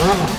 Last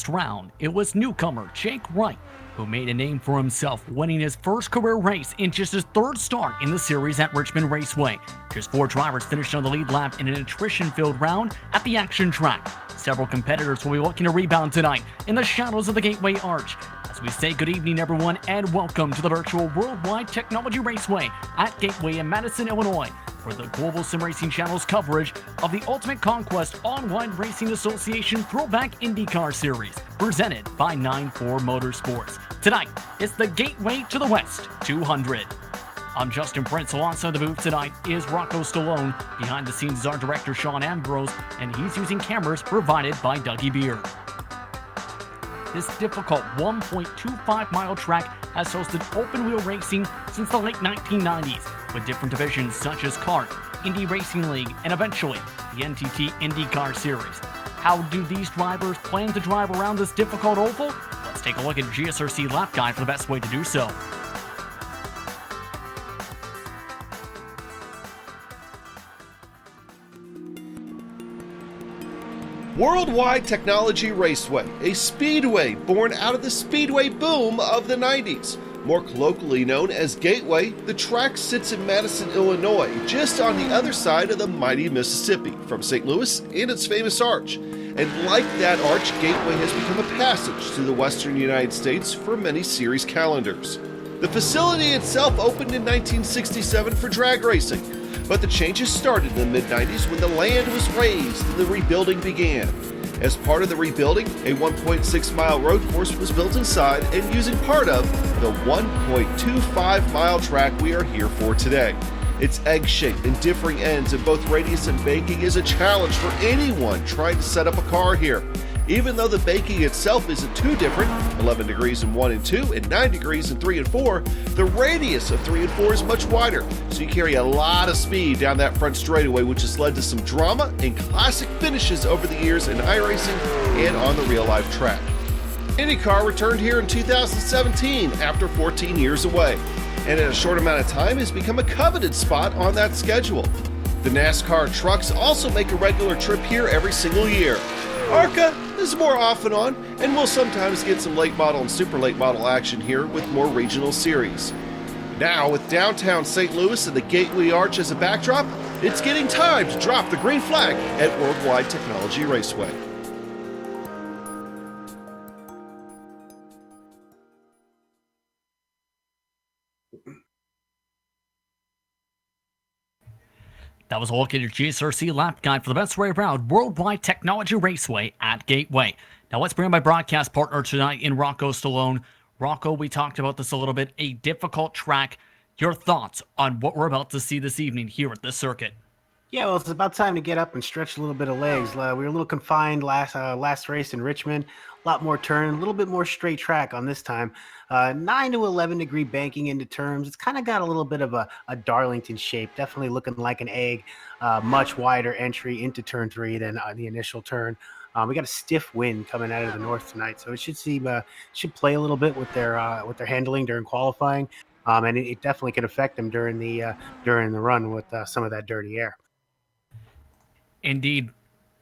round, it was newcomer Jake Wright who made a name for himself, winning his first career race in just his third start in the series at Richmond Raceway. Just 4 drivers finished on the lead lap in an attrition-filled round at the action track. Several competitors will be looking to rebound tonight in the shadows of the Gateway Arch. As we say good evening, everyone, and welcome to the virtual Worldwide Technology Raceway at Gateway in Madison, Illinois, for the Global SimRacing Channel's coverage of the Ultimate Conquest Online Racing Association Throwback Indycar Series, presented by 9-4 Motorsports. Tonight, it's the Gateway to the West 200. I'm Justin Prince. Alongside the booth tonight is Rocco Stallone. Behind the scenes is our director, Sean Ambrose, and he's using cameras provided by Dougie Beard. This difficult 1.25-mile track has hosted open-wheel racing since the late 1990s, with different divisions such as kart, Indy Racing League, and eventually the NTT Indycar Series. How do these drivers plan to drive around this difficult oval? Let's take a look at GSRC Lap Guide for the best way to do so. Worldwide Technology Raceway, a speedway born out of the speedway boom of the 90s. More colloquially known as Gateway, the track sits in Madison, Illinois, just on the other side of the mighty Mississippi, from St. Louis and its famous arch. And like that arch, Gateway has become a passage to the western United States for many series calendars. The facility itself opened in 1967 for drag racing, but the changes started in the mid-90s when the land was raised and the rebuilding began. As part of the rebuilding, a 1.6-mile road course was built inside and using part of the 1.25-mile track we are here for today. Its egg-shaped and differing ends in both radius and banking is a challenge for anyone trying to set up a car here. Even though the banking itself isn't too different, 11 degrees in 1 and 2 and 9 degrees in 3 and 4, the radius of 3 and 4 is much wider, so you carry a lot of speed down that front straightaway, which has led to some drama and classic finishes over the years in iRacing and on the real-life track. IndyCar returned here in 2017 after 14 years away, and in a short amount of time has become a coveted spot on that schedule. The NASCAR trucks also make a regular trip here every single year. ARCA is more off and on, and we'll sometimes get some late model and super late model action here with more regional series. Now, with downtown St. Louis and the Gateway Arch as a backdrop, it's getting time to drop the green flag at Worldwide Technology Raceway. That was a look at your GSRC Lap Guide for the best way around Worldwide Technology Raceway at Gateway. Now let's bring in my broadcast partner tonight in Rocco Stallone. Rocco, we talked about this a little bit, a difficult track. Your thoughts on what we're about to see this evening here at this circuit? Yeah, well, it's about time to get up and stretch a little bit of legs. We were a little confined last race in Richmond. A lot more turn, a little bit more straight track on this time. 9 to 11 degree banking into turns. It's kind of got a little bit of a Darlington shape, definitely looking like an egg. Much wider entry into turn 3 than the initial turn. We got a stiff wind coming out of the north tonight, so it should play a little bit with their handling during qualifying, and it definitely could affect them during the run with some of that dirty air. Indeed.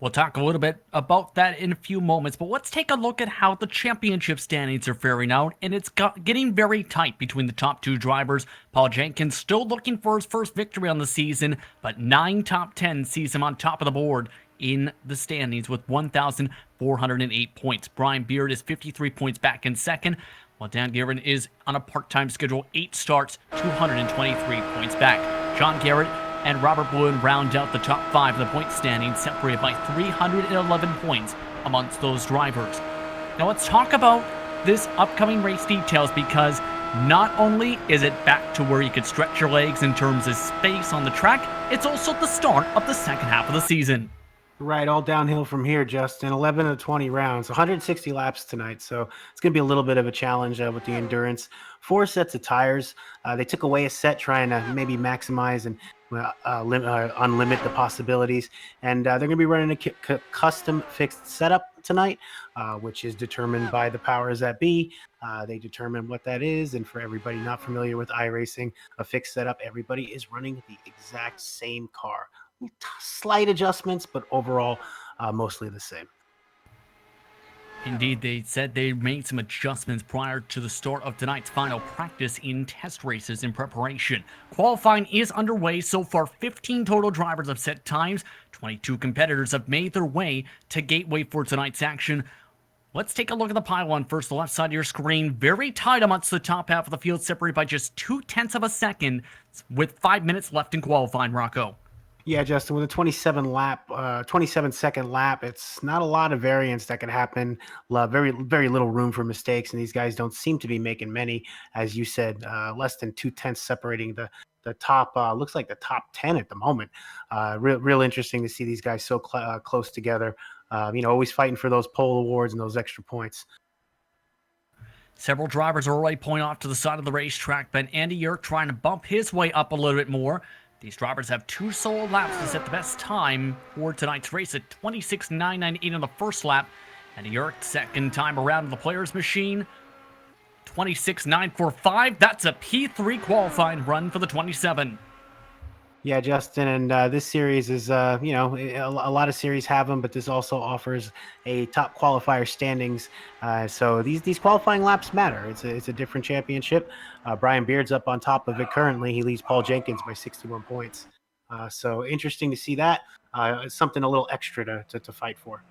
We'll talk a little bit about that in a few moments, but let's take a look at how the championship standings are faring out, and it's getting very tight between the top 2 drivers. Paul Jenkins still looking for his first victory on the season, but 9 top 10 sees him on top of the board in the standings with 1,408 points. Brian Beard is 53 points back in second, while Dan Garrett is on a part-time schedule, 8 starts, 223 points back. John Garrett and Robert Bloom round out the top 5 of the point standings, separated by 311 points amongst those drivers. Now let's talk about this upcoming race details, because not only is it back to where you could stretch your legs in terms of space on the track, it's also the start of the second half of the season. Right, all downhill from here, Justin. 11 of 20 rounds, 160 laps tonight, so it's going to be a little bit of a challenge with the endurance. 4 sets of tires. They took away a set trying to maybe maximize and unlimit the possibilities, and they're going to be running a custom fixed setup tonight, which is determined by the powers that be. They determine what that is. And for everybody not familiar with iRacing, a fixed setup, everybody is running the exact same car. Slight adjustments, but overall, mostly the same. Indeed, they said they made some adjustments prior to the start of tonight's final practice in test races in preparation. Qualifying is underway. So far, 15 total drivers have set times. 22 competitors have made their way to Gateway for tonight's action. Let's take a look at the pylon first. The left side of your screen, very tight amongst the top half of the field, separated by just 0.2 of a second with 5 minutes left in qualifying, Rocco. Yeah, Justin, with a 27-second lap, it's not a lot of variance that can happen. Very, very little room for mistakes, and these guys don't seem to be making many. As you said, less than 0.2 separating the top, looks like the top 10 at the moment. Real interesting to see these guys so close together. Always fighting for those pole awards and those extra points. Several drivers are already pointing off to the side of the racetrack, but Andy Yerk trying to bump his way up a little bit more. These drivers have 2 solo laps to set the best time for tonight's race at 26.998 on the first lap. And Yerk, second time around in the player's machine, 26.945. That's a P3 qualifying run for the 27. Yeah, Justin, and this series is, a lot of series have them, but this also offers a top qualifier standings. So these qualifying laps matter. It's a different championship. Brian Beard's up on top of it currently. He leads Paul Jenkins by 61 points. So interesting to see that. It's something a little extra to fight for.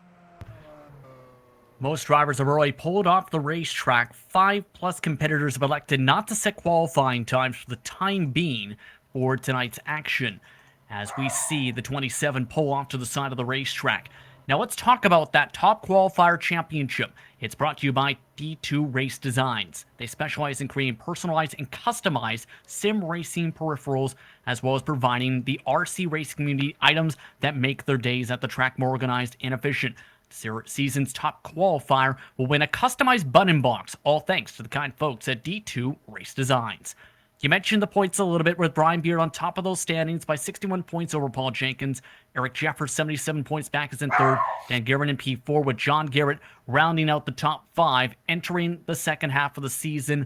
Most drivers have already pulled off the racetrack. 5+ competitors have elected not to set qualifying times for the time being for tonight's action, as we see the 27 pull off to the side of the racetrack. Now let's talk about that top qualifier championship. It's brought to you by D2 Race Designs. They specialize in creating personalized and customized SimRacing peripherals, as well as providing the RC racing community items that make their days at the track more organized and efficient. The season's top qualifier will win a customized button box, all thanks to the kind folks at D2 Race Designs. You mentioned the points a little bit with Brian Beard on top of those standings by 61 points over Paul Jenkins. Eric Jeffers, 77 points back, is in third. Dan Garrett in P4 with John Garrett rounding out the top 5, entering the second half of the season.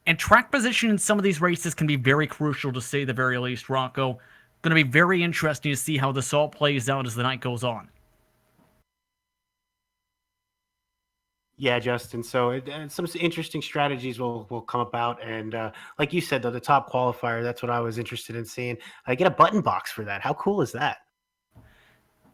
And track position in some of these races can be very crucial, to say the very least, Rocco. Going to be very interesting to see how this all plays out as the night goes on. Yeah, Justin. So some interesting strategies will come about. And like you said, though, the top qualifier, that's what I was interested in seeing. I get a button box for that. How cool is that?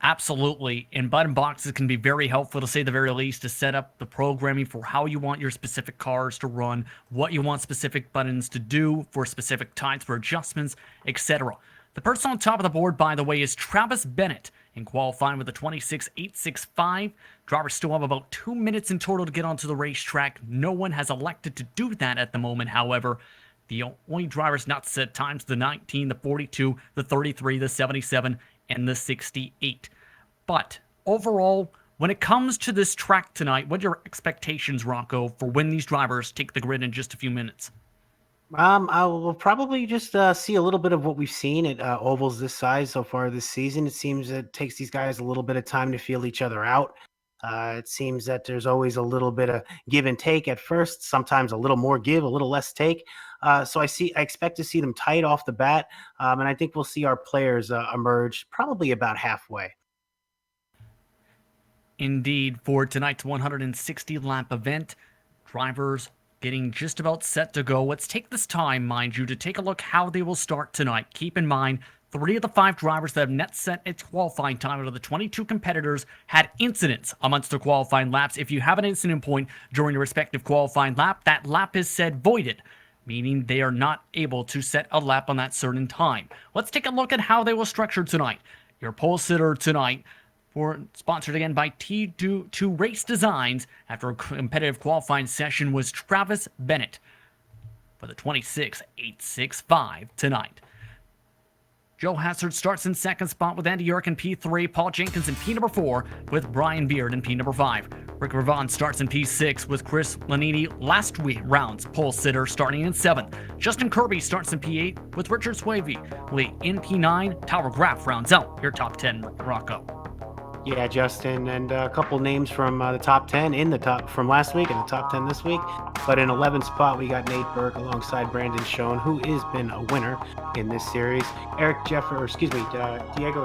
Absolutely. And button boxes can be very helpful, to say the very least, to set up the programming for how you want your specific cars to run, what you want specific buttons to do for specific times for adjustments, etc. The person on top of the board, by the way, is Travis Bennett in qualifying with a 26.865. Drivers still have about 2 minutes in total to get onto the racetrack. No one has elected to do that at the moment, however. The only drivers not set times: the 19, the 42, the 33, the 77, and the 68. But overall, when it comes to this track tonight, what are your expectations, Rocco, for when these drivers take the grid in just a few minutes? I will probably just see a little bit of what we've seen at ovals this size so far this season. It seems it takes these guys a little bit of time to feel each other out. It seems that there's always a little bit of give and take at first, sometimes a little more give, a little less take. So I expect to see them tight off the bat, and I think we'll see our players emerge probably about halfway. Indeed, for tonight's 160-lap event, drivers getting just about set to go. Let's take this time, mind you, to take a look how they will start tonight. Keep in mind, 3 of the 5 drivers that have net set its qualifying time out of the 22 competitors had incidents amongst their qualifying laps. If you have an incident point during your respective qualifying lap, that lap is said voided, meaning they are not able to set a lap on that certain time. Let's take a look at how they will structure tonight. Your pole sitter tonight, sponsored again by T2 Race Designs after a competitive qualifying session, was Travis Bennett for the 26.865 tonight. Joe Hassard starts in second spot with Andy Yerk in P3, Paul Jenkins in P number 4 with Brian Beard in P number 5. Rick Ravon starts in P6 with Chris Lanini, last week round's pole sitter, starting in 7th. Justin Kirby starts in P8 with Richard Swavey in P9. Tower Graf rounds out your top 10, Rocco. Yeah, Justin, and a couple names from the top 10 in the top from last week and the top 10 this week. But in 11th spot, we got Nate Burke alongside Brandon Schoen, who has been a winner in this series. Diego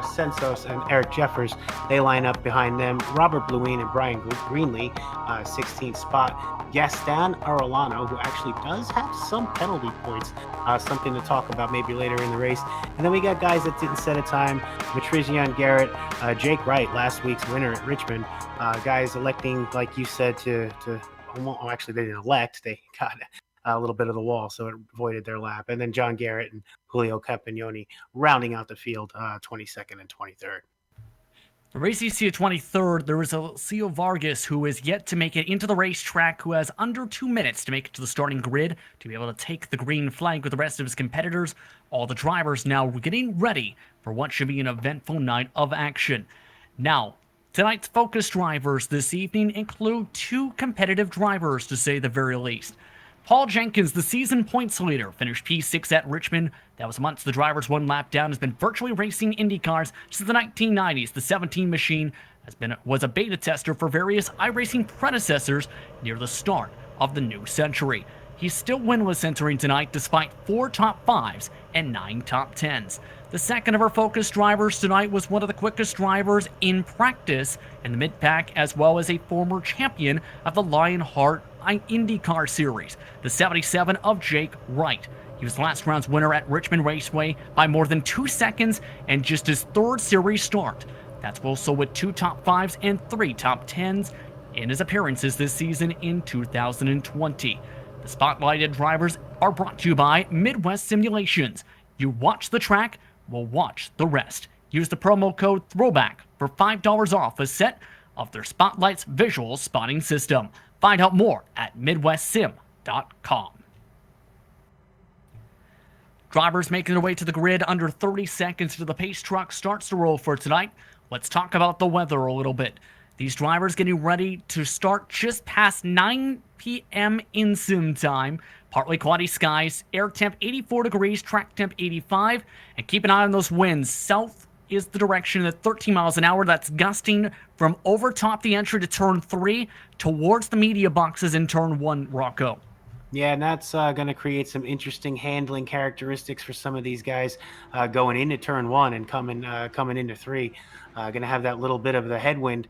Sensos and Eric Jeffers, they line up behind them. Robert Bluin and Brian Greenlee, 16th spot. Gaston Arellano, who actually does have some penalty points, something to talk about maybe later in the race. And then we got guys that didn't set a time: Matrizian Garrett, Jake Wright, last week's winner at Richmond. Guys electing, like you said, well, actually they didn't elect, they got a little bit of the wall, so it avoided their lap. And then John Garrett and Julio Campagnoni rounding out the field, 22nd and 23rd. For Race EC at 23rd, there is Alcio Vargas, who is yet to make it into the racetrack, who has under 2 minutes to make it to the starting grid to be able to take the green flag with the rest of his competitors. All the drivers now getting ready for what should be an eventful night of action. Now, tonight's focus drivers this evening include 2 competitive drivers, to say the very least. Paul Jenkins, the season points leader, finished P6 at Richmond. That was months the driver's one lap down, has been virtually racing Indycars since the 1990s. The 17 machine was a beta tester for various iRacing predecessors near the start of the new century. He's still winless entering tonight despite 4 top 5s and 9 top 10s. The second of our focus drivers tonight was one of the quickest drivers in practice in the mid-pack, as well as a former champion of the Lionheart IndyCar Series, the 77 of Jake Wright. He was last round's winner at Richmond Raceway by more than 2 seconds and just his 3rd series start. That's also with 2 top 5s and 3 top 10s in his appearances this season in 2020. The spotlighted drivers are brought to you by Midwest Simulations. You watch the track, we'll watch the rest. Use the promo code THROWBACK for $5 off a set of their Spotlight's visual spotting system. Find out more at MidwestSim.com. Drivers making their way to the grid under 30 seconds to the pace truck starts to roll for tonight. Let's talk about the weather a little bit. These drivers getting ready to start just past 9 p.m. in sim time. Partly cloudy skies, air temp 84 degrees, track temp 85. And keep an eye on those winds. South is the direction at 13 miles an hour. That's gusting from over top the entry to turn 3 towards the media boxes in turn 1, Rocco. Yeah, and that's going to create some interesting handling characteristics for some of these guys going into turn 1 and coming into 3. Going to have that little bit of the headwind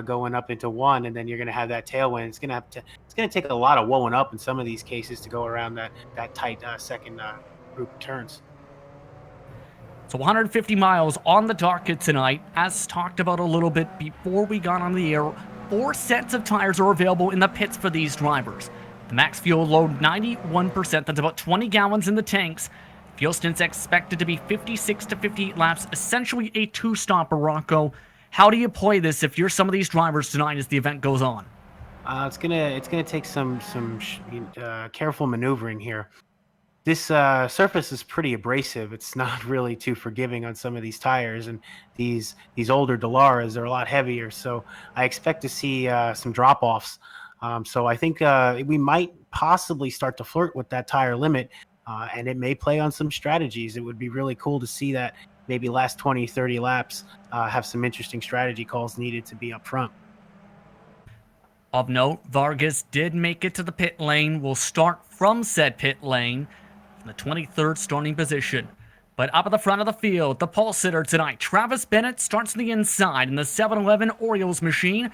going up into 1, and then you're going to have that tailwind. It's going to take a lot of woeing up in some of these cases to go around that tight second group of turns. So 150 miles on the docket tonight. As talked about a little bit before we got on the air, 4 sets of tires are available in the pits for these drivers. The max fuel load 91%, that's about 20 gallons in the tanks. Fuel stint's expected to be 56 to 58 laps, essentially a 2-stopper, Rocco. How do you play this if you're some of these drivers tonight as the event goes on? It's gonna take some careful maneuvering here. This surface is pretty abrasive. It's not really too forgiving on some of these tires, and these older Dallaras are a lot heavier. So I expect to see some drop-offs. So I think we might possibly start to flirt with that tire limit, and it may play on some strategies. It would be really cool to see that maybe last 20, 30 laps have some interesting strategy calls needed to be up front. Of note, Vargas did make it to the pit lane. Will start from said pit lane from the 23rd starting position. But up at the front of the field, the pole sitter tonight, Travis Bennett, starts on the inside in the 711 Orioles machine,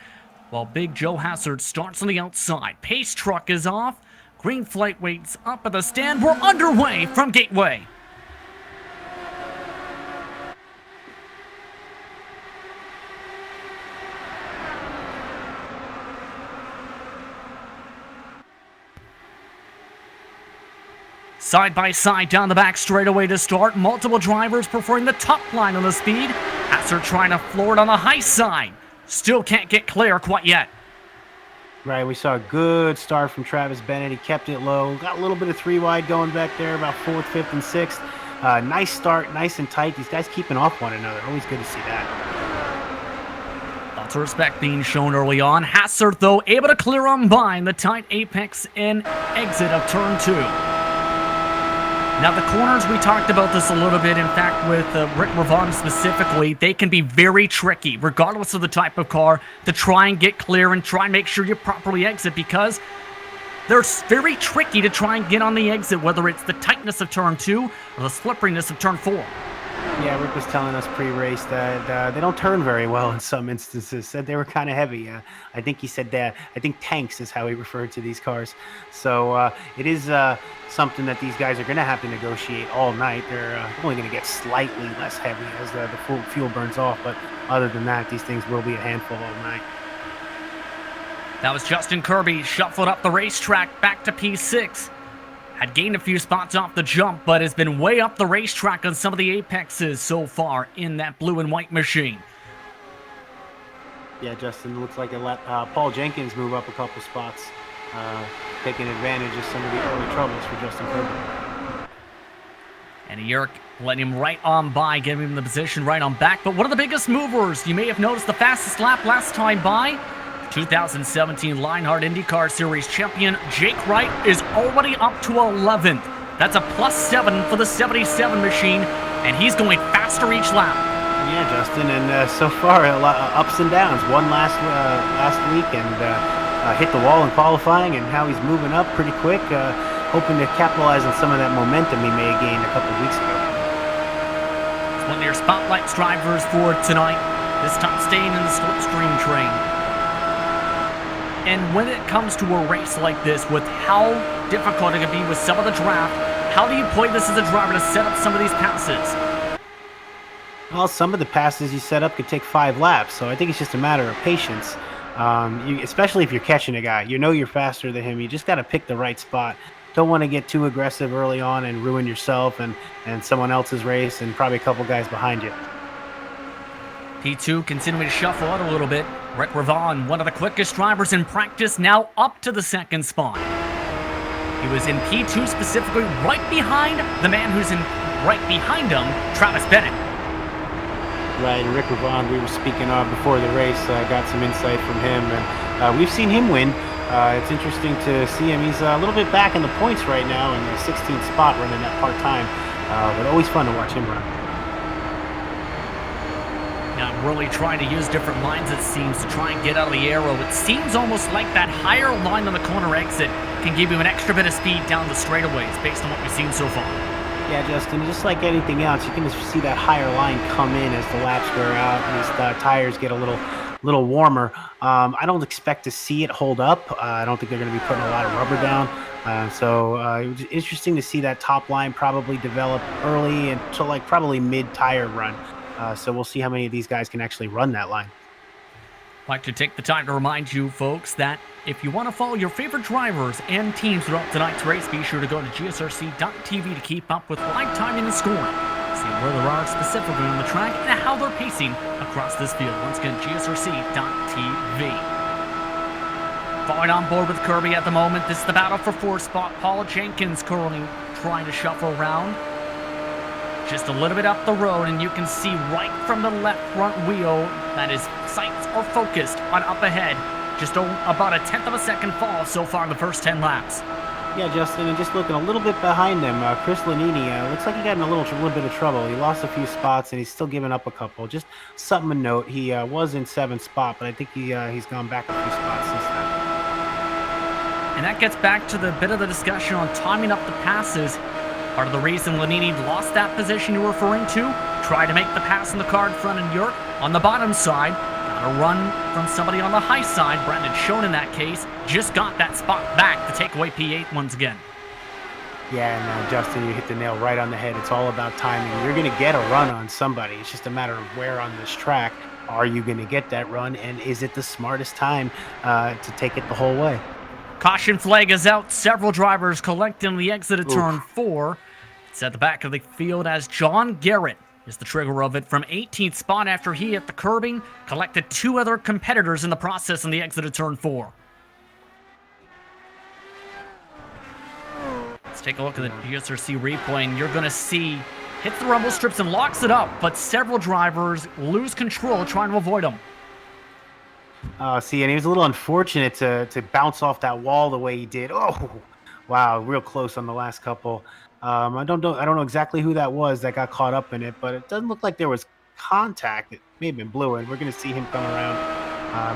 while Big Joe Hassard starts on the outside. Pace truck is off. Green flight waits up at the stand. We're underway from Gateway. Side by side down the back straightaway to start. Multiple drivers preferring the top line on the speed. Hassard trying to floor it on the high side. Still can't get clear quite yet. Right, we saw a good start from Travis Bennett. He kept it low. Got a little bit of 3 wide going back there, about 4th, 5th, and 6th. Nice start, nice and tight. These guys keeping off one another. Always good to see that. Lots of respect being shown early on. Hassard, though, able to clear on by in the tight apex and exit of turn 2. Now, the corners, we talked about this a little bit. In fact, with Rick Ravon specifically, they can be very tricky, regardless of the type of car, to try and get clear and try and make sure you properly exit, because they're very tricky to try and get on the exit, whether it's the tightness of turn 2 or the slipperiness of turn 4. Yeah, Rick was telling us pre-race that they don't turn very well in some instances. Said they were kind of heavy. I think he said that. I think tanks is how he referred to these cars. So it is something that these guys are going to have to negotiate all night. They're only going to get slightly less heavy as the fuel burns off. But other than that, these things will be a handful all night. That was Justin Kirby, shuffled up the racetrack back to P6. Had gained a few spots off the jump, but has been way up the racetrack on some of the apexes so far in that blue and white machine. Yeah, Justin, looks like it let Paul Jenkins move up a couple spots, taking advantage of some of the early troubles for Justin Kirby. And Yerk letting him right on by, giving him the position right on back. But one of the biggest movers, you may have noticed the fastest lap last time by, 2017 Lionheart IndyCar Series champion Jake Wright is already up to 11th. That's a +7 for the 77 machine, and he's going faster each lap. Yeah, Justin, and so far a lot of ups and downs. One last week and hit the wall in qualifying, and how he's moving up pretty quick, hoping to capitalize on some of that momentum he may have gained a couple weeks ago. It's one of your spotlights drivers for tonight, this time staying in the slipstream train. And when it comes to a race like this, with how difficult it can be with some of the draft, how do you play this as a driver to set up some of these passes? Well, some of the passes you set up could take 5 laps, so I think it's just a matter of patience. Especially if you're catching a guy. You know you're faster than him. You just got to pick the right spot. Don't want to get too aggressive early on and ruin yourself and someone else's race and probably a couple guys behind you. P2 continuing to shuffle out a little bit. Rick Ravon, one of the quickest drivers in practice, now up to the second spot. He was in P2 specifically, right behind the man who's in right behind him, Travis Bennett. Right, and Rick Ravon, we were speaking of before the race, got some insight from him, and we've seen him win. It's interesting to see him. He's a little bit back in the points right now in the 16th spot running that part-time, but always fun to watch him run. Now really trying to use different lines, it seems, to try and get out of the arrow. It seems almost like that higher line on the corner exit can give you an extra bit of speed down the straightaways based on what we've seen so far. Yeah, Justin, just like anything else, you can just see that higher line come in as the laps wear out and these tires get a little warmer. I don't expect to see it hold up. I don't think they're going to be putting a lot of rubber down. So it was interesting to see that top line probably develop early until like probably mid-tire run. So we'll see how many of these guys can actually run that line. I'd like to take the time to remind you folks that if you want to follow your favorite drivers and teams throughout tonight's race, be sure to go to gsrc.tv to keep up with live timing and scoring. See where they are specifically on the track and how they're pacing across this field. Once again, gsrc.tv. Falling on board with Kirby at the moment. This is the battle for 4th spot. Paul Jenkins currently trying to shuffle around. Just a little bit up the road, and you can see right from the left front wheel that his sights are focused on up ahead. Just about a 1/10 of a second fall so far in the first 10 laps. Yeah, Justin, and just looking a little bit behind him, Chris Lanini looks like he got in a little bit of trouble. He lost a few spots, and he's still giving up a couple. Just something to note. He was in 7th spot, but I think he's gone back a few spots since then. And that gets back to the bit of the discussion on timing up the passes. Part of the reason Lanini lost that position you're referring to, tried to make the pass in the car in front of York on the bottom side. Got a run from somebody on the high side. Brendan Schoen in that case just got that spot back to take away P8 once again. Yeah, and Justin, you hit the nail right on the head. It's all about timing. You're going to get a run on somebody. It's just a matter of where on this track are you going to get that run, and is it the smartest time to take it the whole way? Caution flag is out. Several drivers collecting the exit of turn 4. It's at the back of the field as John Garrett is the trigger of it from 18th spot after he hit the curbing, collected 2 other competitors in the process on the exit of turn 4. Let's take a look at the GSRC replay, and you're going to see hits the rumble strips and locks it up, but several drivers lose control trying to avoid him. See, and he was a little unfortunate to bounce off that wall the way he did. Oh, wow, real close on the last couple. I don't know exactly who that was that got caught up in it, but it doesn't look like there was contact. It may have been blue, and we're going to see him come around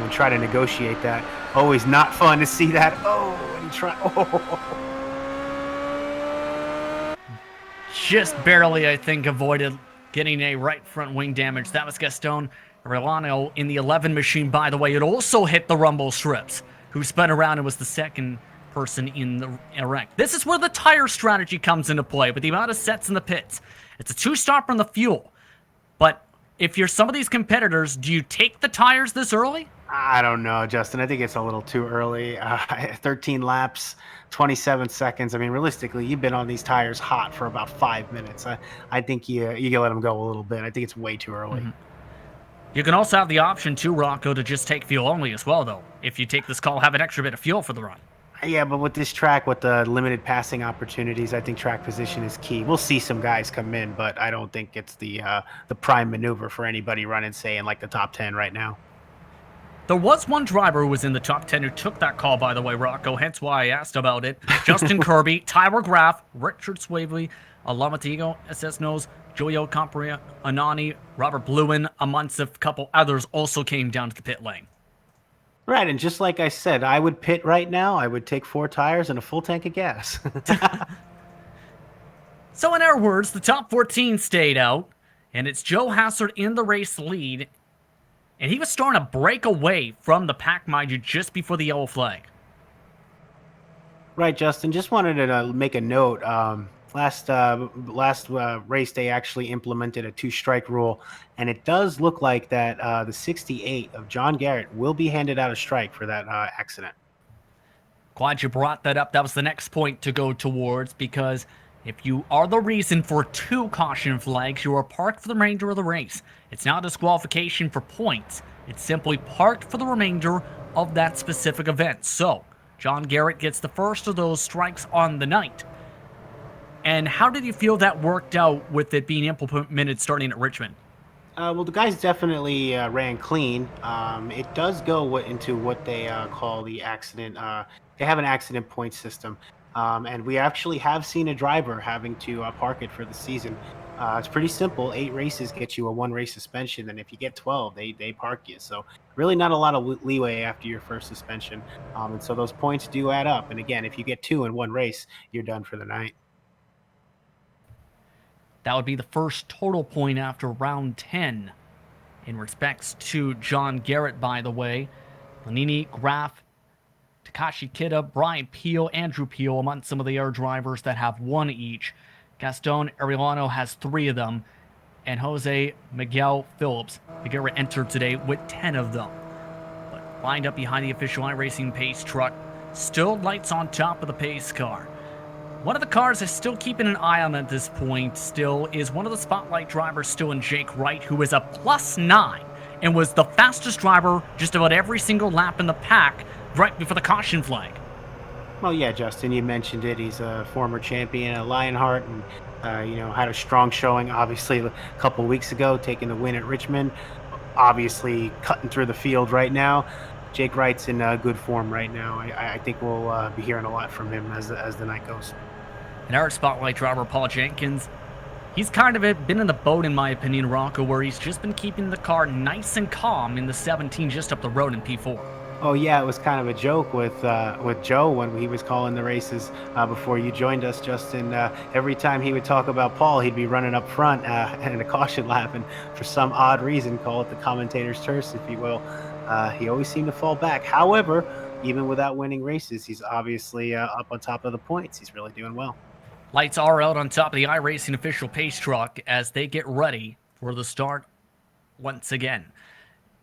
and try to negotiate that. Always not fun to see that. Oh, and he tried. Oh. Just barely, I think, avoided getting a right front wing damage. That was Gaston Arellano in the 11 machine, by the way. It also hit the rumble strips, who spun around and was the second person in the wreck. This is where the tire strategy comes into play, with the amount of sets in the pits. It's a two-stop from the fuel. But if you're some of these competitors, do you take the tires this early? I don't know, Justin. I think it's a little too early. 13 laps, 27 seconds. I mean, realistically, you've been on these tires hot for about 5 minutes. I think you let them go a little bit. I think it's way too early. Mm-hmm. You can also have the option, too, Rocco, to just take fuel only as well, though. If you take this call, have an extra bit of fuel for the run. Yeah, but with this track, with the limited passing opportunities, I think track position is key. We'll see some guys come in, but I don't think it's the prime maneuver for anybody running, say, in like the top 10 right now. There was one driver who was in the top 10 who took that call, by the way, Rocco, hence why I asked about it. Justin Kirby, Tyler Graff, Richard Swavely, Alamatigo, SS Nose, Joyo Compria, Anani, Robert Bluin, amongst a couple others, also came down to the pit lane. Right, and just like I said, I would pit right now. I would take 4 tires and a full tank of gas. So in our words, the top 14 stayed out, and it's Joe Hassard in the race lead, and he was starting to break away from the pack, mind you, just before the yellow flag. Right, Justin. Just wanted to make a note. Last race, they actually implemented a 2-strike rule, and it does look like that the 68 of John Garrett will be handed out a strike for that accident. Glad you brought that up. That was the next point to go towards, because if you are the reason for 2 caution flags, you are parked for the remainder of the race. It's not a disqualification for points. It's simply parked for the remainder of that specific event. So, John Garrett gets the first of those strikes on the night. And how did you feel that worked out with it being implemented starting at Richmond? Well, the guys definitely ran clean. It does go into what they call the accident. They have an accident point system. And we actually have seen a driver having to park it for the season. It's pretty simple. 8 races get you a 1-race suspension. And if you get 12, they park you. So really not a lot of leeway after your first suspension. And so those points do add up. And again, if you get 2 in 1 race, you're done for the night. That would be the first total point after round 10. In respects to John Garrett, by the way, Lanini, Graff, Takashi Kida, Brian Peel, Andrew Peel, among some of the air drivers that have 1 each. Gaston Arellano has 3 of them, and Jose Miguel Phillips, the Garrett entered today with 10 of them. But lined up behind the official iRacing pace truck, still lights on top of the pace car. One of the cars is still keeping an eye on at this point still is one of the spotlight drivers still in Jake Wright, who is a +9 and was the fastest driver just about every single lap in the pack right before the caution flag. Well, yeah, Justin, you mentioned it. He's a former champion at Lionheart and, had a strong showing, obviously, a couple weeks ago, taking the win at Richmond. Obviously, cutting through the field right now. Jake Wright's in good form right now. I think we'll be hearing a lot from him as the night goes. And our spotlight driver, Paul Jenkins, he's kind of been in the boat, in my opinion, Rocco, where he's just been keeping the car nice and calm in the 17 just up the road in P4. Oh, yeah, it was kind of a joke with Joe when he was calling the races before you joined us, Justin. Every time he would talk about Paul, he'd be running up front in a caution lap, and for some odd reason, call it the commentator's curse, if you will. He always seemed to fall back. However, even without winning races, he's obviously up on top of the points. He's really doing well. Lights are out on top of the iRacing official pace truck as they get ready for the start once again.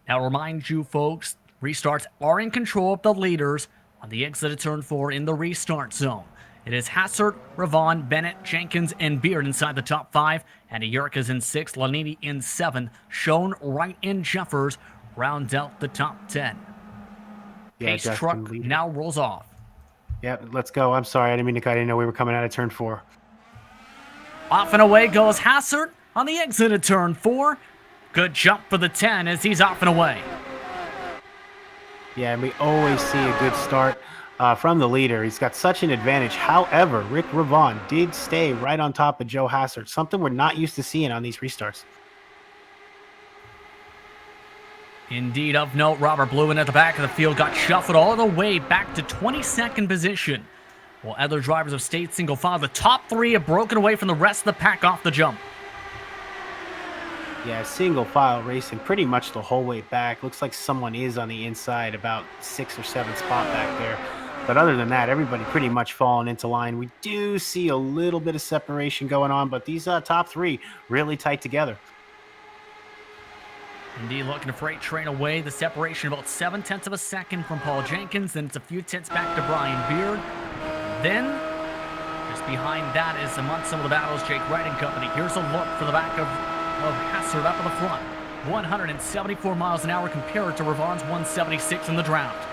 Now, remind you folks, restarts are in control of the leaders on the exit of turn 4 in the restart zone. It is Hassard, Ravon, Bennett, Jenkins, and Beard inside the top 5. Andy Yerka's in 6th, Lanini in 7th. Schoen, Wright, and Jeffers round out the top 10. Pace truck now rolls off. Yeah, let's go. I'm sorry, I didn't know we were coming out of turn 4. Off and away goes Hassard on the exit of turn 4. Good jump for the 10 as he's off and away. Yeah, and we always see a good start from the leader. He's got such an advantage. However, Rick Ravon did stay right on top of Joe Hassard, something we're not used to seeing on these restarts. Indeed, of note, Robert Bluin at the back of the field got shuffled all the way back to 22nd position, while other drivers have stayed single file. The top three have broken away from the rest of the pack off the jump. Yeah, single file racing pretty much the whole way back. Looks like someone is on the inside, about 6 or 7 spot back there. But other than that, everybody pretty much falling into line. We do see a little bit of separation going on, but these top three really tight together. Indeed, looking to freight train away. The separation about 7/10 of a second from Paul Jenkins. Then it's a few tenths back to Brian Beard. Then, just behind that is amongst some of the battles, Jake Wright and company. Here's a look for the back of Hassard up in the front. 174 miles an hour compared to Ravon's 176 in the draft.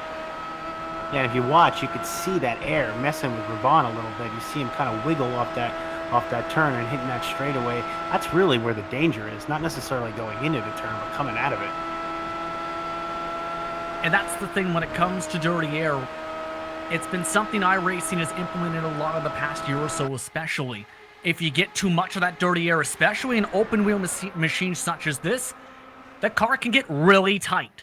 Yeah, and if you watch, you could see that air messing with Ravon a little bit. You see him kind of wiggle off that turn and hitting that straightaway. That's really where the danger is, not necessarily going into the turn, but coming out of it. And that's the thing when it comes to dirty air. It's been something iRacing has implemented a lot of the past year or so, especially. If you get too much of that dirty air, especially in open wheel machines such as this, the car can get really tight.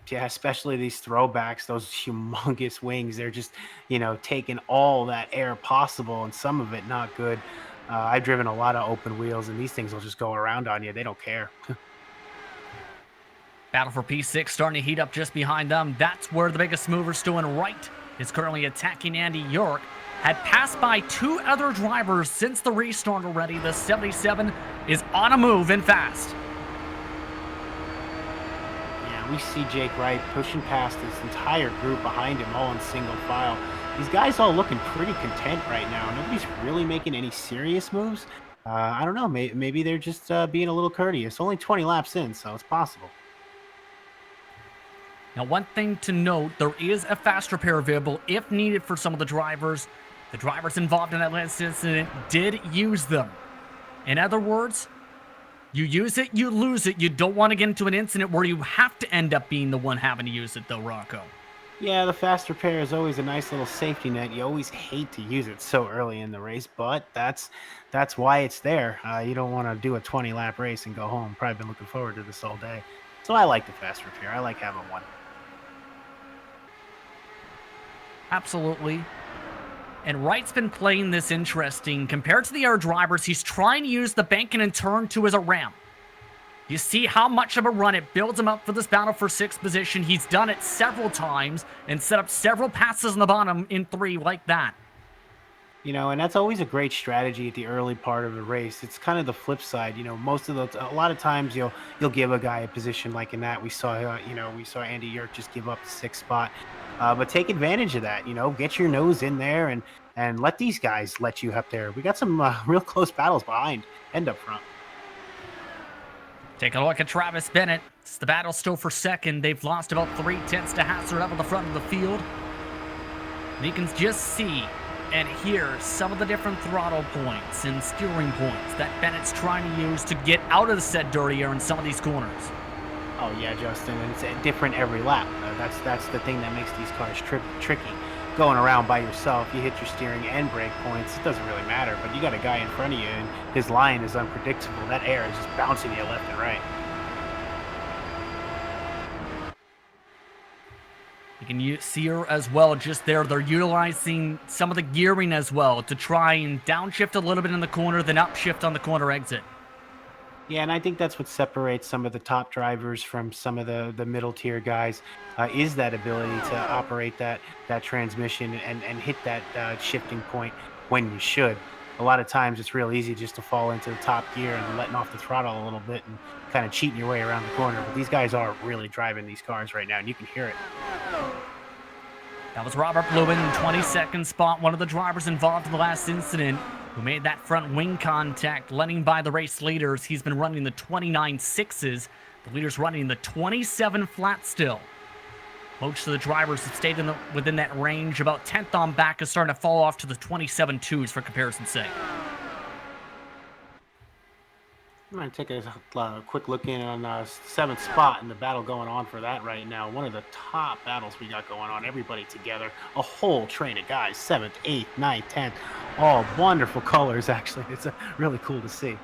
Yeah, especially these throwbacks, those humongous wings. They're just, taking all that air possible, and some of it not good. I've driven a lot of open wheels, and these things will just go around on you. They don't care. Battle for P6 starting to heat up just behind them. That's where the biggest mover's doing right. Is currently attacking Andy York. Had passed by 2 other drivers since the restart already. The 77 is on a move and fast. We see Jake Wright pushing past this entire group behind him, all in single file. These guys all looking pretty content right now. Nobody's really making any serious moves. I don't know. Maybe they're just being a little courteous. Only 20 laps in, so it's possible. Now, one thing to note, there is a fast repair available if needed for some of the drivers. The drivers involved in that last incident did use them. In other words, you use it, you lose it. You don't want to get into an incident where you have to end up being the one having to use it, though, Rocco. Yeah, the fast repair is always a nice little safety net. You always hate to use it so early in the race, but that's why it's there. You don't want to do a 20-lap race and go home. Probably been looking forward to this all day. So I like the fast repair. I like having one. Absolutely. And Wright's been playing this interesting. Compared to the other drivers, he's trying to use the banking and turn 2 as a ramp. You see how much of a run it builds him up for this battle for 6th position. He's done it several times and set up several passes on the bottom in 3 like that. And that's always a great strategy at the early part of the race. It's kind of the flip side. A lot of times you'll give a guy a position like in that. We saw Andy York just give up the 6th spot. But take advantage of that, get your nose in there and let these guys let you up there. We got some real close battles behind and up front. Take a look at Travis Bennett. It's the battle still for second. They've lost about 3 tenths to Hassard up at the front of the field. And you can just see and hear some of the different throttle points and steering points that Bennett's trying to use to get out of the set dirty air in some of these corners. Oh yeah, Justin, and it's different every lap. That's the thing that makes these cars tricky. Going around by yourself, you hit your steering and brake points. It doesn't really matter, but you got a guy in front of you, and his line is unpredictable. That air is just bouncing you left and right. You can see her as well just there. They're utilizing some of the gearing as well to try and downshift a little bit in the corner, then upshift on the corner exit. Yeah, and I think that's what separates some of the top drivers from some of the middle tier guys, is that ability to operate that transmission and hit that shifting point when you should. A lot of times it's real easy just to fall into the top gear and letting off the throttle a little bit and kind of cheating your way around the corner. But these guys are really driving these cars right now, and you can hear it. That was Robert Bluin in 22nd spot, one of the drivers involved in the last incident, who made that front wing contact, letting by the race leaders. He's been running the 29 6s. The leader's running the 27 flat still. Most of the drivers have stayed within that range. About 10th on back is starting to fall off to the 27 2s for comparison's sake. I'm going to take a quick look in on 7th spot and the battle going on for that right now. One of the top battles we got going on. Everybody together. A whole train of guys. 7th, 8th, 9th, 10th. All wonderful colors, actually. It's really cool to see.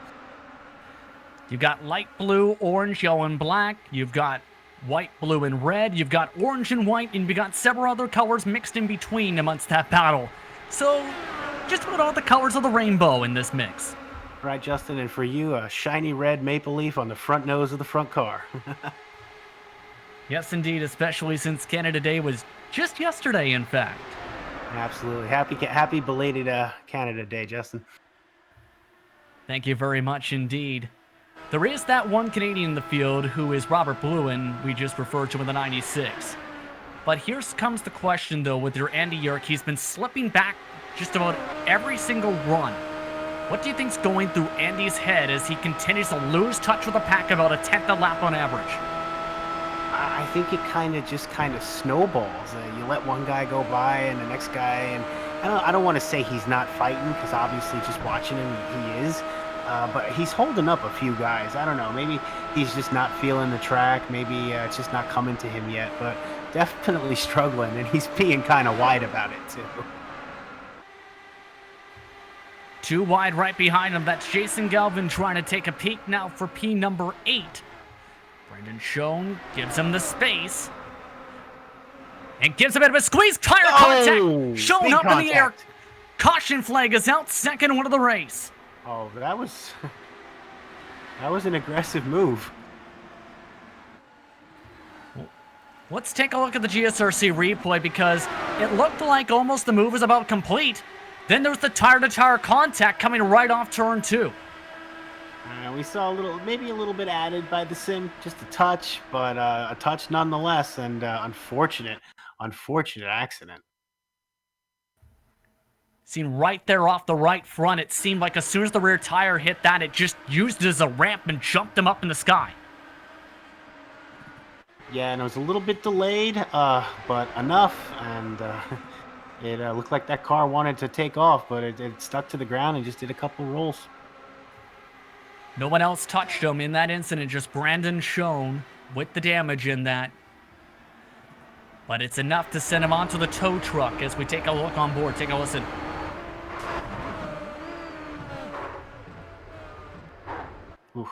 You've got light blue, orange, yellow, and black. You've got white, blue, and red. You've got orange and white, and you've got several other colors mixed in between amongst that battle. So, just about all the colors of the rainbow in this mix. Right, Justin, and for you, a shiny red maple leaf on the front nose of the front car. Yes, indeed, especially since Canada Day was just yesterday, in fact. Absolutely. Happy belated Canada Day, Justin. Thank you very much indeed. There is that one Canadian in the field who is Robert Bluen, we just referred to in the 96. But here comes the question, though, with your Andy Yerk. He's been slipping back just about every single run. What do you think's going through Andy's head as he continues to lose touch with the pack about a 10th a lap on average? I think it kind of snowballs. You let one guy go by and the next guy, and I don't want to say he's not fighting, because obviously just watching him, he is. But he's holding up a few guys. I don't know. Maybe he's just not feeling the track. Maybe it's just not coming to him yet. But definitely struggling, and he's being kind of wide about it too. Too wide right behind him. That's Jason Galvin trying to take a peek now for P number 8. Brendan Schoen gives him the space. And gives a bit of a squeeze. Tire contact. Schoen up in the air. Caution flag is out. Second one of the race. Oh, that was an aggressive move. Let's take a look at the GSRC replay, because it looked like almost the move was about complete. Then there's the tire-to-tire contact coming right off turn 2. We saw maybe a little bit added by the sim, just a touch, but a touch nonetheless, and unfortunate accident. Seen right there off the right front, it seemed like as soon as the rear tire hit that, it just used it as a ramp and jumped him up in the sky. Yeah, and it was a little bit delayed, but enough, and it looked like that car wanted to take off, but it stuck to the ground and just did a couple rolls. No one else touched him in that incident, just Brandon Schoen with the damage in that. But it's enough to send him onto the tow truck as we take a look on board. Take a listen. Oof.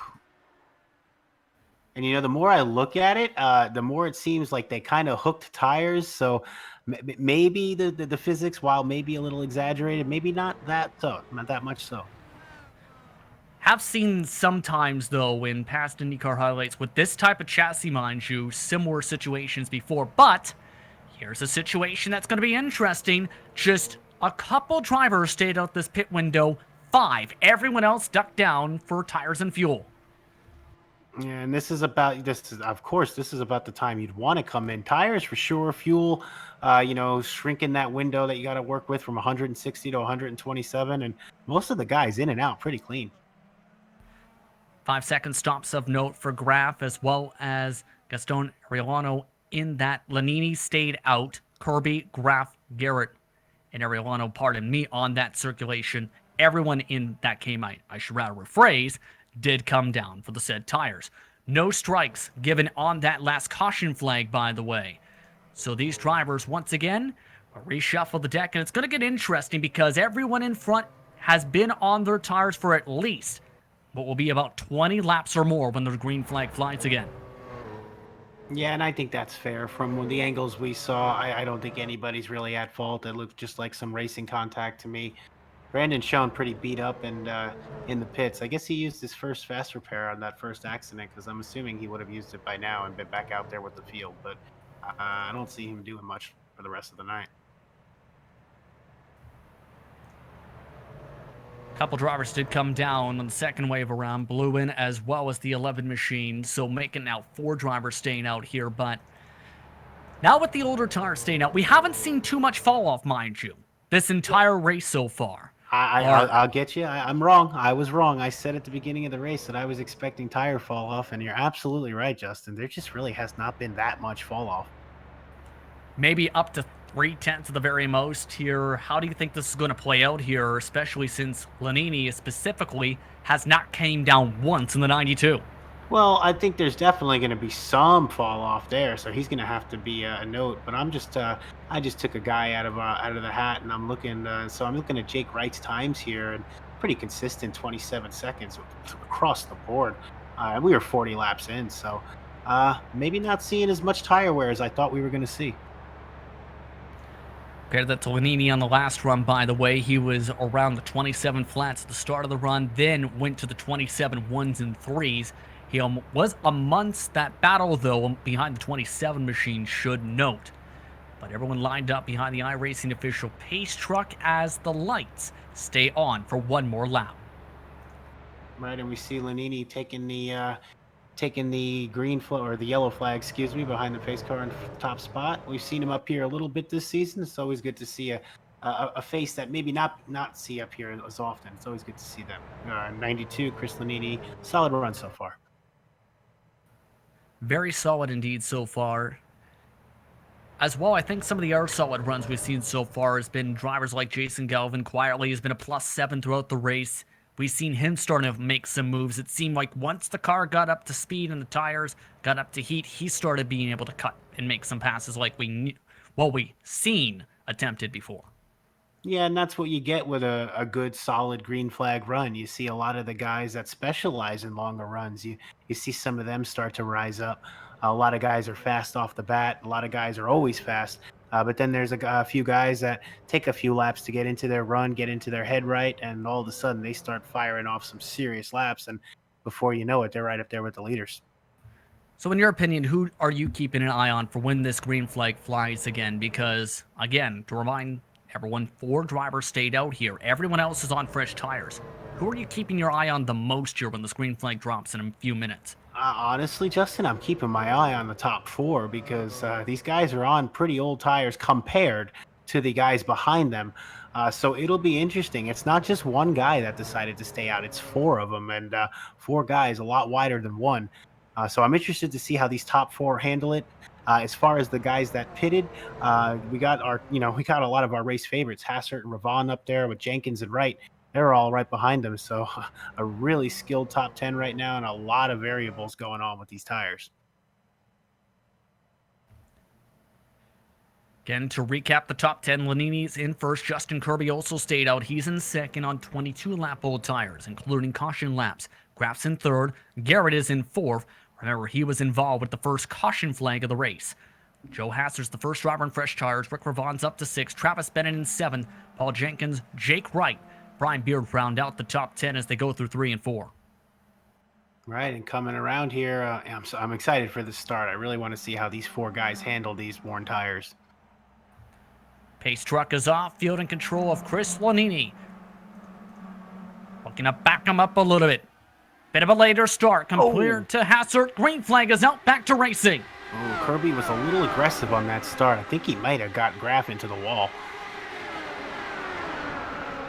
And the more I look at it, the more it seems like they kind of hooked tires. So maybe the physics, while maybe a little exaggerated, maybe not that much so. Have seen sometimes, though, in past IndyCar highlights with this type of chassis, mind you, similar situations before. But here's a situation that's going to be interesting. Just a couple drivers stayed out this pit window. 5. Everyone else ducked down for tires and fuel. Yeah, and this is about the time you'd want to come in. Tires for sure, fuel, shrinking that window that you got to work with from 160 to 127, and most of the guys in and out pretty clean. 5-second stops of note for Graf, as well as Gaston Arellano in that. Lanini stayed out. Kirby, Graf, Garrett, and Arellano, pardon me, on that circulation. Everyone in that came out, I should rather rephrase, did come down for the said tires. No strikes given on that last caution flag, by the way. So these drivers, once again, reshuffle the deck, and it's going to get interesting because everyone in front has been on their tires for at least what will be about 20 laps or more when the green flag flies again. Yeah, and I think that's fair. From the angles we saw, I don't think anybody's really at fault. It looked just like some racing contact to me. Brandon Schoen pretty beat up and in the pits. I guess he used his first fast repair on that first accident, because I'm assuming he would have used it by now and been back out there with the field. But I don't see him doing much for the rest of the night. A couple drivers did come down on the second wave around, blew in, as well as the 11 machine, so making now 4 drivers staying out here. But now with the older tires staying out, we haven't seen too much fall off, mind you, this entire race so far. I'll get you. I'm wrong. I was wrong. I said at the beginning of the race that I was expecting tire fall off, and you're absolutely right, Justin. There just really has not been that much fall off. Maybe up to 3/10 at the very most here. How do you think this is going to play out here, especially since Lanini specifically has not came down once in the 92? Well, I think there's definitely going to be some fall off there, so he's going to have to be a note. But I just took a guy out of the hat, and I'm looking. So I'm looking at Jake Wright's times here, and pretty consistent, 27 seconds across the board. And we were 40 laps in, so maybe not seeing as much tire wear as I thought we were going to see. Compared that to Lanini on the last run, by the way, he was around the 27 flats at the start of the run, then went to the 27 ones and threes. He was amongst that battle, though, behind the 27 machine, should note. But everyone lined up behind the iRacing official pace truck as the lights stay on for one more lap. Right, and we see Lanini taking the green flag, or the yellow flag, excuse me, behind the pace car in top spot. We've seen him up here a little bit this season. It's always good to see a face that maybe not see up here as often. It's always good to see them. 92, Chris Lanini, solid run so far. Very solid indeed so far. As well, I think some of the other solid runs we've seen so far has been drivers like Jason Galvin quietly has been a +7 throughout the race. We've seen him starting to make some moves. It seemed like once the car got up to speed and the tires got up to heat, he started being able to cut and make some passes like we seen attempted before. Yeah, and that's what you get with a good, solid green flag run. You see a lot of the guys that specialize in longer runs. You see some of them start to rise up. A lot of guys are fast off the bat. A lot of guys are always fast. But then there's a few guys that take a few laps to get into their run, get into their head right, and all of a sudden they start firing off some serious laps. And before you know it, they're right up there with the leaders. So in your opinion, who are you keeping an eye on for when this green flag flies again? Because, again, to remind everyone, 4 drivers stayed out here. Everyone else is on fresh tires. Who are you keeping your eye on the most here when this green flag drops in a few minutes? Honestly, Justin, I'm keeping my eye on the top 4 because these guys are on pretty old tires compared to the guys behind them. So it'll be interesting. It's not just one guy that decided to stay out. It's 4 of them, and 4 guys, a lot wider than one. So I'm interested to see how these top 4 handle it. As far as the guys that pitted, we got a lot of our race favorites, Hassert and Ravon up there with Jenkins and Wright. They're all right behind them. So a really skilled top 10 right now, and a lot of variables going on with these tires. Again, to recap the top 10, Lanini's in first. Justin Kirby also stayed out. He's in second on 22-lap-old tires, including caution laps. Graf's in third. Garrett is in fourth. Remember, he was involved with the first caution flag of the race. Joe Hasser's the first driver in fresh tires. Rick Ravon's up to 6th. Travis Bennett in 7th. Paul Jenkins, Jake Wright, Brian Beard round out the top 10 as they go through 3 and 4. Right, and coming around here, I'm excited for the start. I really want to see how these 4 guys handle these worn tires. Pace truck is off. Field and control of Chris Lanini. Looking to back him up a little bit. Bit of a later start compared to Hassert. Green flag is out. Back to racing. Oh, Kirby was a little aggressive on that start. I think he might have got Graf into the wall.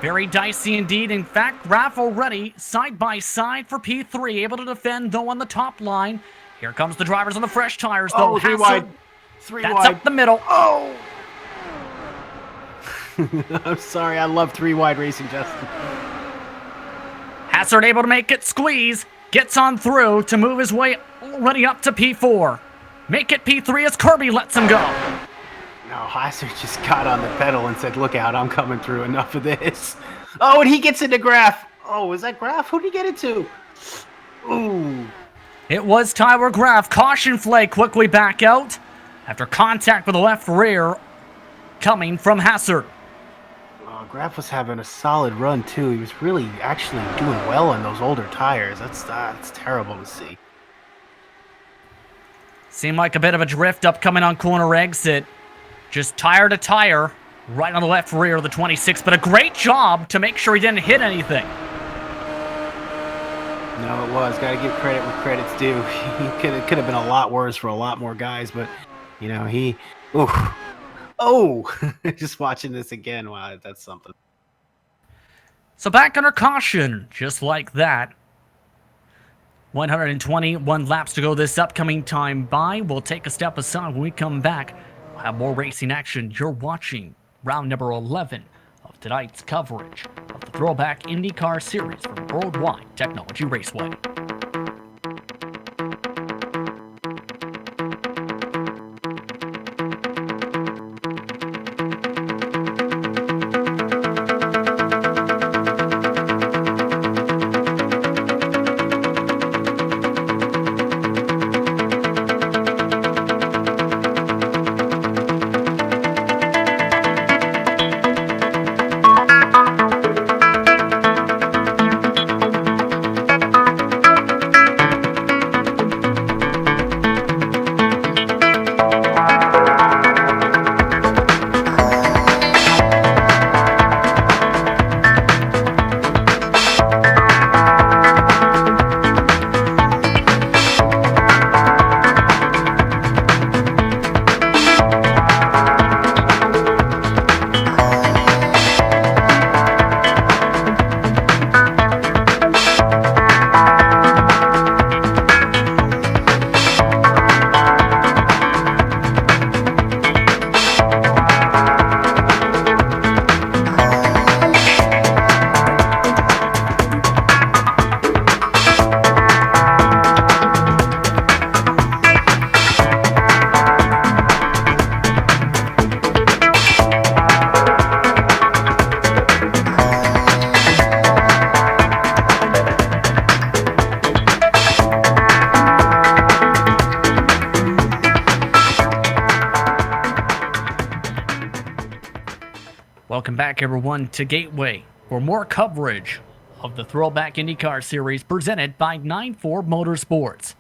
Very dicey indeed. In fact, Graf already side by side for P3. Able to defend, though, on the top line. Here comes the drivers on the fresh tires, though. Oh, 3 wide. 3 that's wide. Up the middle. Oh! I'm sorry. I love 3 wide racing, Justin. Hassert able to make it squeeze. Gets on through to move his way already up to P4. Make it P3 as Kirby lets him go. No, Hassert just got on the pedal and said, look out, I'm coming through. Enough of this. Oh, and he gets into Graf. Oh, is that Graf? Who did he get it to? Ooh. It was Tyler Graf. Caution flag quickly back out after contact with the left rear coming from Hassert. Graf was having a solid run, too. He was really actually doing well on those older tires. That's terrible to see. Seemed like a bit of a drift upcoming on corner exit. Just tire to tire, right on the left rear of the 26, but a great job to make sure he didn't hit anything. No, it was. Got to give credit where credit's due. It could have been a lot worse for a lot more guys, but, you know, just watching this again, wow, that's something. So back under caution, just like that. 121 laps to go this upcoming time by. We'll take a step aside when we come back. We'll have more racing action. You're watching round number 11 of tonight's coverage of the Throwback Indycar Series from Worldwide Technology Raceway. Welcome back, everyone, to Gateway for more coverage of the Throwback Indycar Series presented by 9-4 Motorsports.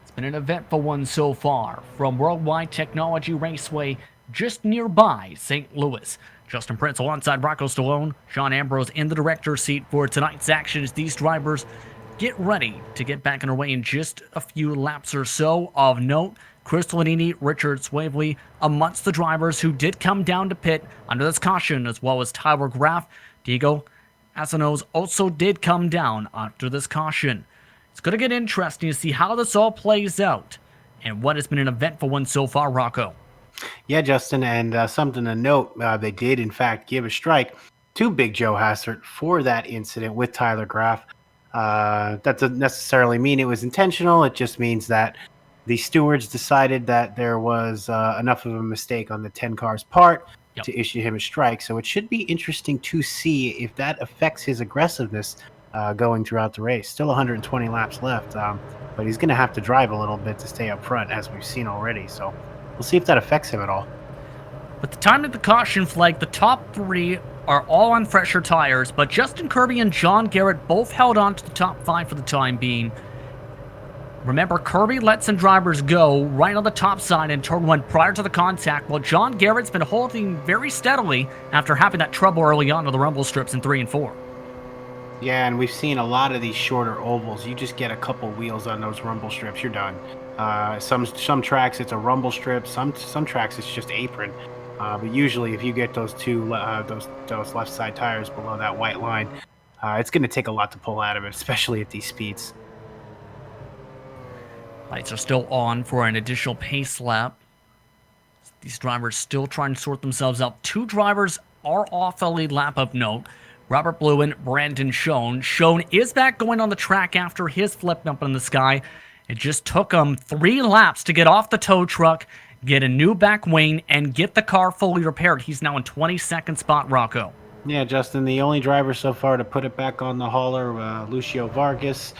It's been an eventful one so far from Worldwide Technology Raceway just nearby St. Louis. Justin Prince alongside Rocco Stallone, Sean Ambrose in the director's seat for tonight's action as these drivers get ready to get back on their way in just a few laps or so. Of note, Chris Lanini, Richard Swavely amongst the drivers who did come down to pit under this caution, as well as Tyler Graff. Diego Asanos also did come down after this caution. It's going to get interesting to see how this all plays out and what has been an eventful one so far, Rocco. Yeah, Justin, and something to note, they did, in fact, give a strike to Big Joe Hassert for that incident with Tyler Graff. That doesn't necessarily mean it was intentional. It just means that the stewards decided that there was enough of a mistake on the 10 car's part to issue him a strike. So it should be interesting to see if that affects his aggressiveness going throughout the race. Still 120 laps left, but he's going to have to drive a little bit to stay up front, as we've seen already. So we'll see if that affects him at all. With the time of the caution flag, the top three are all on fresher tires, but Justin Kirby and John Garrett both held on to the top five for the time being. Remember, Kirby let some drivers go right on the top side in turn one prior to the contact, while John Garrett's been holding very steadily after having that trouble early on the rumble strips in 3 and 4. Yeah, and we've seen a lot of these shorter ovals. You just get a couple wheels on those rumble strips, you're done. Some tracks it's a rumble strip, some tracks it's just apron. But usually, if you get those those left side tires below that white line, it's going to take a lot to pull out of it, especially at these speeds. Lights are still on for an additional pace lap. These drivers still trying to sort themselves out. 2 drivers are off a lead lap of note. Robert Blue and Brandon Schoen. Schoen is back going on the track after his flip up in the sky. It just took him 3 laps to get off the tow truck, get a new back wing, and get the car fully repaired. He's now in 22nd spot, Rocco. Yeah, Justin, the only driver so far to put it back on the hauler, Lucio Vargas,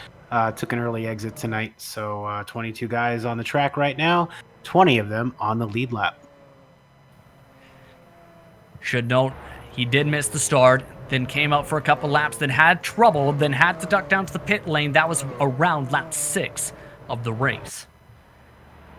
took an early exit tonight. So 22 guys on the track right now, 20 of them on the lead lap. Should note, he did miss the start, then came out for a couple laps, then had trouble, then had to duck down to the pit lane. That was around lap 6 of the race.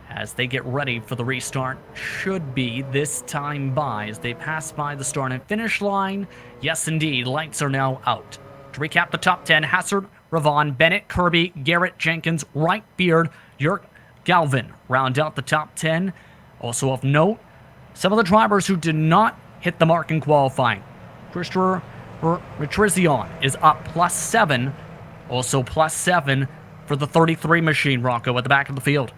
As they get ready for the restart, should be this time by as they pass by the start and finish line. Yes, indeed, lights are now out. To recap the top 10, Hassard, Ravon, Bennett, Kirby, Garrett, Jenkins, Wright, Beard, Yerk, Galvin round out the top 10. Also of note, some of the drivers who did not hit the mark in qualifying. Christopher Matrizion is up +7. Also +7 for the 33 machine, Rocco, at the back of the field.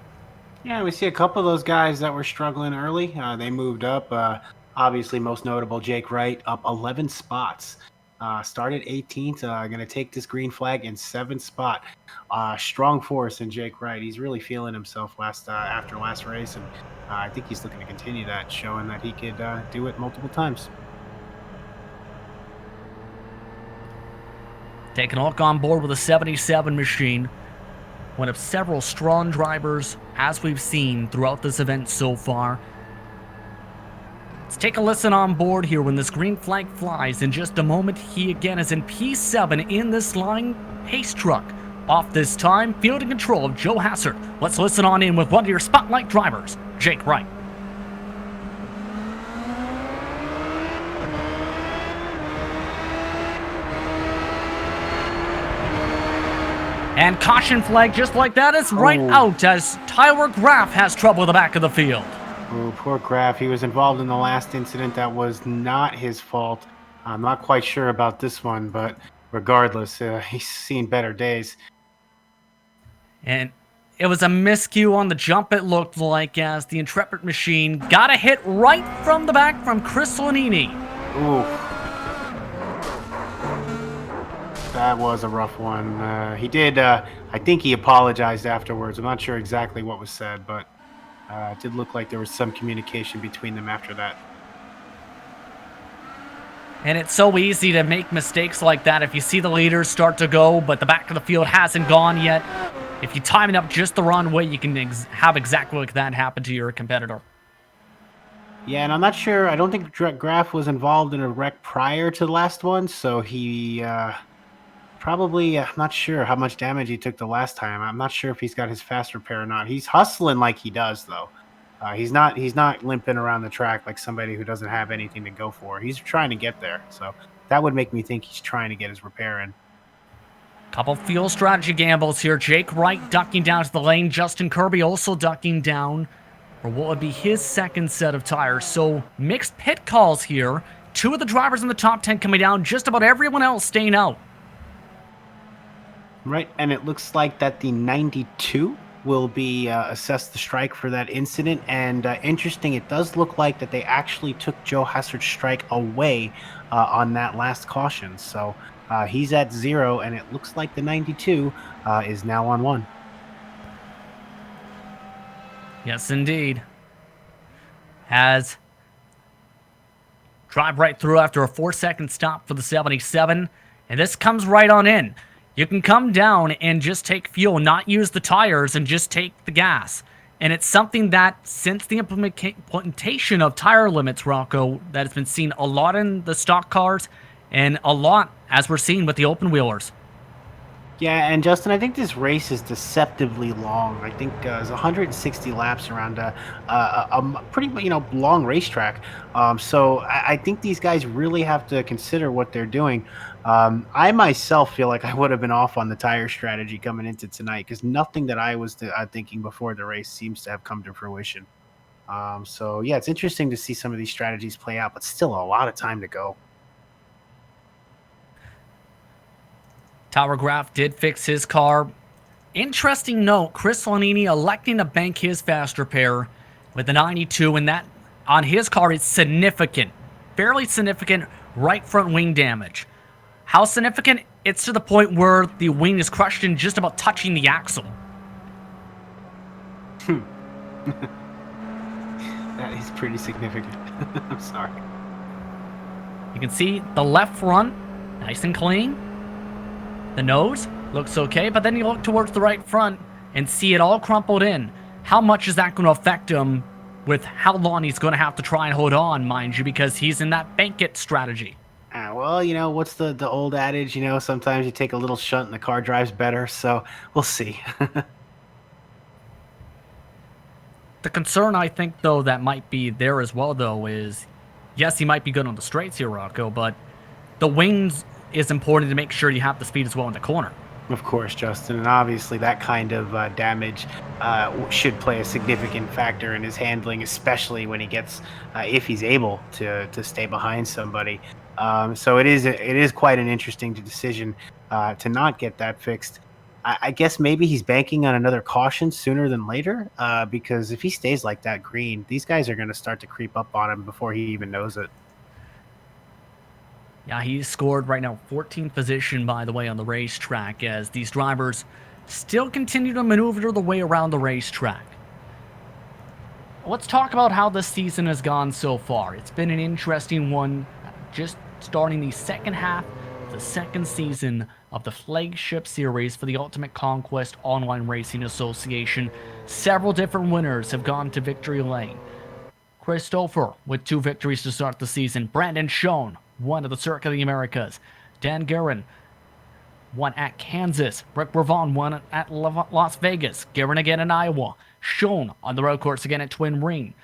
Yeah, we see a couple of those guys that were struggling early. They moved up. Obviously, most notable, Jake Wright, up 11 spots. Started 18th. Going to take this green flag in 7th spot. Strong force in Jake Wright. He's really feeling himself after last race, and I think he's looking to continue that, showing that he could do it multiple times. Taking a look on board with a 77 machine. One of several strong drivers, as we've seen throughout this event so far. Let's take a listen on board here when this green flag flies. In just a moment, he again is in P7 in this line pace truck. Off this time, field and control of Joe Hassard. Let's listen on in with one of your spotlight drivers, Jake Wright. And caution flag just like that is right out as Tyler Graff has trouble with the back of the field. Oh, poor Graff. He was involved in the last incident. That was not his fault. I'm not quite sure about this one, but regardless, he's seen better days. And it was a miscue on the jump, it looked like, as the Intrepid machine got a hit right from the back from Chris Lanini. Ooh. That was a rough one. He did, I think he apologized afterwards. I'm not sure exactly what was said, but it did look like there was some communication between them after that. And it's so easy to make mistakes like that if you see the leaders start to go, but the back of the field hasn't gone yet. If you time it up just the wrong way, you can have exactly like that happen to your competitor. Yeah, and I'm not sure. I don't think Graff was involved in a wreck prior to the last one, so he probably, I'm not sure how much damage he took the last time. I'm not sure if he's got his fast repair or not. He's hustling like he does, though. He's not limping around the track like somebody who doesn't have anything to go for. He's trying to get there, so that would make me think he's trying to get his repair in. Couple fuel strategy gambles here. Jake Wright ducking down to the lane. Justin Kirby also ducking down for what would be his second set of tires. So mixed pit calls here. Two of the drivers in the top 10 coming down. Just about everyone else staying out. Right, and it looks like that the 92 will be assessed the strike for that incident. And interesting, it does look like that they actually took Joe Hassard's strike away on that last caution. So he's at 0, and it looks like the 92 is now on 1. Yes, indeed. Has drive right through after a 4-second stop for the 77. And this comes right on in. You can come down and just take fuel, not use the tires, and just take the gas. And it's something that, since the implementation of tire limits, Rocco, that has been seen a lot in the stock cars and a lot, as we're seeing, with the open wheelers. Yeah, and Justin, I think this race is deceptively long. I think it's 160 laps around a pretty long racetrack. So I think these guys really have to consider what they're doing. I myself feel like I would have been off on the tire strategy coming into tonight because nothing that I was thinking before the race seems to have come to fruition. So yeah, it's interesting to see some of these strategies play out, but still a lot of time to go. Tyler Graff did fix his car. Interesting note, Chris Lanini electing to bank his fast repair with the 92, and that on his car is significant, fairly significant right front wing damage. How significant? It's to the point where the wing is crushed and just about touching the axle. That is pretty significant. I'm sorry. You can see the left front, nice and clean. The nose looks okay, but then you look towards the right front and see it all crumpled in. How much is that going to affect him with how long he's going to have to try and hold on, mind you, because he's in that bank it strategy? Well, what's the old adage, sometimes you take a little shunt and the car drives better, so we'll see. The concern, I think, though, that might be there as well, though, is, yes, he might be good on the straights here, Rocco, but the wings is important to make sure you have the speed as well in the corner. Of course, Justin, and obviously that kind of damage should play a significant factor in his handling, especially when he gets, if he's able to stay behind somebody. So it is quite an interesting decision to not get that fixed. I guess maybe he's banking on another caution sooner than later, because if he stays like that green, these guys are going to start to creep up on him before he even knows it. Yeah, he's scored right now 14th position, by the way, on the racetrack, as these drivers still continue to maneuver their way around the racetrack. Let's talk about how this season has gone so far. It's been an interesting one, just starting the second half of the second season of the flagship series for the Ultimate Conquest Online Racing Association. Several different winners have gone to victory lane. Christopher with 2 victories to start the season. Brandon Schoen won at the Circuit of the Americas. Dan Guerin won at Kansas. Rick Ravon won at Las Vegas. Guerin again in Iowa. Schoen on the road course again at Twin Ring.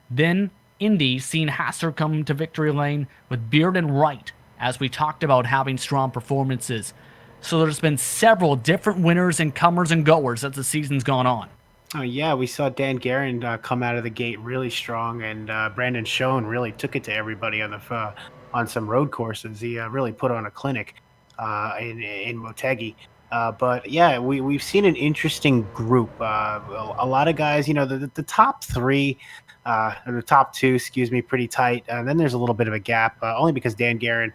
Then Indy seen Hasser come to victory lane with Beard and Wright, as we talked about having strong performances. So there's been several different winners and comers and goers as the season's gone on. Oh yeah, we saw Dan Guerin come out of the gate really strong, and Brandon Schoen really took it to everybody on some road courses. He really put on a clinic in Motegi. But yeah, we've seen an interesting group. A lot of guys, the top 3, or the top 2, excuse me, pretty tight. And then there's a little bit of a gap, only because Dan Guerin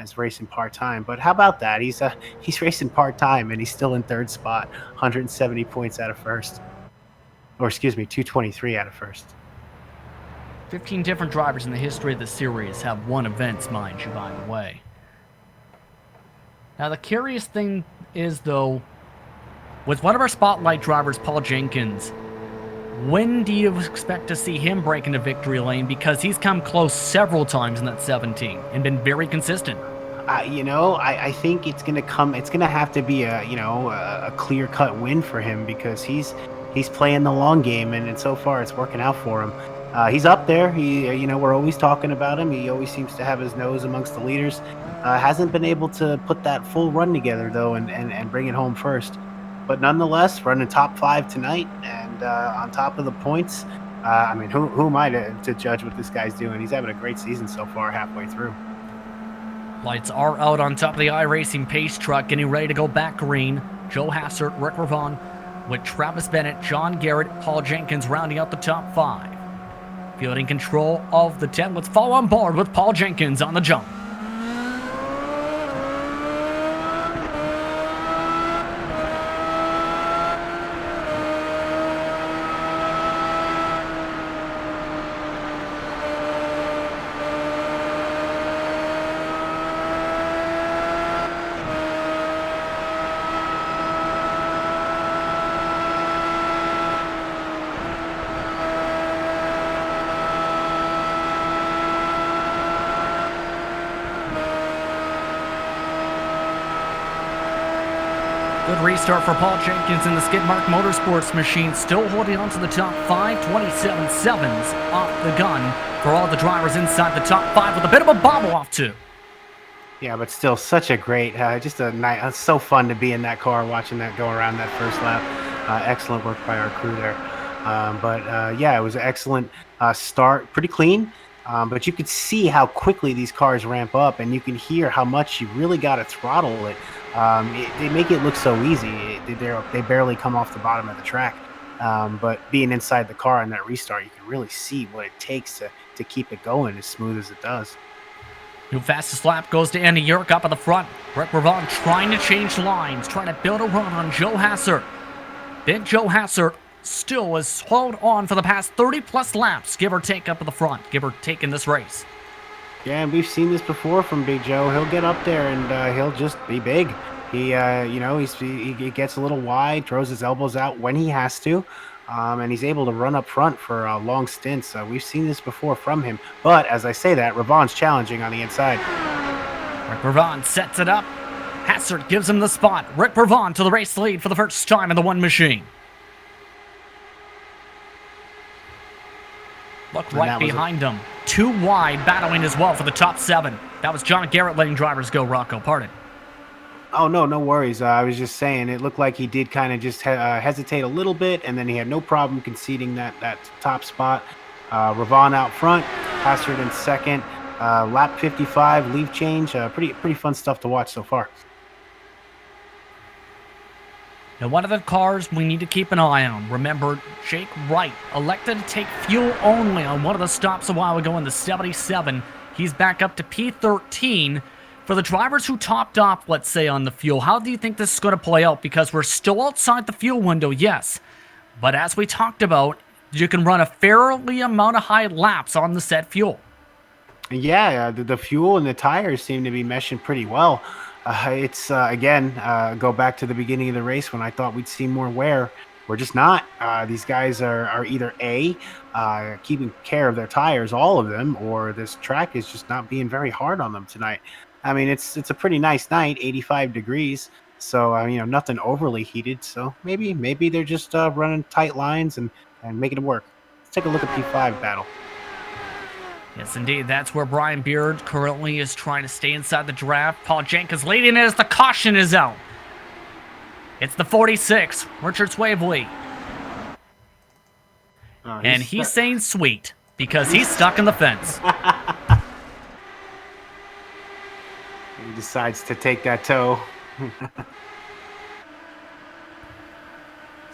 is racing part-time. But how about that? He's racing part-time, and he's still in 3rd spot, 170 points out of 1st. Or excuse me, 223 out of 1st. 15 different drivers in the history of the series have won events, mind you, by the way. Now, the curious thing is, though, with one of our spotlight drivers, Paul Jenkins, when do you expect to see him break into victory lane? Because he's come close several times in that 17 and been very consistent. I think it's going to have to be a clear-cut win for him, because he's playing the long game, and so far it's working out for him. He's up there. We're always talking about him. He always seems to have his nose amongst the leaders. Hasn't been able to put that full run together, though, and bring it home first. But nonetheless, running top 5 tonight, and on top of the points. Who am I to judge what this guy's doing? He's having a great season so far, halfway through. Lights are out on top of the iRacing pace truck, getting ready to go back green. Joe Hassert, Rick Ravon, with Travis Bennett, John Garrett, Paul Jenkins rounding out the top 5. Fielding control of the 10. Let's fall on board with Paul Jenkins on the jump. Good restart for Paul Jenkins in the Skidmark Motorsports machine, still holding on to the top 5, 27.7s off the gun for all the drivers inside the top 5 with a bit of a bobble off too. Yeah, but still such a great, just a night. It's so fun to be in that car watching that go around that first lap. Excellent work by our crew there. Yeah, it was an excellent start, pretty clean. But you could see how quickly these cars ramp up, and you can hear how much you really got to throttle it. They make it look so easy. They barely come off the bottom of the track. But being inside the car on that restart, you can really see what it takes to keep it going as smooth as it does. New fastest lap goes to Andy Yerk up at the front. Rick Ravon trying to change lines, trying to build a run on Joe Hassert. Big Joe Hassert still has held on for the past 30-plus laps, give or take up at the front, give or take in this race. Yeah, and we've seen this before from Big Joe. He'll get up there and he'll just be big. He gets a little wide, throws his elbows out when he has to, and he's able to run up front for long stints. We've seen this before from him. But as I say that, Ravon's challenging on the inside. Rick Ravon sets it up. Hassert gives him the spot. Rick Ravon to the race lead for the first time in the one machine. Look right behind him. Too wide, battling as well for the top 7. That was John Garrett letting drivers go, Rocco. Pardon. Oh, no worries. I was just saying it looked like he did kind of just hesitate a little bit, and then he had no problem conceding that top spot. Ravon out front, Hassert in second. Lap 55, leave change. Pretty fun stuff to watch so far. Now, one of the cars we need to keep an eye on. Remember, Jake Wright elected to take fuel only on one of the stops a while ago in the 77. He's back up to P13. For the drivers who topped off, let's say, on the fuel, how do you think this is going to play out? Because we're still outside the fuel window, yes. But as we talked about, you can run a fairly amount of high laps on the set fuel. Yeah, the fuel and the tires seem to be meshing pretty well. It's again, go back to the beginning of the race when I thought we'd see more wear. We're just not. These guys are either keeping care of their tires, all of them, or this track is just not being very hard on them tonight. I mean, it's a pretty nice night, 85 degrees. So nothing overly heated. So maybe they're just running tight lines and making it work. Let's take a look at P5 battle. Yes, indeed. That's where Brian Beard currently is trying to stay inside the draft. Paul Jenkins leading as the caution is out. It's the 46, Richard Swavely. And he's saying sweet because he's stuck in the fence. He decides to take that tow. Let's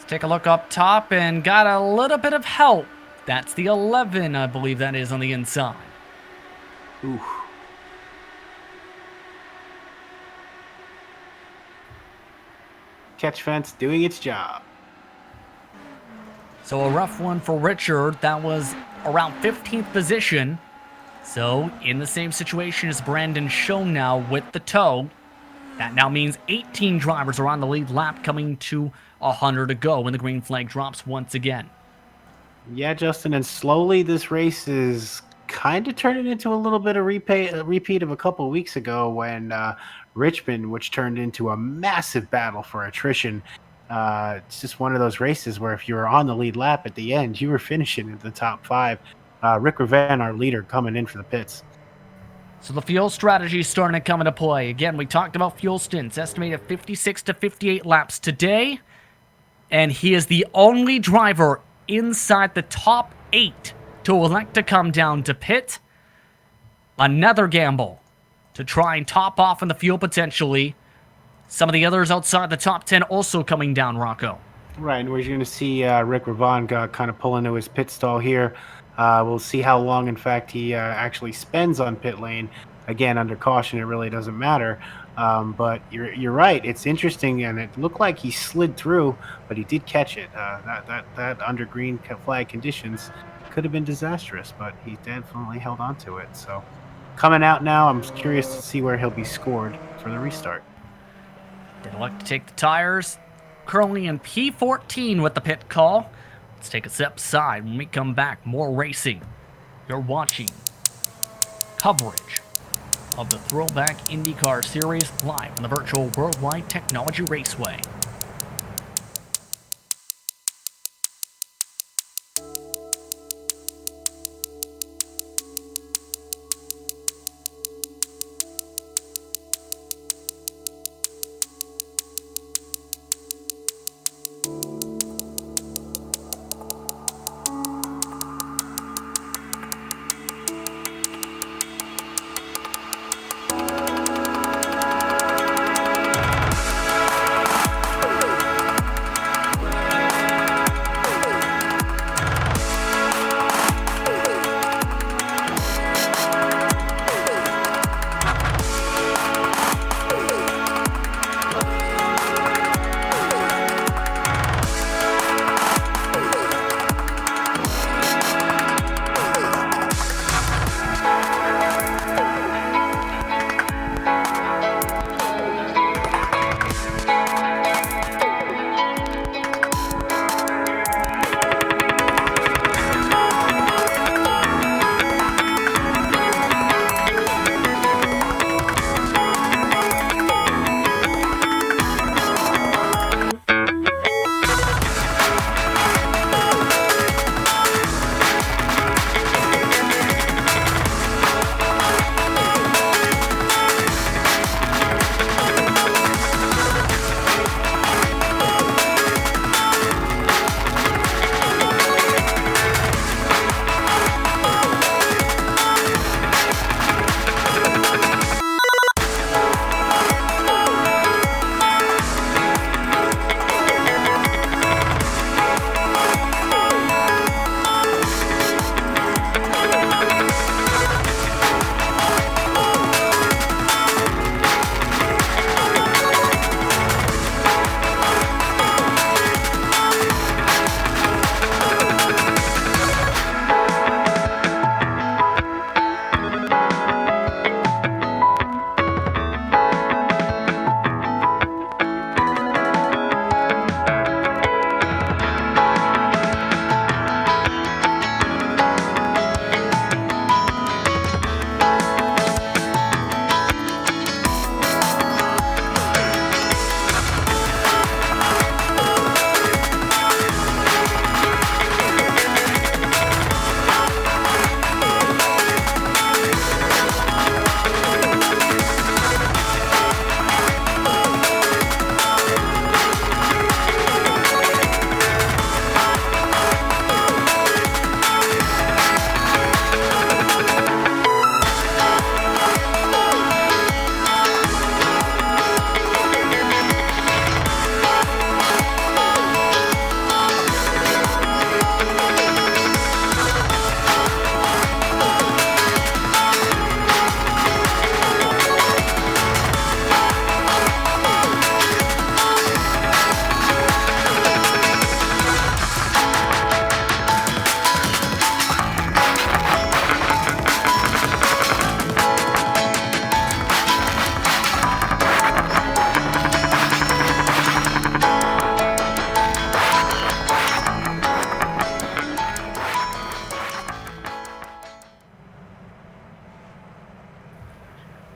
take a look up top and got a little bit of help. That's the 11, I believe that is, on the inside. Ooh. Catch fence doing its job. So a rough one for Richard. That was around 15th position. So in the same situation as Brandon Schoen now with the tow. That now means 18 drivers are on the lead lap, coming to 100 to go when the green flag drops once again. Yeah, Justin, and slowly this race is kind of turning into a little bit of repeat of a couple of weeks ago when Richmond, which turned into a massive battle for attrition. It's just one of those races where if you were on the lead lap at the end, you were finishing in the top 5. Rick Ravan, our leader, coming in for the pits. So the fuel strategy is starting to come into play. Again, we talked about fuel stints, estimated 56 to 58 laps today. And he is the only driver inside the top 8 to elect to come down to pit. Another gamble to try and top off on the fuel potentially. Some of the others outside the top 10 also coming down, Rocco. Right, and we're going to see Rick Ravan kind of pull into his pit stall here. We'll see how long, in fact, he actually spends on pit lane. Again, under caution, it really doesn't matter. But you're right. It's interesting, and it looked like he slid through, but he did catch it. That under green flag conditions could have been disastrous, but he definitely held on to it. So coming out now, I'm curious to see where he'll be scored for the restart. Did elect to take the tires. Currently in P14 with the pit call. Let's take a step aside. When we come back, more racing. You're watching coverage of the Throwback Indycar Series live on the virtual Worldwide Technology Raceway.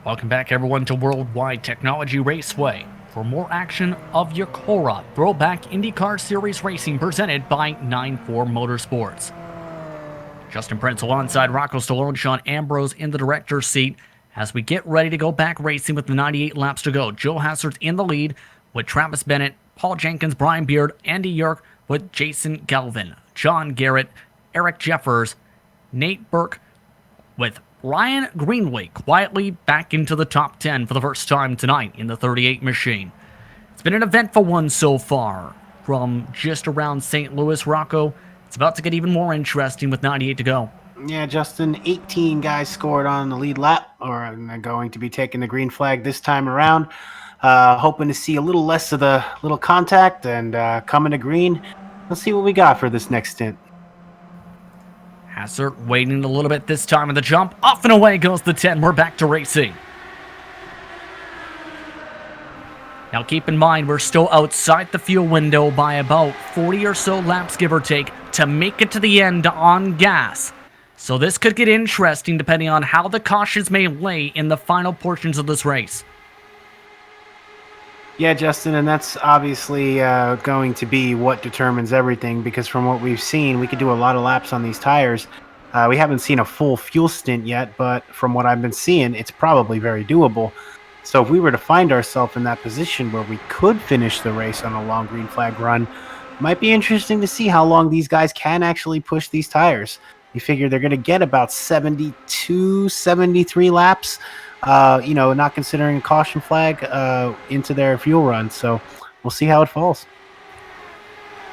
Welcome back, everyone, to Worldwide Technology Raceway for more action of your Cora Throwback Indycar Series racing presented by 9-4 Motorsports. Justin Prince alongside Rocco Stallone, Sean Ambrose in the director's seat as we get ready to go back racing with the 98 laps to go. Joe Hassert's in the lead with Travis Bennett, Paul Jenkins, Brian Beard, Andy Yerk with Jason Galvin, John Garrett, Eric Jeffers, Nate Burke with Ryan Greenway quietly back into the top 10 for the first time tonight in the 38 machine. It's been an eventful one so far. From just around St. Louis, Rocco, it's about to get even more interesting with 98 to go. Yeah, Justin, 18 guys scored on the lead lap, or are going to be taking the green flag this time around. Hoping to see a little less of the little contact and coming to green. Let's see what we got for this next stint. Hassert waiting a little bit this time in the jump. Off and away goes the 10. We're back to racing. Now keep in mind, we're still outside the fuel window by about 40 or so laps, give or take, to make it to the end on gas. So this could get interesting depending on how the cautions may lay in the final portions of this race. Yeah, Justin, and that's obviously going to be what determines everything, because from what we've seen, we could do a lot of laps on these tires. We haven't seen a full fuel stint yet, but from what I've been seeing, it's probably very doable. So if we were to find ourselves in that position where we could finish the race on a long green flag run, it might be interesting to see how long these guys can actually push these tires. You figure they're going to get about 72, 73 laps. Not considering a caution flag into their fuel run. So we'll see how it falls.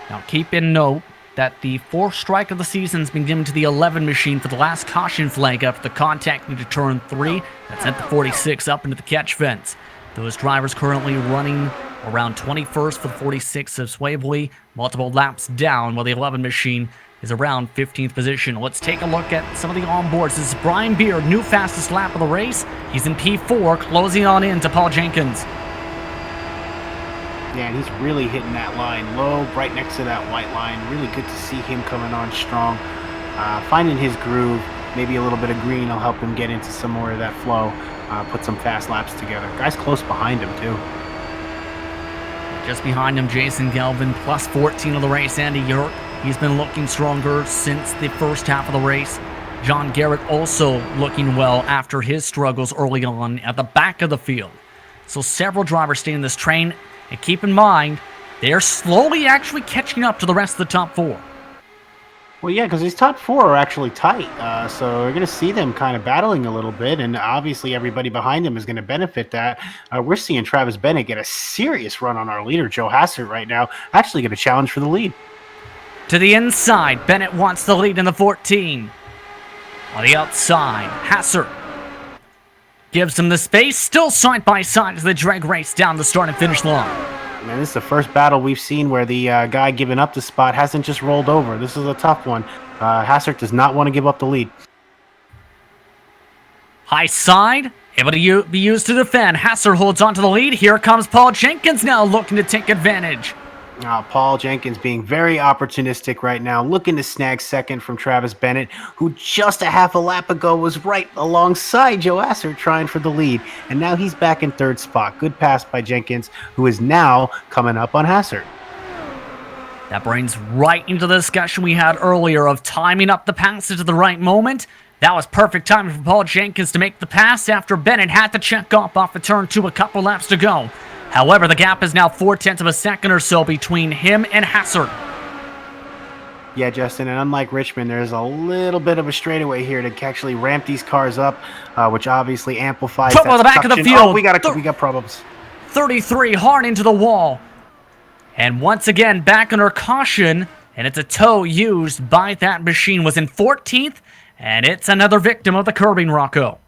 Now keep in note that the fourth strike of the season has been given to the 11 machine for the last caution flag after the contact into turn 3. That sent the 46 up into the catch fence. Those drivers currently running around 21st for the 46 of Swavely, multiple laps down, while the 11 machine is around 15th position. Let's take a look at some of the onboards. This is Brian Beard, new fastest lap of the race. He's in P4, closing on in to Paul Jenkins. Yeah, and he's really hitting that line low, right next to that white line. Really good to see him coming on strong, finding his groove. Maybe a little bit of green will help him get into some more of that flow, put some fast laps together. Guys close behind him, too. Just behind him, Jason Galvin, plus 14 of the race, Andy Yerk. He's been looking stronger since the first half of the race. John Garrett also looking well after his struggles early on at the back of the field. So several drivers stay in this train, and keep in mind, they're slowly actually catching up to the rest of the top 4. Well, yeah, because these top 4 are actually tight, so we're going to see them kind of battling a little bit, and obviously everybody behind them is going to benefit that. We're seeing Travis Bennett get a serious run on our leader, Joe Hassert, right now, actually get a challenge for the lead. To the inside, Bennett wants the lead in the 14. On the outside, Hassert gives him the space, still side by side as they drag race down the start and finish line. Man, this is the first battle we've seen where the guy giving up the spot hasn't just rolled over. This is a tough one. Hassert does not want to give up the lead. High side, able to be used to defend. Hassert holds on to the lead. Here comes Paul Jenkins now looking to take advantage. Paul Jenkins being very opportunistic right now, looking to snag second from Travis Bennett, who just a half a lap ago was right alongside Joe Hassert trying for the lead. And now he's back in third spot. Good pass by Jenkins, who is now coming up on Hassert. That brings right into the discussion we had earlier of timing up the passes at the right moment. That was perfect timing for Paul Jenkins to make the pass after Bennett had to check off the turn 2 a couple laps to go. However, the gap is now 0.4 of a second or so between him and Hassert. Yeah, Justin, and unlike Richmond, there's a little bit of a straightaway here to actually ramp these cars up, which obviously amplifies Trouble at the back of the field. Oh, we got problems. 33 hard into the wall. And once again, back under caution, and it's a tow used by that machine. Was in 14th, and it's another victim of the curbing, Rocco.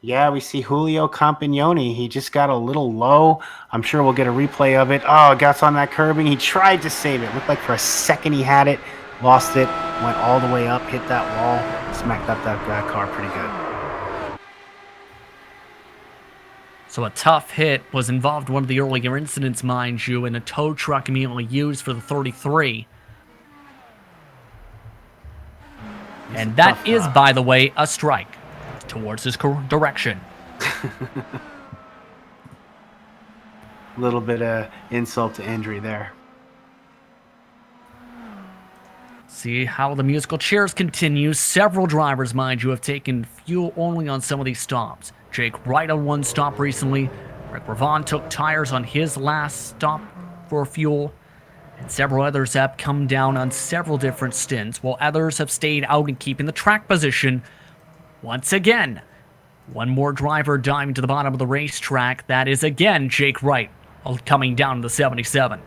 Yeah, we see Julio Campagnoni. He just got a little low. I'm sure we'll get a replay of it. Oh, got on that curbing. He tried to save it. Looked like for a second he had it. Lost it. Went all the way up. Hit that wall. Smacked up that car pretty good. So a tough hit was involved in one of the earlier incidents, mind you, and a tow truck immediately used for the 33. And that is, by the way, a strike towards his direction. Little bit of insult to injury there. See how the musical chairs continue. Several drivers, mind you, have taken fuel only on some of these stops. Jake Wright on one stop recently. Rick Ravon took tires on his last stop for fuel. And several others have come down on several different stints, while others have stayed out and keeping the track position. Once again, one more driver diving to the bottom of the racetrack. That is again Jake Wright coming down to the 77.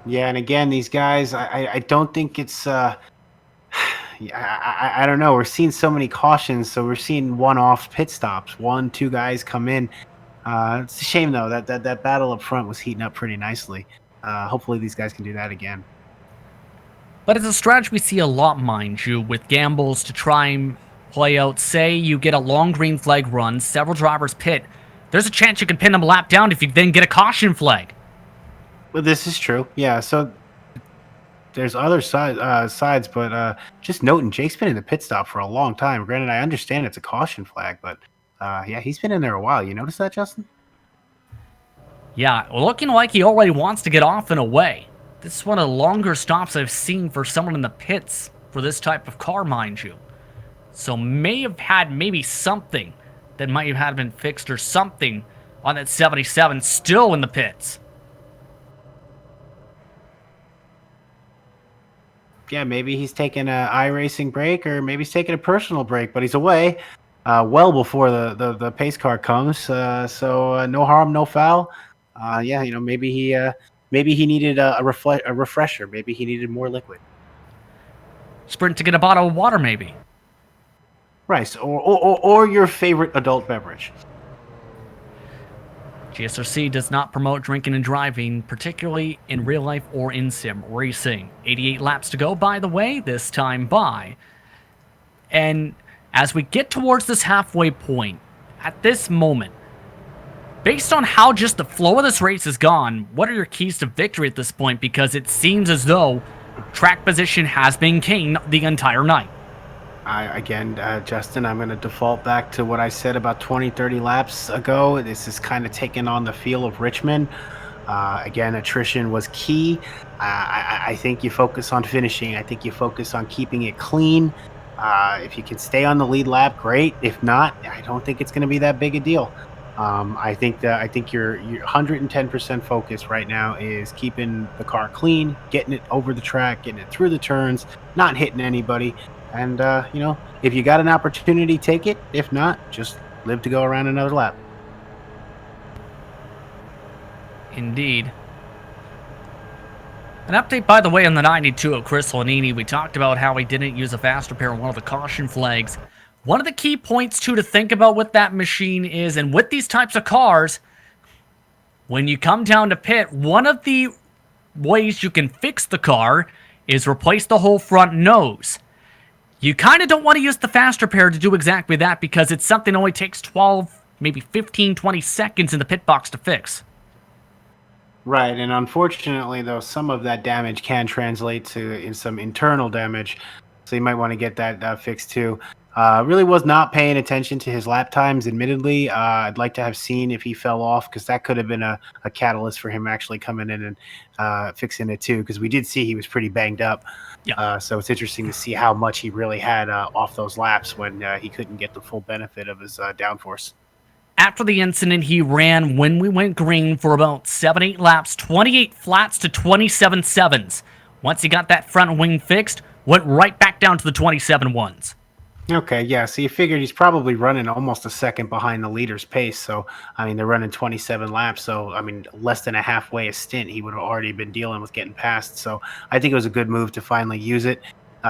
Yeah, and again, these guys, I don't think it's I don't know. We're seeing so many cautions, so we're seeing one-off pit stops. 1, 2 guys come in. It's a shame though that battle up front was heating up pretty nicely. Hopefully these guys can do that again. But it's a strategy we see a lot, mind you, with gambles to try and play out. Say you get a long green flag run, several drivers pit. There's a chance you can pin them a lap down if you then get a caution flag. Well, this is true. Yeah, so there's other sides, but just noting, Jake's been in the pit stop for a long time. Granted, I understand it's a caution flag, but yeah, he's been in there a while. You notice that, Justin? Yeah, looking like he already wants to get off and away. This is one of the longer stops I've seen for someone in the pits for this type of car, mind you. So may have had maybe something that might have had been fixed or something on that 77 still in the pits. Yeah, maybe he's taking a iRacing break, or maybe he's taking a personal break, but he's away well before the pace car comes. So no harm, no foul. Yeah, you know, maybe he needed a refresher. Maybe he needed more liquid. Sprint to get a bottle of water, maybe. Right, or your favorite adult beverage. GSRC does not promote drinking and driving, particularly in real life or in sim racing. 88 laps to go, by the way, this time by. And as we get towards this halfway point, at this moment, based on how just the flow of this race has gone, what are your keys to victory at this point? Because it seems as though track position has been king the entire night. Again, Justin, I'm going to default back to what I said about 20, 30 laps ago. This is kind of taking on the feel of Richmond. Again, attrition was key. I think you focus on finishing. I think you focus on keeping it clean. If you can stay on the lead lap, great. If not, I don't think it's going to be that big a deal. I think your 110% focus right now is keeping the car clean, getting it over the track, getting it through the turns, not hitting anybody. And, you know, if you got an opportunity, take it. If not, just live to go around another lap. Indeed. An update, by the way, on the 92 of Chris Lanini. We talked about how he didn't use a fast repair on one of the caution flags. One of the key points, too, to think about with that machine is, and with these types of cars, when you come down to pit, one of the ways you can fix the car is replace the whole front nose. You kind of don't want to use the fast repair to do exactly that because it's something that only takes 12, maybe 15, 20 seconds in the pit box to fix. Right, and unfortunately, though, some of that damage can translate to some internal damage, so you might want to get that fixed too. Really was not paying attention to his lap times, admittedly. I'd like to have seen if he fell off, because that could have been a catalyst for him actually coming in and fixing it too, because we did see he was pretty banged up. Yeah. So it's interesting to see how much he really had off those laps when he couldn't get the full benefit of his downforce. After the incident, he ran when we went green for about 7-8 laps, 28 flats to 27 sevens. Once he got that front wing fixed, went right back down to the 27 ones. Okay, yeah, so you figured he's probably running almost a second behind the leader's pace. So, I mean, they're running 27 laps. So, I mean, less than a halfway a stint, he would have already been dealing with getting past. So, I think it was a good move to finally use it.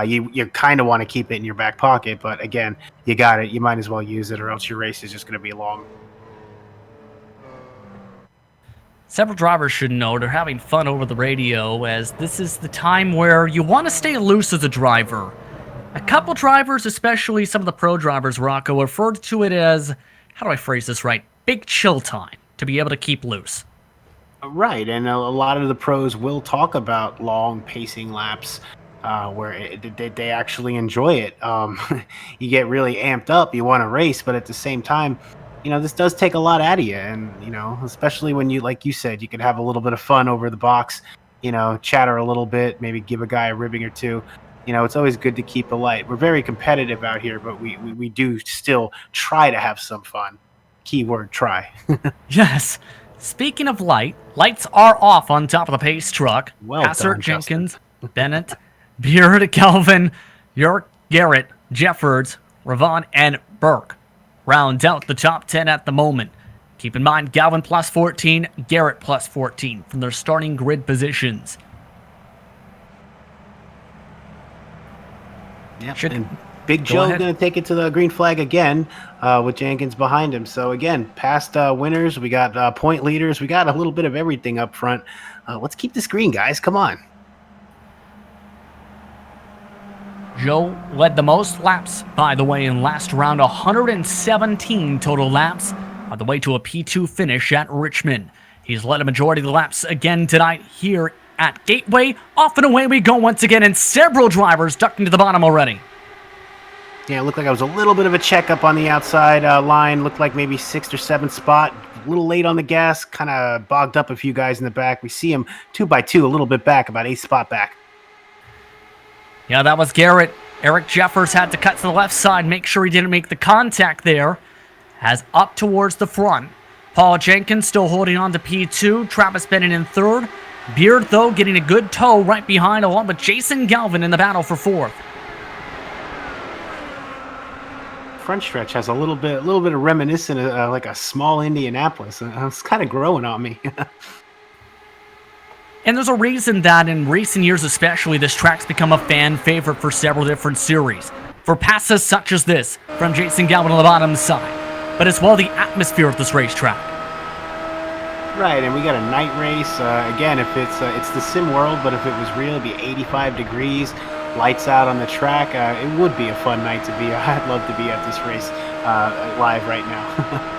You kind of want to keep it in your back pocket. But, again, you got it. You might as well use it, or else your race is just going to be long. Several drivers should know they're having fun over the radio, as this is the time where you want to stay loose as a driver. A couple drivers, especially some of the pro drivers, Rocco, referred to it as, how do I phrase this right, big chill time, to be able to keep loose. Right, and a lot of the pros will talk about long pacing laps. where they actually enjoy it. You get really amped up, you want to race, but at the same time, this does take a lot out of you. And, especially when you, like you said, you can have a little bit of fun over the box, chatter a little bit, maybe give a guy a ribbing or two. It's always good to keep the light. We're very competitive out here, but we do still try to have some fun. Keyword try. Yes. Speaking of lights are off on top of the pace truck. Well Passer, done, Jenkins, Bennett, Beard, Calvin, York, Garrett, Jeffords, Ravon, and Burke round out the top 10 at the moment. Keep in mind, Galvin plus 14, Garrett plus 14 from their starting grid positions. Yep. And Big Joe's going to take it to the green flag again with Jenkins behind him. So again, past winners, we got point leaders, we got a little bit of everything up front. Let's keep this green, guys. Come on. Joe led the most laps, by the way, in last round, 117 total laps, on the way to a P2 finish at Richmond. He's led a majority of the laps again tonight here at Gateway. Off and away we go once again, and several drivers ducking to the bottom already. Yeah, it looked like I was a little bit of a checkup on the outside line. Looked like maybe 6th or 7th spot. A little late on the gas, kind of bogged up a few guys in the back. We see him 2 by 2, a little bit back, about 8th spot back. Yeah, that was Garrett. Eric Jeffers had to cut to the left side, make sure he didn't make the contact there. As up towards the front. Paul Jenkins still holding on to P2. Travis Bennett in 3rd. Beard, though, getting a good tow right behind, along with Jason Galvin in the battle for 4th. Front stretch has a little bit of reminiscent of like a small Indianapolis. It's kind of growing on me. And there's a reason that in recent years especially, this track's become a fan favorite for several different series. For passes such as this from Jason Galvin on the bottom side, but as well the atmosphere of this racetrack. Right, and we got a night race. Again, if it's the sim world, but if it was real, it'd be 85 degrees, lights out on the track. It would be a fun night to be. I'd love to be at this race live right now.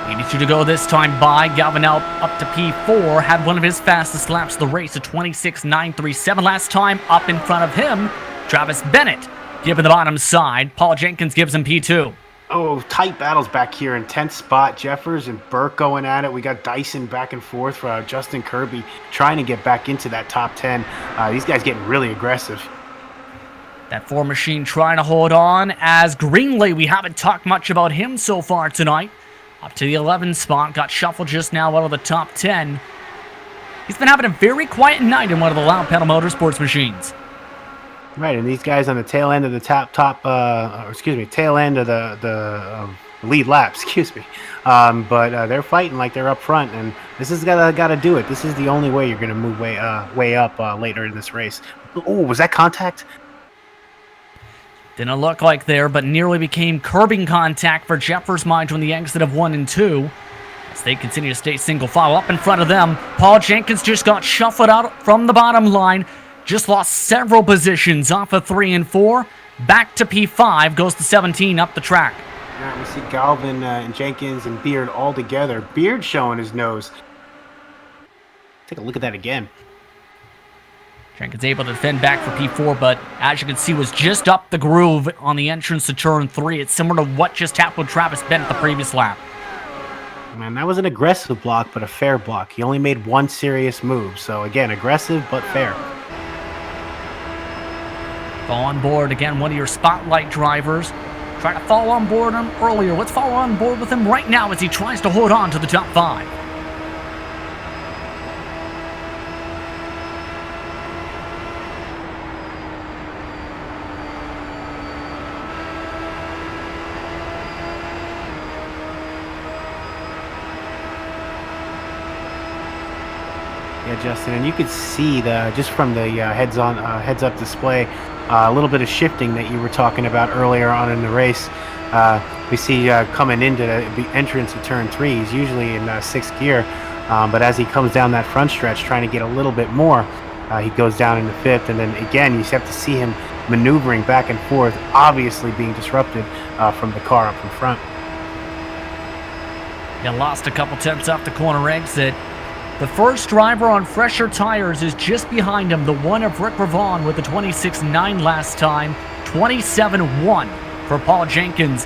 82 to go this time by. Galvin out up to P4. Had one of his fastest laps of the race at 26.937 last time. Up in front of him, Travis Bennett given the bottom side. Paul Jenkins gives him P2. Oh, tight battles back here in 10th spot. Jeffers and Burke going at it. We got Dyson back and forth for Justin Kirby trying to get back into that top 10. These guys getting really aggressive. That 4 machine trying to hold on as Greenley, we haven't talked much about him so far tonight. Up to the 11th spot, got shuffled just now out of the top 10. He's been having a very quiet night in one of the Loud Pedal Motorsports machines. Right, and these guys on the tail end of the tail end of the lead lap, excuse me. But they're fighting like they're up front, and this is gotta do it. This is the only way you're gonna move way up later in this race. Oh, was that contact? Didn't look like there, but nearly became curbing contact for Jeffers' mind on the exit of 1 and 2. As they continue to stay single file up in front of them. Paul Jenkins just got shuffled out from the bottom line. Just lost several positions off of 3 and 4. Back to P5, goes to 17 up the track. Yeah, we see Galvin and Jenkins and Beard all together. Beard showing his nose. Take a look at that again. Jenkins able to defend back for P4, but as you can see, was just up the groove on the entrance to turn 3. It's similar to what just happened with Travis Bennett the previous lap. Man, that was an aggressive block, but a fair block. He only made one serious move. So again, aggressive, but fair. Fall on board again, one of your spotlight drivers. Try to fall on board him earlier. Let's follow on board with him right now as he tries to hold on to the top 5. Yeah, Justin, and you could see just from the heads-up display, a little bit of shifting that you were talking about earlier on in the race. We see coming into the entrance of turn 3, he's usually in 6th gear, but as he comes down that front stretch, trying to get a little bit more, he goes down into 5th, and then again, you have to see him maneuvering back and forth, obviously being disrupted from the car up in front. You lost a couple tenths off the corner exit. The first driver on fresher tires is just behind him, the one of Rick Ravon with the 26.9 last time, 27.1 for Paul Jenkins,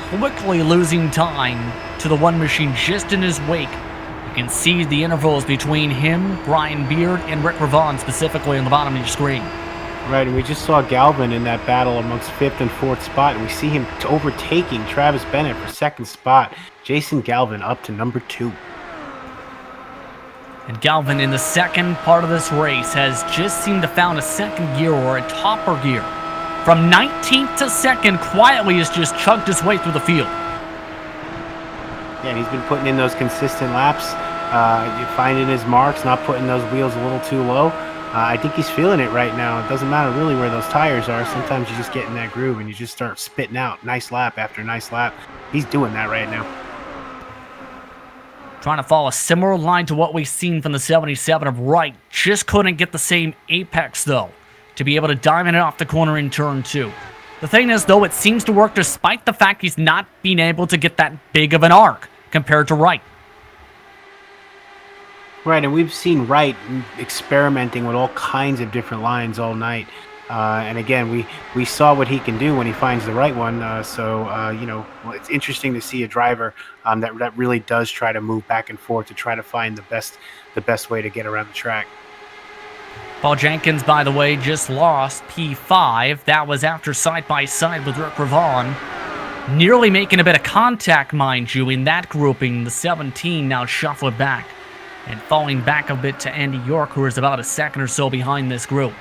quickly losing time to the one machine just in his wake. You can see the intervals between him, Brian Beard, and Rick Ravon specifically on the bottom of your screen. Right, and we just saw Galvin in that battle amongst 5th and 4th spot, and we see him overtaking Travis Bennett for 2nd spot. Jason Galvin up to number 2. And Galvin in the second part of this race has just seemed to found a second gear or a topper gear. From 19th to 2nd, quietly has just chugged his way through the field. Yeah, and he's been putting in those consistent laps, finding his marks, not putting those wheels a little too low. I think he's feeling it right now. It doesn't matter really where those tires are. Sometimes you just get in that groove and you just start spitting out nice lap after nice lap. He's doing that right now. Trying to follow a similar line to what we've seen from the 77 of Wright. Just couldn't get the same apex, though, to be able to diamond it off the corner in turn 2. The thing is, though, it seems to work despite the fact he's not being able to get that big of an arc compared to Wright. Right, and we've seen Wright experimenting with all kinds of different lines all night. And again, we saw what he can do when he finds the right one. It's interesting to see a driver that really does try to move back and forth to try to find the best way to get around the track. Paul Jenkins, by the way, just lost P5. That was after side-by-side with Rick Ravon. Nearly making a bit of contact, mind you, in that grouping. The 17 now shuffled back and falling back a bit to Andy York, who is about a second or so behind this group.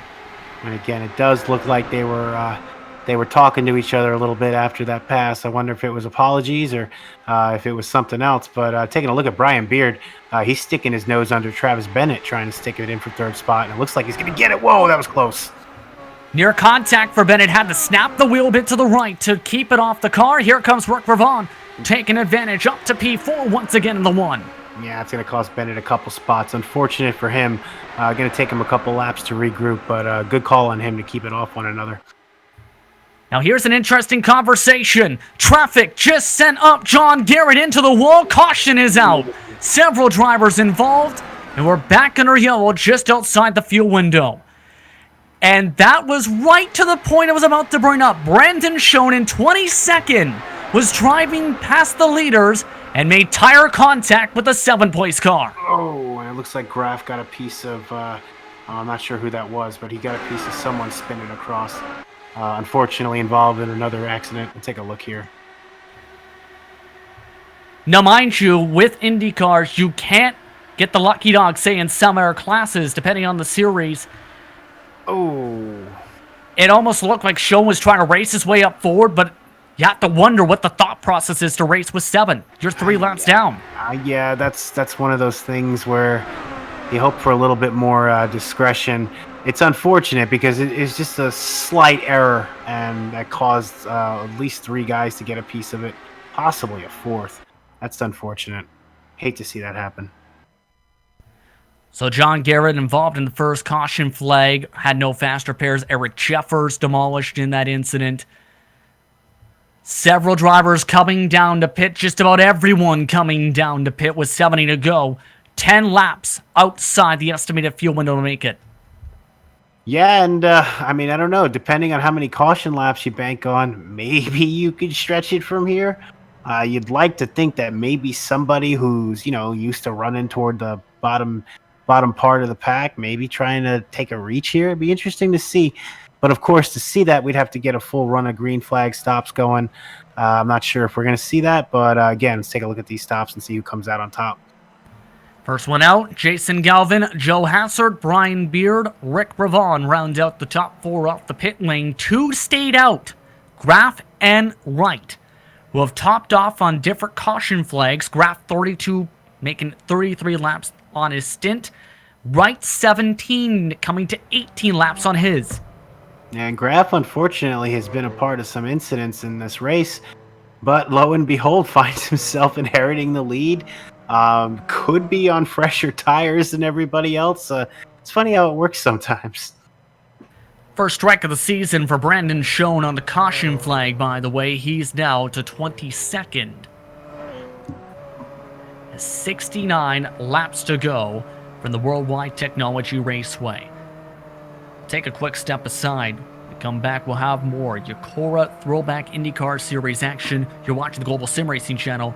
And again, it does look like they were talking to each other a little bit after that pass. I wonder if it was apologies or if it was something else. But taking a look at Brian Beard, he's sticking his nose under Travis Bennett, trying to stick it in for 3rd spot. And it looks like he's going to get it. Whoa, that was close. Near contact for Bennett, had to snap the wheel a bit to the right to keep it off the car. Here comes Rick Ravon, taking advantage up to P4 once again in the 1. Yeah, it's going to cost Bennett a couple spots. Unfortunate for him. Going to take him a couple laps to regroup, but good call on him to keep it off one another. Now here's an interesting conversation. Traffic just sent up John Garrett into the wall. Caution is out. Several drivers involved, and we're back under yellow just outside the fuel window. And that was right to the point I was about to bring up. Brandon Schoen in 22nd was driving past the leaders and made tire contact with the 7th-place car. Oh, and it looks like Graf got a piece of, I'm not sure who that was, but he got a piece of someone spinning across. Unfortunately involved in another accident. We'll take a look here. Now, mind you, with IndyCars, you can't get the lucky dog, say, in some air classes, depending on the series. Oh. It almost looked like Schoen was trying to race his way up forward, but you have to wonder what the thought process is to race with 7. You're 3 laps down. Yeah, that's one of those things where you hope for a little bit more discretion. It's unfortunate because it's just a slight error, and that caused at least 3 guys to get a piece of it, possibly a 4th. That's unfortunate. Hate to see that happen. So John Garrett involved in the first caution flag, had no fast repairs. Eric Jeffers demolished in that incident. Several drivers coming down to pit, just about everyone coming down to pit with 70 to go. 10 laps outside the estimated fuel window to make it. Yeah, and I don't know. Depending on how many caution laps you bank on, maybe you could stretch it from here. You'd like to think that maybe somebody who's, used to running toward the bottom part of the pack, maybe trying to take a reach here. It'd be interesting to see. But of course, to see that, we'd have to get a full run of green flag stops going. I'm not sure if we're going to see that, but again, let's take a look at these stops and see who comes out on top. First one out, Jason Galvin, Joe Hassard, Brian Beard, Rick Ravon round out the top 4 off the pit lane. 2 stayed out, Graf and Wright, who have topped off on different caution flags. Graf 32, making 33 laps on his stint. Wright 17, coming to 18 laps on his. And Graf, unfortunately, has been a part of some incidents in this race, but lo and behold, finds himself inheriting the lead. Could be on fresher tires than everybody else. It's funny how it works sometimes. First strike of the season for Brandon Schoen on the caution flag, by the way. He's now to 22nd. 69 laps to go from the Worldwide Technology Raceway. Take a quick step aside. When we come back, we'll have more Yakora Throwback Indycar Series action. You're watching the Global Sim Racing channel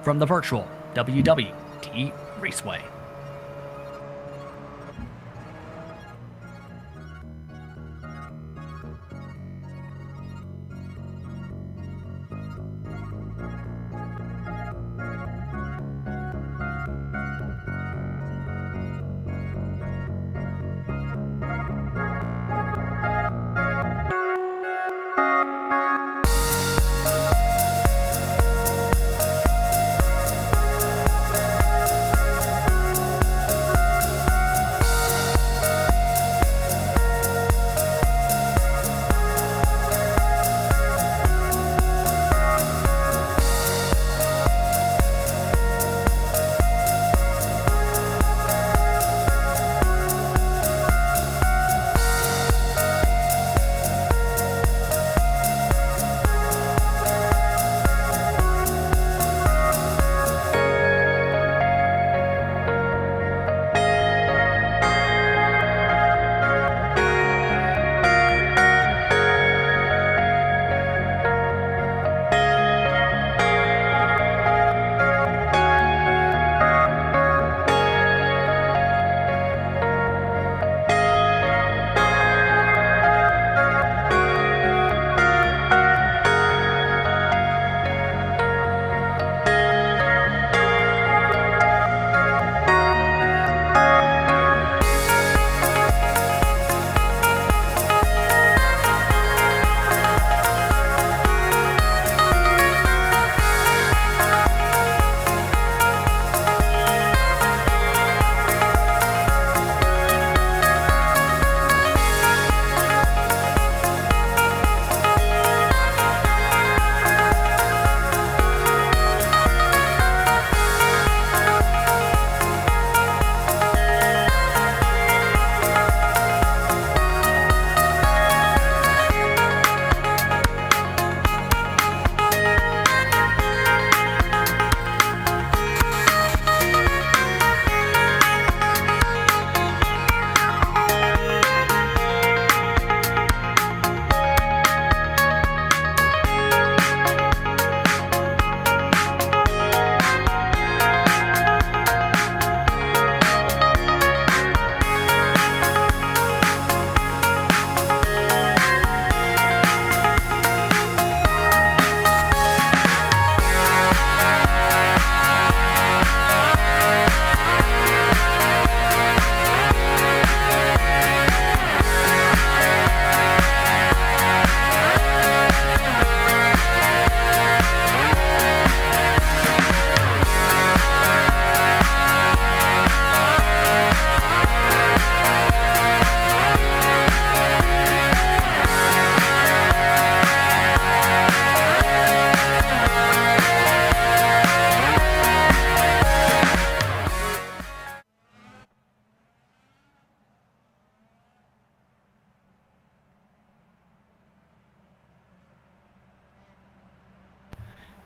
from the virtual WWT Raceway.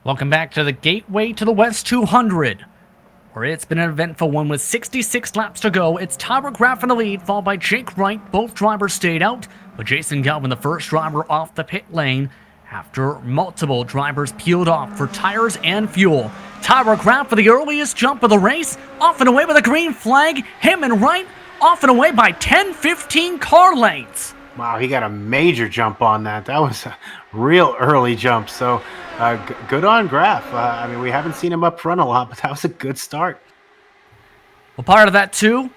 Welcome back to the Gateway to the West 200, where it's been an eventful one with 66 laps to go. It's Tyler Graff in the lead, followed by Jake Wright. Both drivers stayed out, with Jason Galvin, the first driver, off the pit lane after multiple drivers peeled off for tires and fuel. Tyler Graff for the earliest jump of the race, off and away with a green flag. Him and Wright off and away by 10-15 car lengths. Wow, he got a major jump on that. That was a real early jump. So good on Graff. I mean, we haven't seen him up front a lot, but that was a good start. Well, part of that too,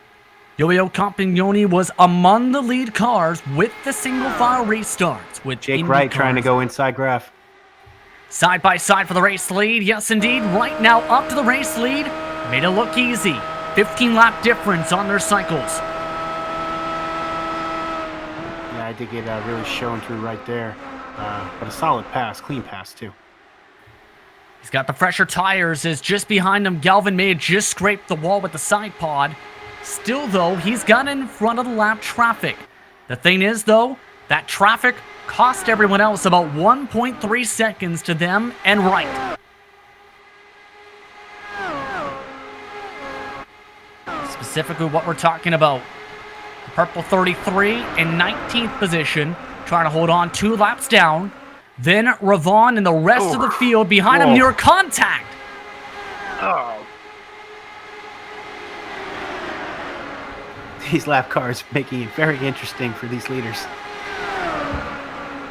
Yo-Yo Campagnoni was among the lead cars with the single file restarts. With Jake Wright trying to go inside Graff. Side by side for the race lead. Yes, indeed. Right now up to the race lead. Made it look easy. 15 lap difference on their cycles. Yeah, I think it really shone through right there. But a solid pass, clean pass too. He's got the fresher tires. Is just behind him. Galvin may have just scraped the wall with the side pod. Still, though, he's got in front of the lap traffic. The thing is, though, that traffic cost everyone else about 1.3 seconds to them and Wright. specifically what we're talking about. The purple 33 in 19th position, trying to hold on 2 laps down. Then Ravon and the rest of the field behind him near contact. Oh. These lap cars making it very interesting for these leaders.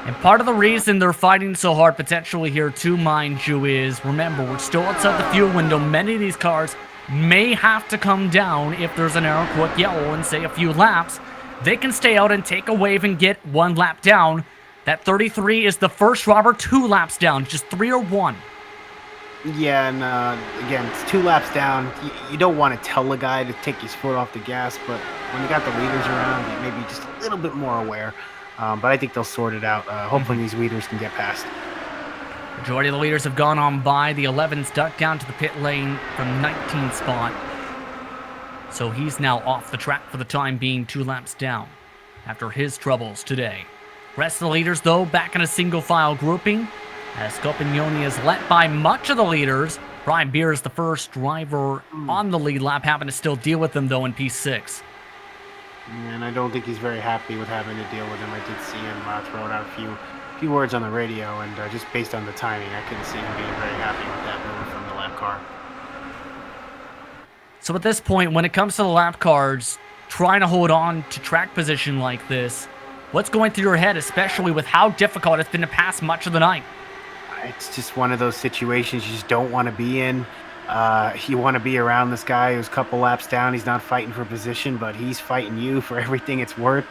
And part of the reason they're fighting so hard potentially here too, mind you, is, remember, we're still outside the fuel window. Many of these cars may have to come down if there's an error quick yellow in, say, a few laps. They can stay out and take a wave and get 1 lap down. That 33 is the first driver 2 laps down, just 3 or 1. Yeah, and again, it's 2 laps down. You don't want to tell a guy to take his foot off the gas, but when you got the leaders around, you may be just a little bit more aware. But I think they'll sort it out. Hopefully these leaders can get past. Majority of the leaders have gone on by. The 11's ducked down to the pit lane from 19th spot. So he's now off the track for the time being, 2 laps down after his troubles today. Rest of the leaders, though, back in a single file grouping, as Compagnoni is let by much of the leaders. Brian Beer is the first driver on the lead lap, having to still deal with them, though, in P6. And I don't think he's very happy with having to deal with him. I did see him throw out a few words on the radio, and just based on the timing, I couldn't see him being very happy with that move from the lap car. So at this point, when it comes to the lap cars, trying to hold on to track position like this, what's going through your head, especially with how difficult it's been to pass much of the night? It's just one of those situations you just don't want to be in. You want to be around this guy who's a couple laps down. He's not fighting for position, but he's fighting you for everything it's worth.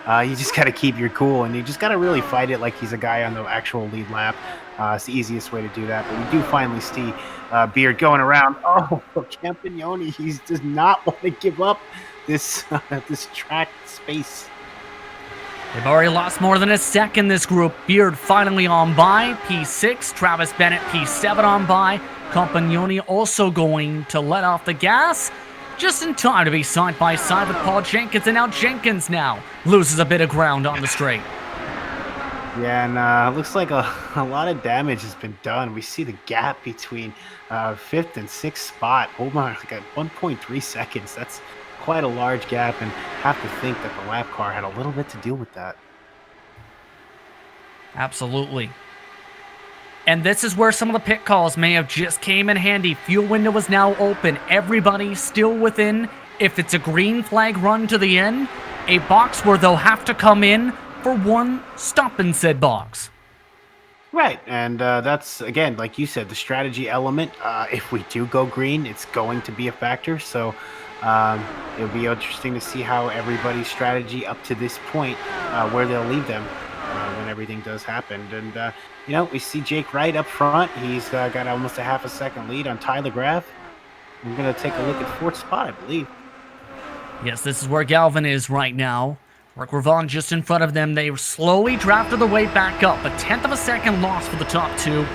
You just got to keep your cool, and you just got to really fight it like he's a guy on the actual lead lap. It's the easiest way to do that. But we do finally see Beard going around. Oh, Compagnoni, he does not want to give up this this track space. They've already lost more than a second, this group. Beard finally on by, P6. Travis Bennett, P7 on by. Compagnoni also going to let off the gas just in time to be side by side with Paul Jenkins. And now Jenkins now loses a bit of ground on the straight. Yeah, and looks like a lot of damage has been done. We see the gap between 5th and 6th spot. Hold on, like at 1.3 seconds. That's quite a large gap, and have to think that the lap car had a little bit to deal with that. Absolutely. And this is where some of the pit calls may have just came in handy. Fuel window is now open. Everybody still within, if it's a green flag run to the end, a box where they'll have to come in for 1 stop in said box. Right, and that's, again, like you said, the strategy element. If we do go green, it's going to be a factor, so it'll be interesting to see how everybody's strategy up to this point, where they'll leave them when everything does happen. And, you know, we see Jake Wright up front. He's got almost a half a second lead on Tyler Graff. We're going to take a look at 4th spot, I believe. Yes, this is where Galvin is right now. Mark Ravon just in front of them. They slowly drafted the way back up. A 1/10 of a second loss for the top 2.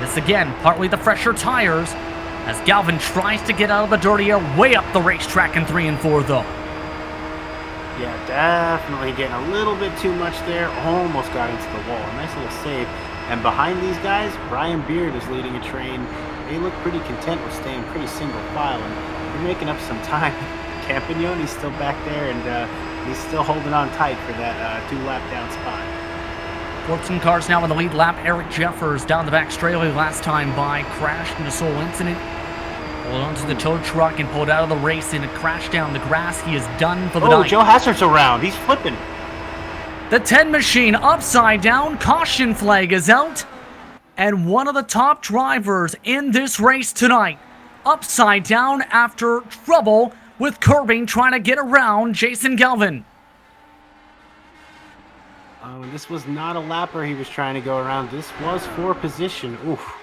This again, partly the fresher tires, as Galvin tries to get out of the dirty air way up the racetrack in 3 and 4, though. Yeah, definitely getting a little bit too much there. Almost got into the wall. A nice little save. And behind these guys, Brian Beard is leading a train. They look pretty content with staying pretty single file, and they're making up some time. Compagnoni's still back there, and he's still holding on tight for that 2-lap down spot. 14 cars now in the lead lap. Eric Jeffers down the back straightaway last time by. Crashed in a sole incident. Pulled onto the tow truck and pulled out of the race in a crash down the grass. He is done for the night. Oh, Joe Hassert's around. He's flipping. The 10 machine upside down. Caution flag is out. And one of the top drivers in this race tonight, upside down after trouble with curbing, trying to get around Jason Galvin. This was not a lapper he was trying to go around. This was for position. Oof.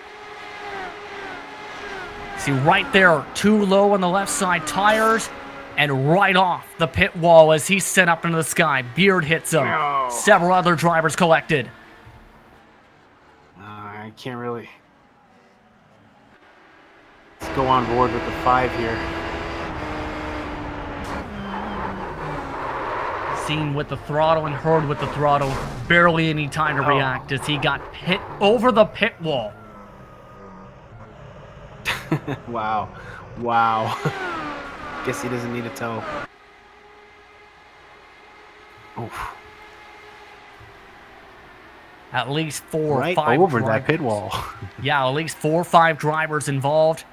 See right there, too low on the left side tires, and right off the pit wall as he's sent up into the sky. Beard hits him. No. Several other drivers collected. I can't really. Let's go on board with the 5 here. Seen with the throttle and heard with the throttle. Barely any time to react as he got hit over the pit wall. Wow. Wow. Guess he doesn't need a tow. Oof. At least 4 or Right 5 over drivers. that pit wall. Yeah, at least 4 or 5 drivers involved.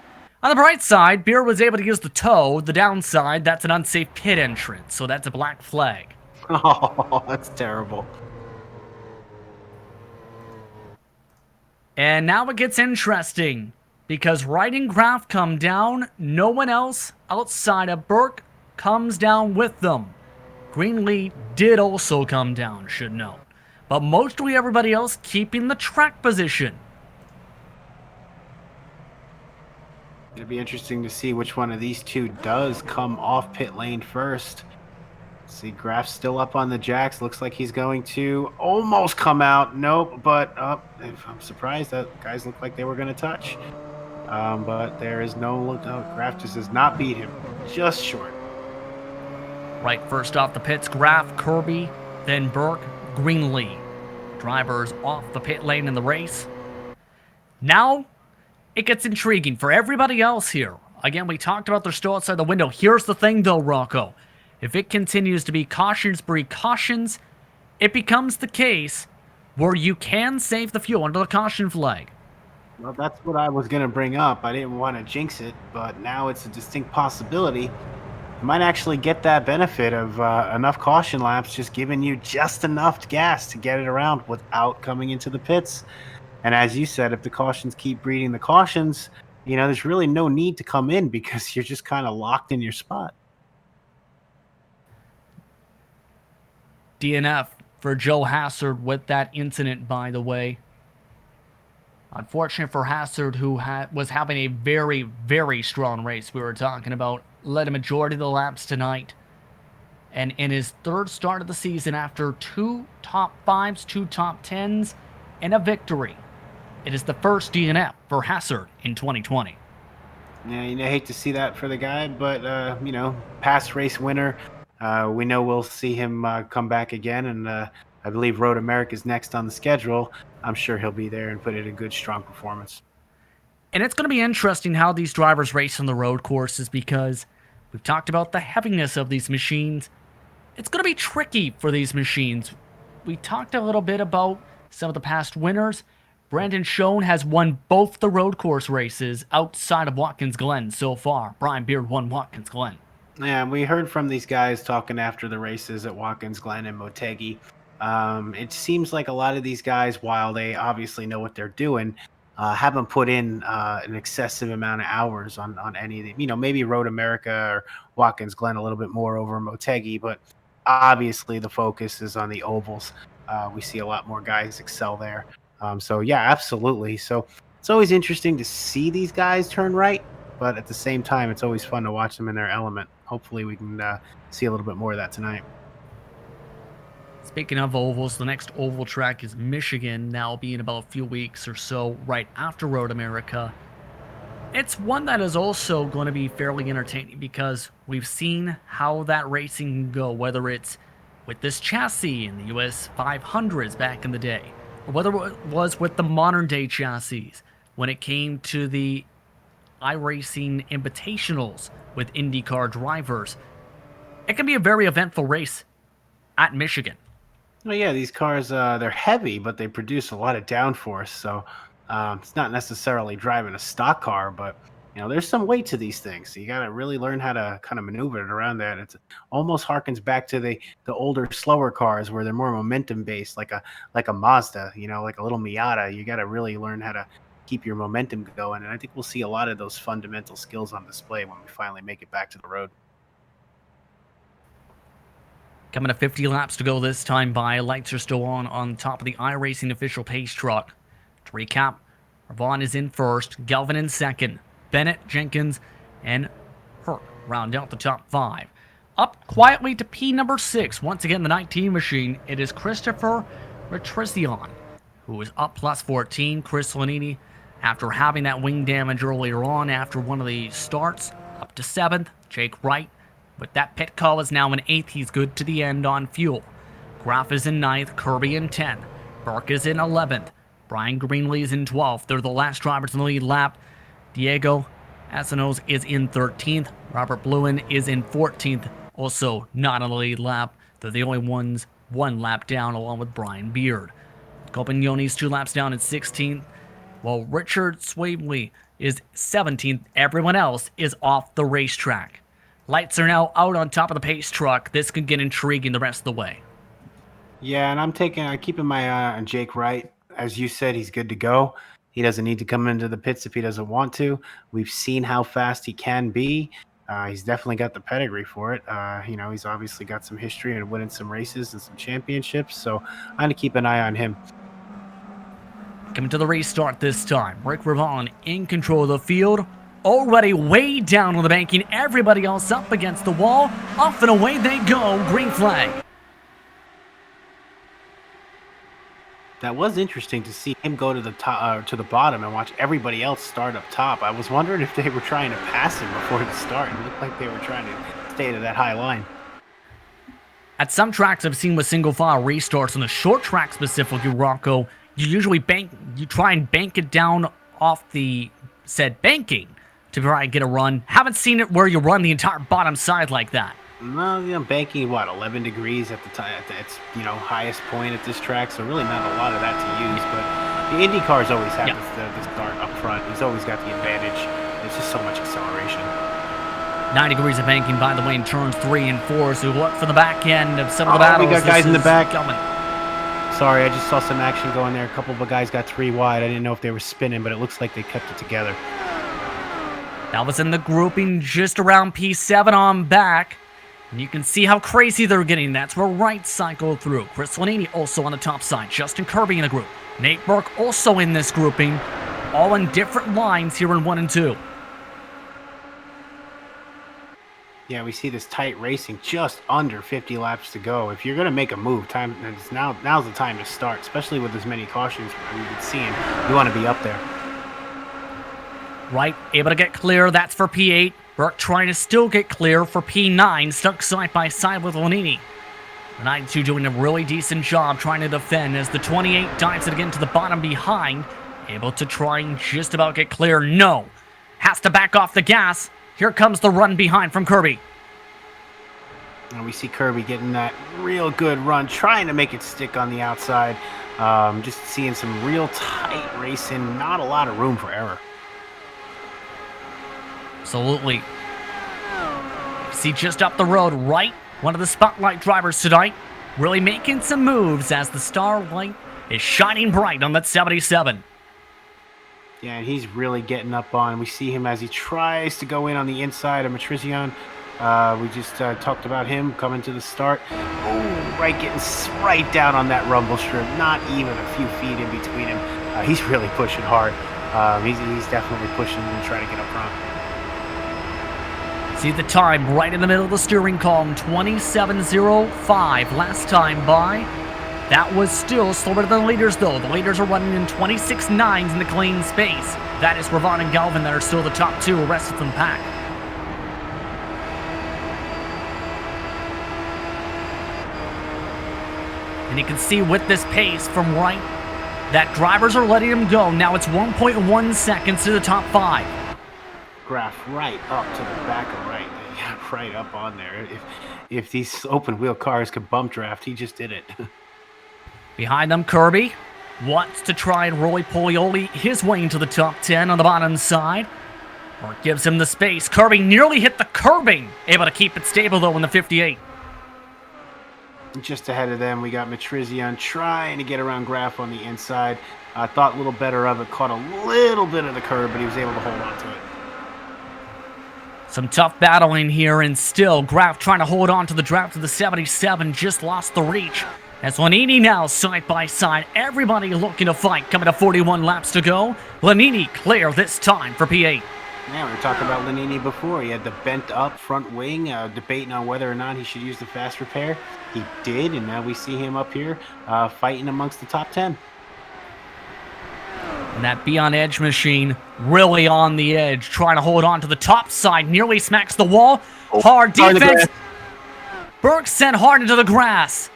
On the bright side, Beer was able to use the tow. The downside, that's an unsafe pit entrance, so that's a black flag. Oh, that's terrible. And now it gets interesting, because Wright and Kraft come down. No one else outside of Burke comes down with them. Greenlee did also come down, should note. But mostly everybody else keeping the track position. It'd be interesting to see which one of these two does come off pit lane first. See, Graf's still up on the jacks. Looks like he's going to almost come out. Nope, but I'm surprised that guys look like they were going to touch. But there is no look. No, Graf just does not beat him. Just short. Right first off the pits, Graf, Kirby, then Burke, Greenlee. Drivers off the pit lane in the race. Now, it gets intriguing for everybody else here. Again, we talked about they're still outside the window. Here's the thing, though, Rocco. If it continues to be cautions breed cautions, it becomes the case where you can save the fuel under the caution flag. Well, that's what I was going to bring up. I didn't want to jinx it, but now it's a distinct possibility. You might actually get that benefit of enough caution laps just giving you just enough gas to get it around without coming into the pits. And as you said, if the cautions keep breeding the cautions, you know, there's really no need to come in because you're just kind of locked in your spot. DNF for Joe Hassard with that incident, by the way. Unfortunate for Hassard, who was having a very, very strong race. We were talking about led a majority of the laps tonight. And in his third start of the season, after 2 top 5s, 2 top 10s, and a victory, it is the first DNF for Hassard in 2020. Yeah, you know, I hate to see that for the guy, but, you know, past race winner. We know we'll see him come back again, and I believe Road America is next on the schedule. I'm sure he'll be there and put in a good, strong performance. And it's going to be interesting how these drivers race on the road courses, because we've talked about the heaviness of these machines. It's going to be tricky for these machines. We talked a little bit about some of the past winners. Brandon Schoen has won both the road course races outside of Watkins Glen so far. Brian Beard won Watkins Glen. Yeah, we heard from these guys talking after the races at Watkins Glen and Motegi. It seems like a lot of these guys, while they obviously know what they're doing, haven't put in an excessive amount of hours on any of the, you know, maybe Road America or Watkins Glen a little bit more over Motegi, but obviously the focus is on the ovals. We see a lot more guys excel there. So yeah, absolutely. So it's always interesting to see these guys turn right, but at the same time, it's always fun to watch them in their element. Hopefully we can see a little bit more of that tonight. Speaking of ovals, the next oval track is Michigan, now being about a few weeks or so right after Road America. It's one that is also going to be fairly entertaining because we've seen how that racing can go, whether it's with this chassis in the US 500s back in the day, or whether it was with the modern day chassis when it came to the iRacing Invitationals with IndyCar drivers. It can be a very eventful race at Michigan. Well, yeah, these cars, they're heavy, but they produce a lot of downforce. So it's not necessarily driving a stock car, but, you know, there's some weight to these things. So you got to really learn how to kind of maneuver it around that. It almost harkens back to the older, slower cars where they're more momentum based, like a Mazda, you know, like a little Miata. You got to really learn how to keep your momentum going. And I think we'll see a lot of those fundamental skills on display when we finally make it back to the road. Coming to 50 laps to go this time by. Lights are still on top of the iRacing official pace truck. To recap, Vaughn is in first, Galvin in second, Bennett, Jenkins, and Herc round out the top 5. Up quietly to P number 6. Once again, the 19 machine. It is Christopher Retrizion, who is up plus 14. Chris Lanini, after having that wing damage earlier on after one of the starts, up to 7th. Jake Wright, with that pit call, is now in 8th. He's good to the end on fuel. Graf is in 9th. Kirby in 10th. Burke is in 11th. Brian Greenlee is in 12th. They're the last drivers in the lead lap. Diego Asanos is in 13th. Robert Bluen is in 14th. Also not on the lead lap. They're the only ones 1 lap down, along with Brian Beard. Copignoni's 2 laps down at 16th. While Richard Swavely is 17th. Everyone else is off the racetrack. Lights are now out on top of the pace truck. This could get intriguing the rest of the way. Yeah, and I'm keeping my eye on Jake Wright. As you said, he's good to go. He doesn't need to come into the pits if he doesn't want to. We've seen how fast he can be. He's definitely got the pedigree for it. He's obviously got some history and winning some races and some championships. So I'm going to keep an eye on him. Coming to the restart this time. Rick Ravon in control of the field. Already way down on the banking. Everybody else up against the wall. Off and away they go. Green flag. That was interesting to see him go to the top, to the bottom, and watch everybody else start up top. I was wondering if they were trying to pass him before the start. It looked like they were trying to stay to that high line. At some tracks I've seen with single file restarts, on the short track specifically, Rocco, you usually try and bank it down off the said banking to try and get a run. Haven't seen it where you run the entire bottom side like that. No, banking 11 degrees at the time at its highest point at this track, so really not a lot of that to use. But the Indycars always have the start up front. He's always got the advantage. There's just so much acceleration. 9 degrees of banking, by the way, in turns 3 and 4. So look for the back end of some of the battles. We got guys in the back. Coming. Sorry, I just saw some action going there. A couple of the guys got 3 wide. I didn't know if they were spinning, but it looks like they kept it together. That was in the grouping just around P7 on back. And you can see how crazy they're getting. That's where Wright cycled through. Chris Lanini also on the top side. Justin Kirby in the group. Nate Burke also in this grouping. All in different lines here in 1 and 2. Yeah, we see this tight racing, just under 50 laps to go. If you're going to make a move, now's the time to start, especially with as many cautions we've been seeing. You want to be up there. Wright able to get clear. That's for P8. Burke trying to still get clear for P9, stuck side by side with Lanini. The 92 doing a really decent job trying to defend as the 28 dives it again to the bottom behind. Able to try and just about get clear. No. Has to back off the gas. Here comes the run behind from Kirby. And we see Kirby getting that real good run, trying to make it stick on the outside. Just seeing some real tight racing, not a lot of room for error. Absolutely. See just up the road, Wright, one of the spotlight drivers tonight, really making some moves as the starlight is shining bright on that 77. Yeah, and he's really getting up on. We see him as he tries to go in on the inside of Matrizian. We just talked about him coming to the start. Oh, Wright getting right down on that rumble strip. Not even a few feet in between him. He's really pushing hard. He's definitely pushing and trying to get up front. See the time right in the middle of the steering column, 27.05 last time by. That was still slower than the leaders, though. The leaders are running in 26.9s in the clean space. That is Ravon and Galvin that are still the top 2, rest of them pack. And you can see with this pace from Wright that drivers are letting him go. Now it's 1.1 seconds to the top 5. Graph right up to the back of Wright. Yeah, right up on there. If these open wheel cars could bump draft, he just did it. Behind them, Kirby wants to try and Roy Polioli his way into the top 10 on the bottom side. Or gives him the space. Kirby nearly hit the curbing. Able to keep it stable though in the 58. Just ahead of them, we got Matrizian trying to get around Graf on the inside. Thought a little better of it. Caught a little bit of the curb, but he was able to hold on to it. Some tough battling here, and still Graf trying to hold on to the draft of the 77. Just lost the reach. As Lanini now side by side. Everybody looking to fight. Coming to 41 laps to go. Lanini clear this time for P8. Yeah, we were talking about Lanini before. He had the bent up front wing, debating on whether or not he should use the fast repair. He did, and now we see him up here fighting amongst the top 10. And that Be On Edge machine really on the edge, trying to hold on to the top side, nearly smacks the wall. Hard defense. Burke sent hard into the grass.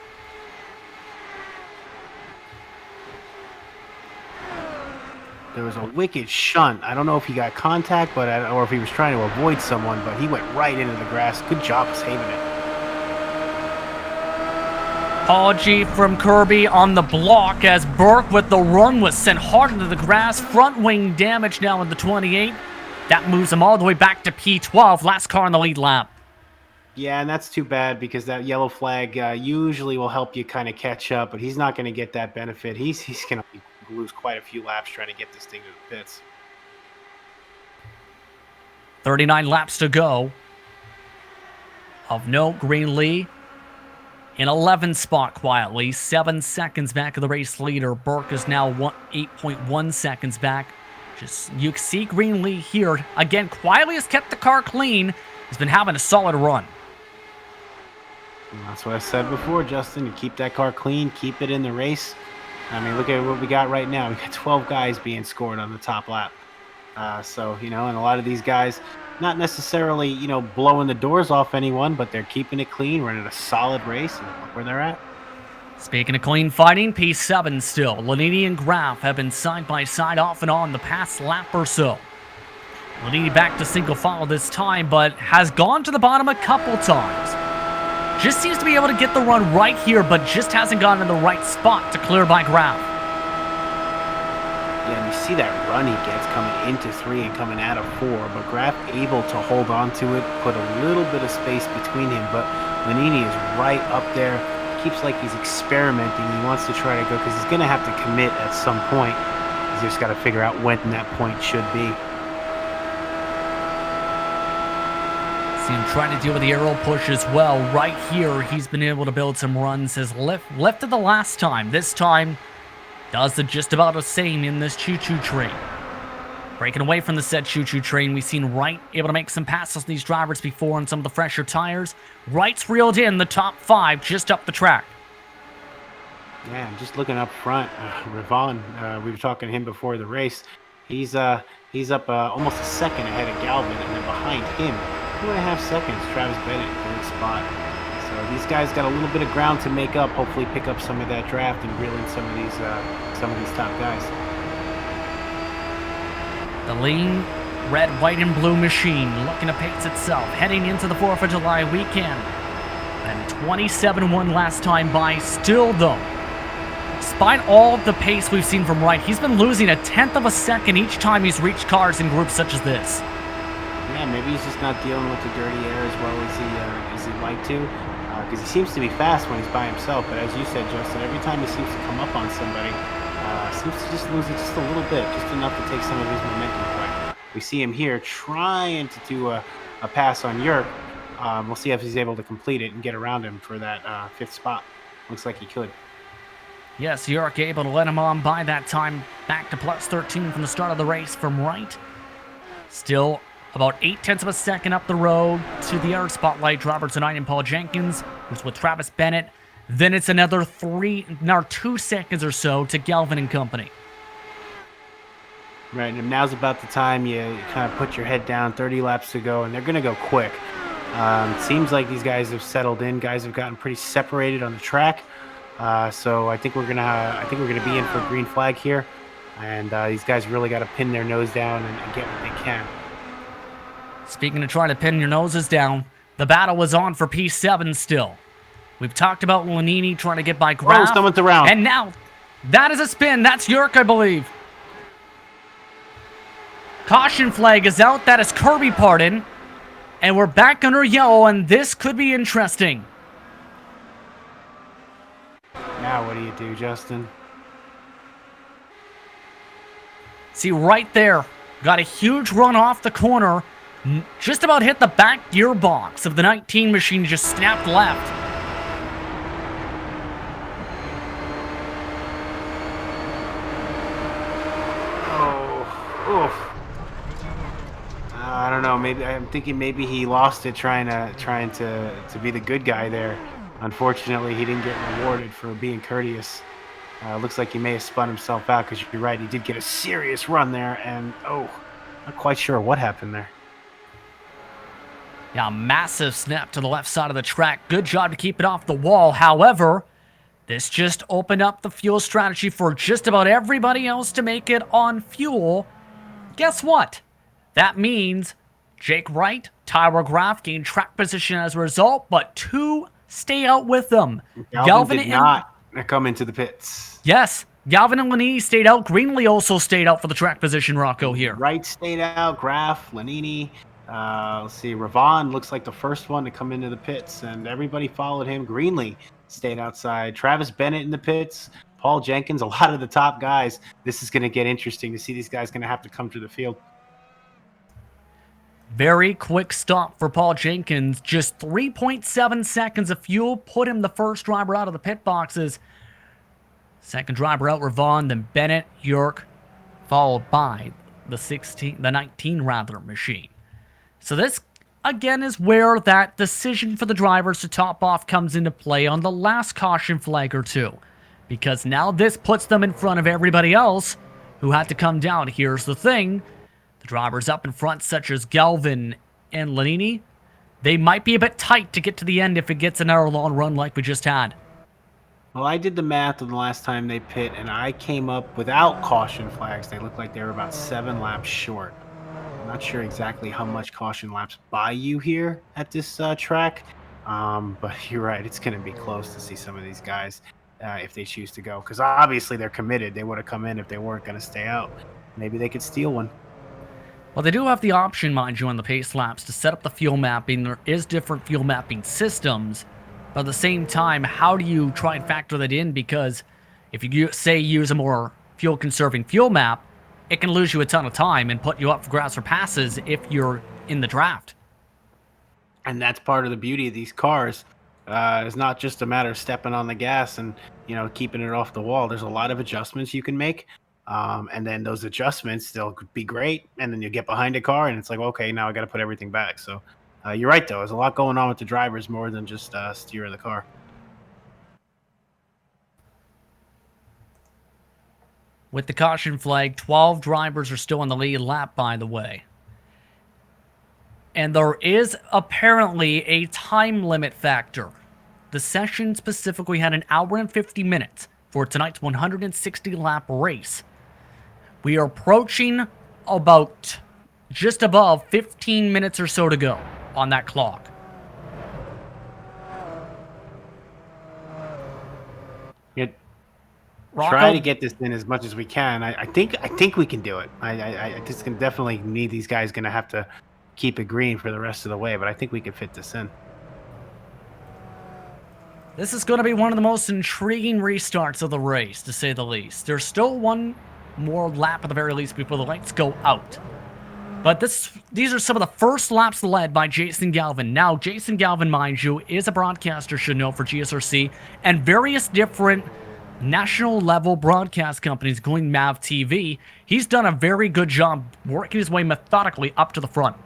There was a wicked shunt. I don't know if he got contact, or if he was trying to avoid someone, but he went right into the grass. Good job saving it. Apology from Kirby on the block as Burke with the run was sent hard into the grass. Front wing damage now in the 28. That moves him all the way back to P12. Last car in the lead lap. Yeah, and that's too bad because that yellow flag usually will help you kind of catch up, but he's not going to get that benefit. He's going to lose quite a few laps trying to get this thing to the pits. 39 laps to go. Of note, Greenlee in 11th spot quietly, 7 seconds back of the race leader. Burke is now 8.1 seconds back. Just you see Greenlee here again, quietly has kept the car clean. He's been having a solid run. And that's what I said before, Justin. You keep that car clean, keep it in the race. I mean, look at what we got right now. We got 12 guys being scored on the top lap. So, and a lot of these guys, not necessarily, blowing the doors off anyone, but they're keeping it clean, running a solid race, and look where they're at. Speaking of clean fighting, P7 still. Lanini and Graf have been side by side off and on the past lap or so. Lanini back to single file this time, but has gone to the bottom a couple times. Just seems to be able to get the run right here, but just hasn't gotten in the right spot to clear by Graf. Yeah, and you see that run he gets coming into 3 and coming out of 4, but Graf able to hold on to it, put a little bit of space between him, but Lanini is right up there. Keeps like he's experimenting. He wants to try to go because he's going to have to commit at some point. He's just got to figure out when that point should be. See him trying to deal with the aero push as well. Right here, he's been able to build some runs. His lifted the last time. This time, does the just about the same in this choo-choo train. Breaking away from the said choo-choo train, we've seen Wright able to make some passes to these drivers before on some of the fresher tires. Wright's reeled in the top 5 just up the track. Yeah, just looking up front, Ravon, we were talking to him before the race. He's up almost a second ahead of Galvin, and then behind him, 2.5 seconds, Travis Bennett, 3rd spot. So these guys got a little bit of ground to make up, hopefully pick up some of that draft and reel in some of these top guys. The lean red, white, and blue machine looking to pace itself, heading into the 4th of July weekend. And 27-1 last time by. Still, though, despite all the pace we've seen from Wright, he's been losing 1/10 of a second each time he's reached cars in groups such as this. Yeah, maybe he's just not dealing with the dirty air as well as he'd like to, because he seems to be fast when he's by himself. But as you said, Justin, every time he seems to come up on somebody, seems to just lose it just a little bit, just enough to take some of his momentum away. We see him here trying to do a pass on Yerk. We'll see if he's able to complete it and get around him for that 5th spot. Looks like he could. Yes, Yerk able to let him on by that time. Back to plus 13 from the start of the race from Wright. Still about 0.8 of a second up the road to the air spotlight. Robertson and Paul Jenkins, who's with Travis Bennett. Then it's another 2 seconds or so to Galvin and company. Right, and now's about the time you kind of put your head down. 30 laps to go, and they're going to go quick. It seems like these guys have settled in. Guys have gotten pretty separated on the track. So I think we're gonna be in for a green flag here, and these guys really got to pin their nose down and get what they can. Speaking of trying to pin your noses down, the battle was on for P7 still. We've talked about Lanini trying to get by Graf. Oh, someone's around. And now, that is a spin. That's Yerk, I believe. Caution flag is out. That is Kirby, pardon. And we're back under yellow, and this could be interesting. Now what do you do, Justin? See, right there, got a huge run off the corner. Just about hit the back gearbox of the 19 machine, just snapped left. Oh, I don't know. Maybe I'm thinking maybe he lost it trying to be the good guy there. Unfortunately, he didn't get rewarded for being courteous. Looks like he may have spun himself out, because you're right, he did get a serious run there, and not quite sure what happened there. Yeah, massive snap to the left side of the track. Good job to keep it off the wall. However, This just opened up the fuel strategy for just about everybody else to make it on fuel. Guess what? That means Jake Wright, Tyler Graff gain track position as a result, but 2 stay out with them. Galvin did not come into the pits. Yes, Galvin and Lanini stayed out. Greenlee also stayed out for the track position, Rocco, here. Wright stayed out, Graff, Lanini. Let's see, Ravon looks like the first one to come into the pits, and everybody followed him. Greenlee stayed outside. Travis Bennett in the pits. Paul Jenkins, a lot of the top guys. This is going to get interesting to see these guys going to have to come through the field. Very quick stop for Paul Jenkins. Just 3.7 seconds of fuel put him the first driver out of the pit boxes. Second driver out, Ravon, then Bennett, York, followed by the 19 machine. So this, again, is where that decision for the drivers to top off comes into play on the last caution flag or two. Because now this puts them in front of everybody else who had to come down. Here's the thing. The drivers up in front, such as Galvin and Lanini, they might be a bit tight to get to the end if it gets an hour-long run like we just had. Well, I did the math on the last time they pit, and I came up without caution flags. They looked like they were about 7 laps short. I'm not sure exactly how much caution laps buy you here at this track, but you're right. It's going to be close to see some of these guys if they choose to go, because obviously they're committed. They would have come in if they weren't going to stay out. Maybe they could steal one. Well, they do have the option, mind you, on the pace laps to set up the fuel mapping. There is different fuel mapping systems. But at the same time, how do you try and factor that in? Because if you say use a more fuel-conserving fuel map, it can lose you a ton of time and put you up for grabs or passes if you're in the draft. And that's part of the beauty of these cars. It's not just a matter of stepping on the gas and, keeping it off the wall. There's a lot of adjustments you can make. And then those adjustments, they'll be great. And then you get behind a car and it's like, okay, now I got to put everything back. So you're right, though. There's a lot going on with the drivers more than just steering the car. With the caution flag, 12 drivers are still in the lead lap, by the way. And there is apparently a time limit factor. The session specifically had an hour and 50 minutes for tonight's 160-lap race. We are approaching about just above 15 minutes or so to go on that clock. Try to get this in as much as we can. I think we can do it. I just can definitely need these guys going to have to keep it green for the rest of the way, but I think we can fit this in. This is going to be one of the most intriguing restarts of the race, to say the least. There's still one more lap at the very least before the lights go out. But these are some of the first laps led by Jason Galvin. Now, Jason Galvin, mind you, is a broadcaster, should know, for GSRC and various different national-level broadcast companies, including MAV TV. He's done a very good job working his way methodically up to the front.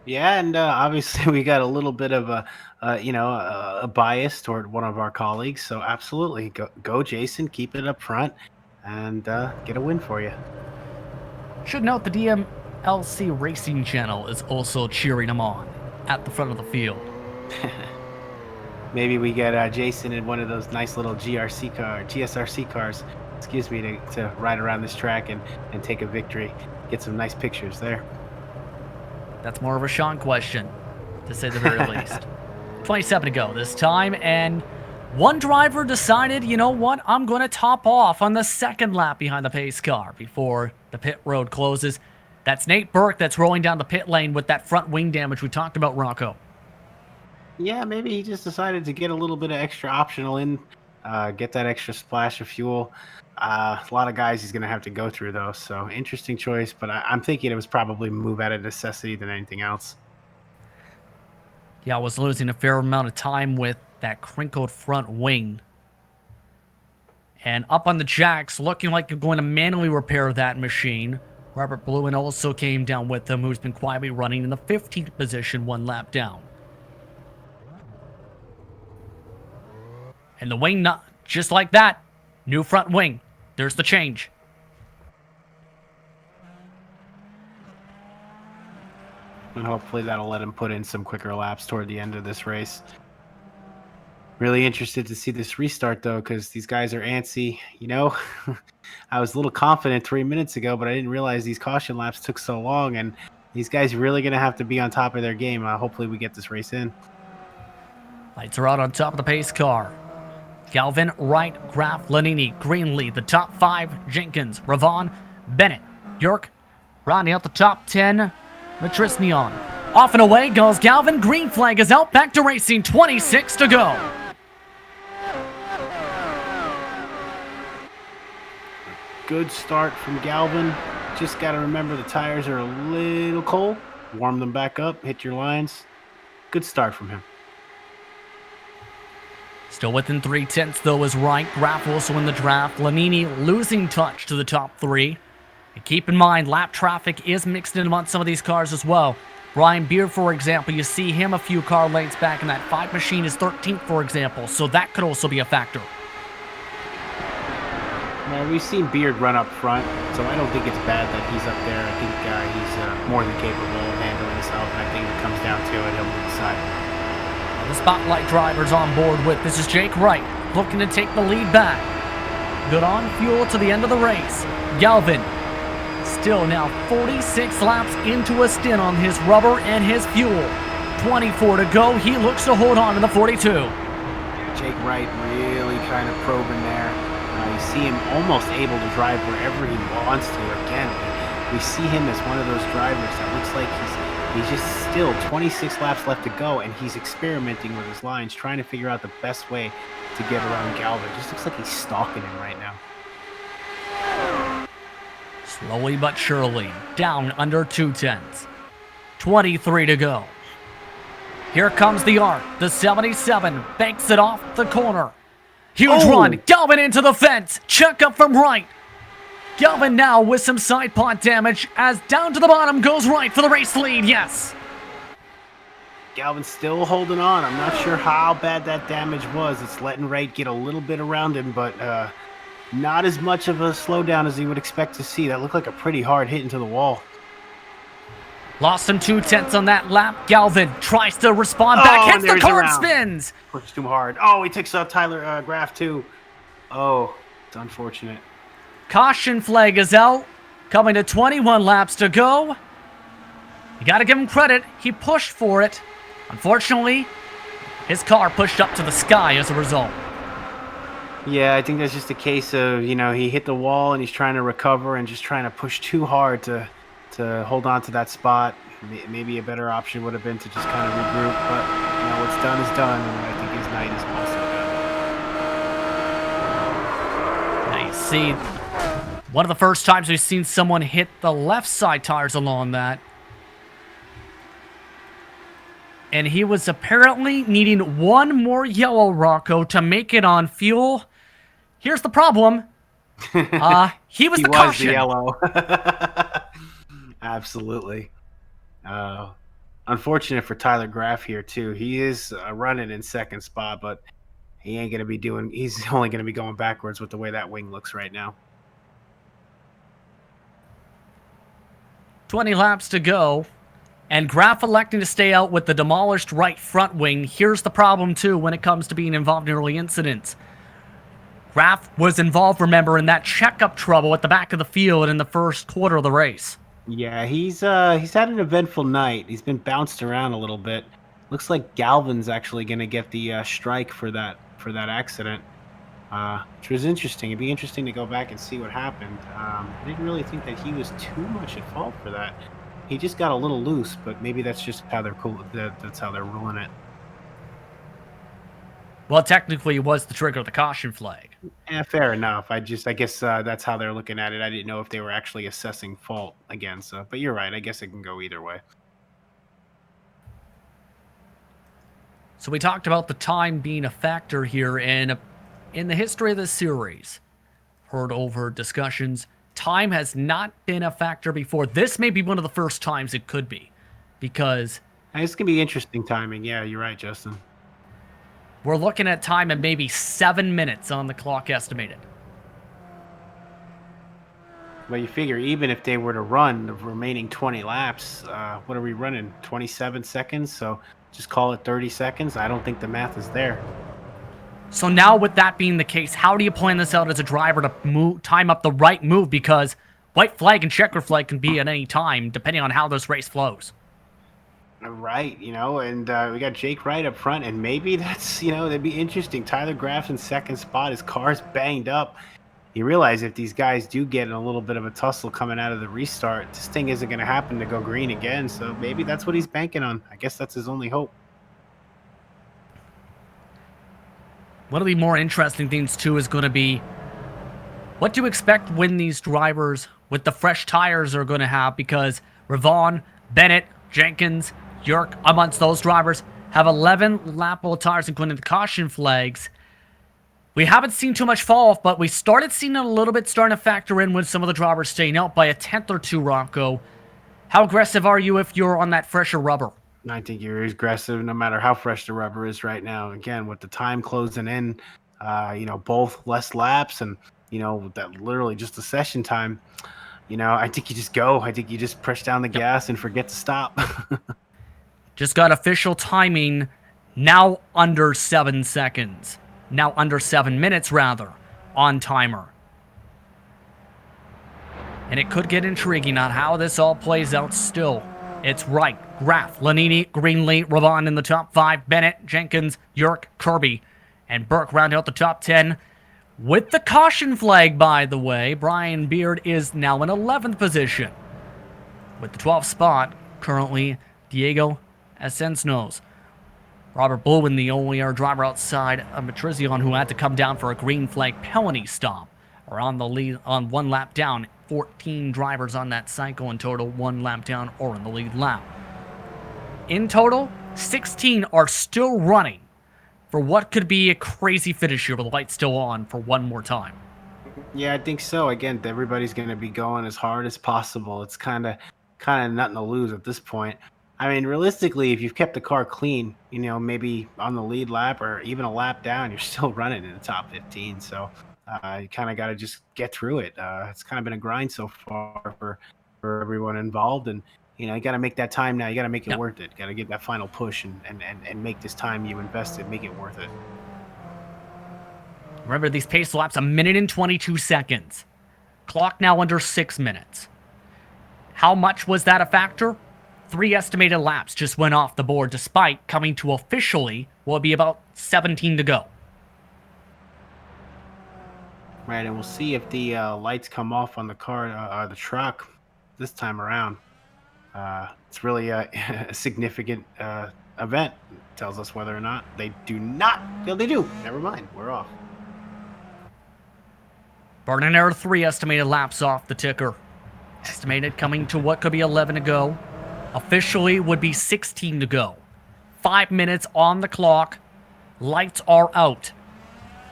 Yeah, and obviously we got a little bit of a bias toward one of our colleagues. So absolutely, go Jason, keep it up front, and get a win for you. Should note the DMLC Racing channel is also cheering him on at the front of the field. Maybe we get Jason in one of those nice little GSRC cars, to ride around this track and take a victory. Get some nice pictures there. That's more of a Sean question, to say the very least. 27 to go this time, and one driver decided, you know what, I'm going to top off on the second lap behind the pace car before the pit road closes. That's Nate Burke that's rolling down the pit lane with that front wing damage we talked about, Rocco. Yeah, maybe he just decided to get a little bit of extra optional in, get that extra splash of fuel. A lot of guys he's going to have to go through, though, so interesting choice, but I'm thinking it was probably move out of necessity than anything else. Yeah, I was losing a fair amount of time with that crinkled front wing. And up on the jacks, looking like you're going to manually repair that machine. Robert Bluin also came down with him, who's been quietly running in the 15th position, one lap down. And the wing, just like that, new front wing. There's the change. And hopefully that'll let him put in some quicker laps toward the end of this race. Really interested to see this restart, though, because these guys are antsy. I was a little confident 3 minutes ago, but I didn't realize these caution laps took so long, and these guys really going to have to be on top of their game. Hopefully we get this race in. Lights are out on top of the pace car. Galvin, Wright, Graf, Lanini, green lead. The top 5, Jenkins, Ravon, Bennett, York, rounding out the top 10, Matrisnion. Off and away goes Galvin. Green flag is out. Back to racing. 26 to go. Good start from Galvin. Just got to remember the tires are a little cold. Warm them back up. Hit your lines. Good start from him. Still within 3/10 though is Wright. Graf also in the draft. Lanini losing touch to the top 3. And keep in mind, lap traffic is mixed in among some of these cars as well. Brian Beard, for example, you see him a few car lengths back in that 5 machine is 13th, for example, so that could also be a factor. Yeah, we've seen Beard run up front, so I don't think it's bad that he's up there. I think he's more than capable of handling himself, and I think if it comes down to it, he'll move aside. The spotlight driver's on board with. This is Jake Wright, looking to take the lead back. Good on fuel to the end of the race. Galvin, still now 46 laps into a stint on his rubber and his fuel. 24 to go. He looks to hold on in the 42. Jake Wright really kind of probing there. You see him almost able to drive wherever he wants to. Again, we see him as one of those drivers that looks like he's just still 26 laps left to go, and he's experimenting with his lines, trying to figure out the best way to get around Galvin. Just looks like he's stalking him right now. Slowly but surely, down under 2/10. 23 to go. Here comes the arc. The 77 banks it off the corner. Huge run. Galvin into the fence. Check up from Wright. Galvin now with some side pod damage as down to the bottom goes Wright for the race lead. Yes. Galvin's still holding on. I'm not sure how bad that damage was. It's letting Wright get a little bit around him, but not as much of a slowdown as he would expect to see. That looked like a pretty hard hit into the wall. Lost him 2/10 on that lap. Galvin tries to respond back. Hits the card, spins. Pushed too hard. Oh, he takes out Tyler Graf too. Oh, it's unfortunate. Caution flag is out. Coming to 21 laps to go. You got to give him credit. He pushed for it. Unfortunately, his car pushed up to the sky as a result. Yeah, I think that's just a case of, he hit the wall and he's trying to recover and just trying to push too hard to hold on to that spot. Maybe a better option would have been to just kind of regroup, but what's done is done, and I think his night is also done. Now you see, one of the first times we've seen someone hit the left side tires along that. And he was apparently needing one more yellow, Rocco, to make it on fuel. Here's the problem. He was the caution. The yellow. Absolutely. Unfortunate for Tyler Graf here, too. He is running in second spot, but he ain't going to be he's only going to be going backwards with the way that wing looks right now. 20 laps to go. And Graf electing to stay out with the demolished right front wing. Here's the problem, too, when it comes to being involved in early incidents. Graf was involved, remember, in that checkup trouble at the back of the field in the first quarter of the race. Yeah, he's had an eventful night. He's been bounced around a little bit. Looks like Galvin's actually going to get the strike for that accident, which was interesting. It'd be interesting to go back and see what happened. I didn't really think that he was too much at fault for that. He just got a little loose, but maybe that's just how they're cool. That's how they're ruling it. Well, technically, it was the trigger of the caution flag. Yeah, fair enough. I guess that's how they're looking at it. I didn't know if they were actually assessing fault again. So, but you're right. I guess it can go either way. So we talked about the time being a factor here, and in the history of this series, heard over discussions. Time has not been a factor before. This may be one of the first times it could be, because it's gonna be interesting timing. Yeah, you're right, Justin. We're looking at time at maybe 7 minutes on the clock estimated. Well, you figure even if they were to run the remaining 20 laps, what are we running? 27 seconds. So just call it 30 seconds. I don't think the math is there. So now with that being the case, how do you plan this out as a driver to time up the right move? Because white flag and checker flag can be at any time, depending on how this race flows. Right, and we got Jake Wright up front, and maybe that's, that'd be interesting. Tyler Graff's in second spot. His car's banged up. You realize if these guys do get in a little bit of a tussle coming out of the restart, this thing isn't going to happen to go green again. So maybe that's what he's banking on. I guess that's his only hope. One of the more interesting things, too, is going to be what do you expect when these drivers with the fresh tires are going to have? Because Ravon, Bennett, Jenkins, Yerk, amongst those drivers, have 11 lappable tires, including the caution flags. We haven't seen too much fall off, but we started seeing it a little bit starting to factor in with some of the drivers staying out by a tenth or two, Rocco. How aggressive are you if you're on that fresher rubber? I think you're aggressive no matter how fresh the rubber is right now. Again, with the time closing in, both less laps and, that literally just the session time, I think you just go. I think you just press down the gas and forget to stop. Just got official timing, now under 7 seconds. Now under 7 minutes, rather, on timer. And it could get intriguing on how this all plays out still. It's Wright, Graff, Lanini, Greenlee, Ravon in the top 5, Bennett, Jenkins, Yerk, Kirby, and Burke round out the top 10. With the caution flag, by the way, Brian Beard is now in 11th position. With the 12th spot, currently Diego Asensnos. Robert Bluin, the only driver outside of Matrizion who had to come down for a green flag penalty stop, are on the lead on 1 lap down. 14 drivers on that cycle in total, 1 lap down or in the lead lap. In total, 16 are still running for what could be a crazy finish here with the lights still on for one more time. Yeah, I think so. Again, everybody's going to be going as hard as possible. It's kind of nothing to lose at this point. I mean, realistically, if you've kept the car clean, maybe on the lead lap or even a lap down, you're still running in the top 15. So you kind of got to just get through it. It's kind of been a grind so far for everyone involved. And, you got to make that time now. You got to make it worth it. Got to get that final push and make this time you invested, make it worth it. Remember, these pace laps, 1 minute and 22 seconds. Clock now under 6 minutes. How much was that a factor? 3 estimated laps just went off the board, despite coming to officially will be about 17 to go. Right, and we'll see if the lights come off on the car, the truck, this time around. It's really a significant event. It tells us whether or not they do not. No, they do. Never mind. We're off. Burning Air 3 estimated laps off the ticker. Estimated coming to what could be 11 to go. Officially would be 16 to go. 5 minutes on the clock. Lights are out.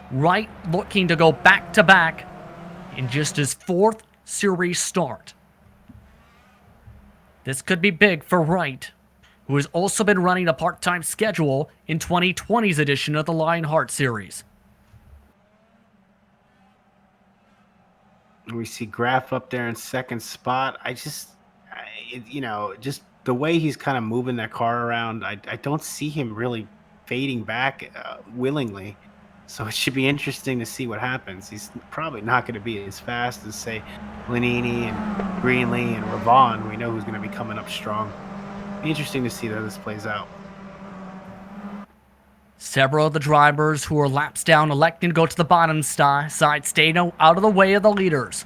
Wright looking to go back-to-back in just his 4th series start. This could be big for Wright, who has also been running a part-time schedule in 2020's edition of the Lionheart Series. We see Graff up there in second spot. Just the way he's kind of moving that car around, I don't see him really fading back willingly. So it should be interesting to see what happens. He's probably not going to be as fast as, say, Lanini and Greenlee and Ravon. We know who's going to be coming up strong. Interesting to see how this plays out. Several of the drivers who are laps down electing to go to the bottom side, staying out of the way of the leaders.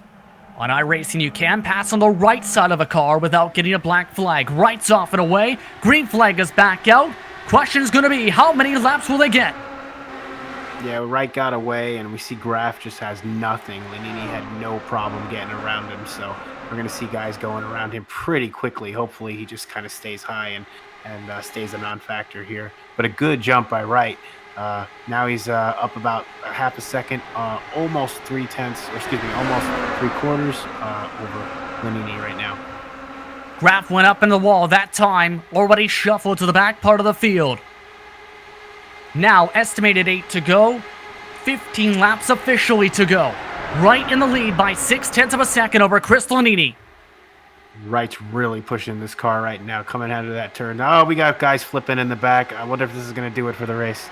On iRacing, you can pass on the right side of a car without getting a black flag. Right's off and away. Green flag is back out. Question is going to be, how many laps will they get? Yeah, Wright got away, and we see Graff just has nothing. Lanini had no problem getting around him, so we're going to see guys going around him pretty quickly. Hopefully he just kind of stays high and stays a non-factor here. But a good jump by Wright. Now he's up about a half a second, almost 3/10, almost 3/4 over Lanini right now. Graff went up in the wall that time, already shuffled to the back part of the field. Now, estimated 8 to go, 15 laps officially to go. Right in the lead by 0.6 of a second over Chris Lanini. Wright's really pushing this car right now, coming out of that turn. Oh, we got guys flipping in the back. I wonder if this is going to do it for the race.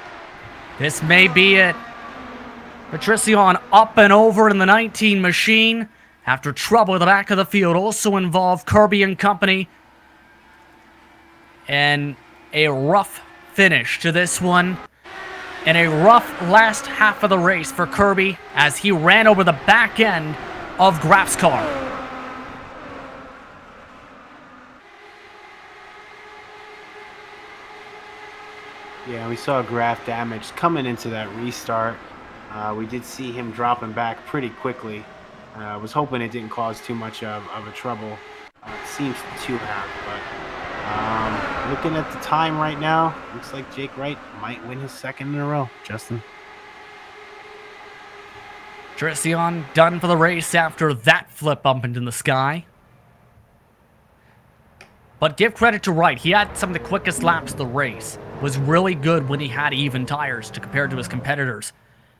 This may be it. Patrician up and over in the 19 machine. After trouble at the back of the field, also involved Kirby and company. And a rough finish to this one. And a rough last half of the race for Kirby as he ran over the back end of Graf's car. Yeah, we saw Graf damaged coming into that restart. We did see him dropping back pretty quickly. I was hoping it didn't cause too much of a trouble. It seems to have, but looking at the time right now, looks like Jake Wright might win his second in a row. Justin? Patrician done for the race after that flip up into the sky. But give credit to Wright. He had some of the quickest laps of the race. Was really good when he had even tires to compare to his competitors.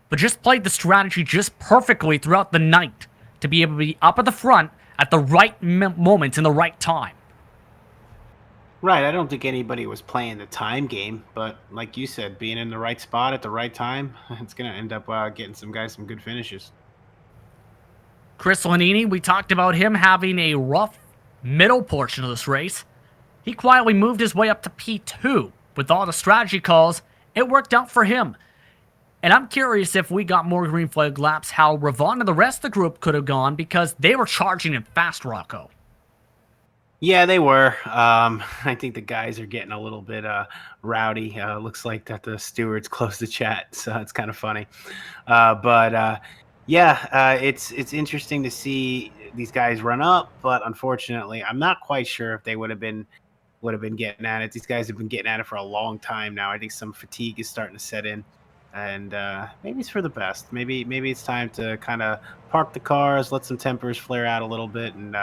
But just played the strategy just perfectly throughout the night to be able to be up at the front at the right moment in the right time. Right, I don't think anybody was playing the time game, but like you said, being in the right spot at the right time, it's going to end up getting some guys some good finishes. Chris Lanini, we talked about him having a rough middle portion of this race. He quietly moved his way up to P2. With all the strategy calls, it worked out for him. And I'm curious if we got more green flag laps, how Ravon and the rest of the group could have gone because they were charging it fast, Rocco. Yeah, they were. I think the guys are getting a little bit rowdy. Looks like that the stewards closed the chat, so it's kind of funny. It's interesting to see these guys run up, but unfortunately, I'm not quite sure if they would have been getting at it. These guys have been getting at it for a long time now. I think some fatigue is starting to set in, and maybe it's for the best. Maybe it's time to kind of park the cars, let some tempers flare out a little bit, and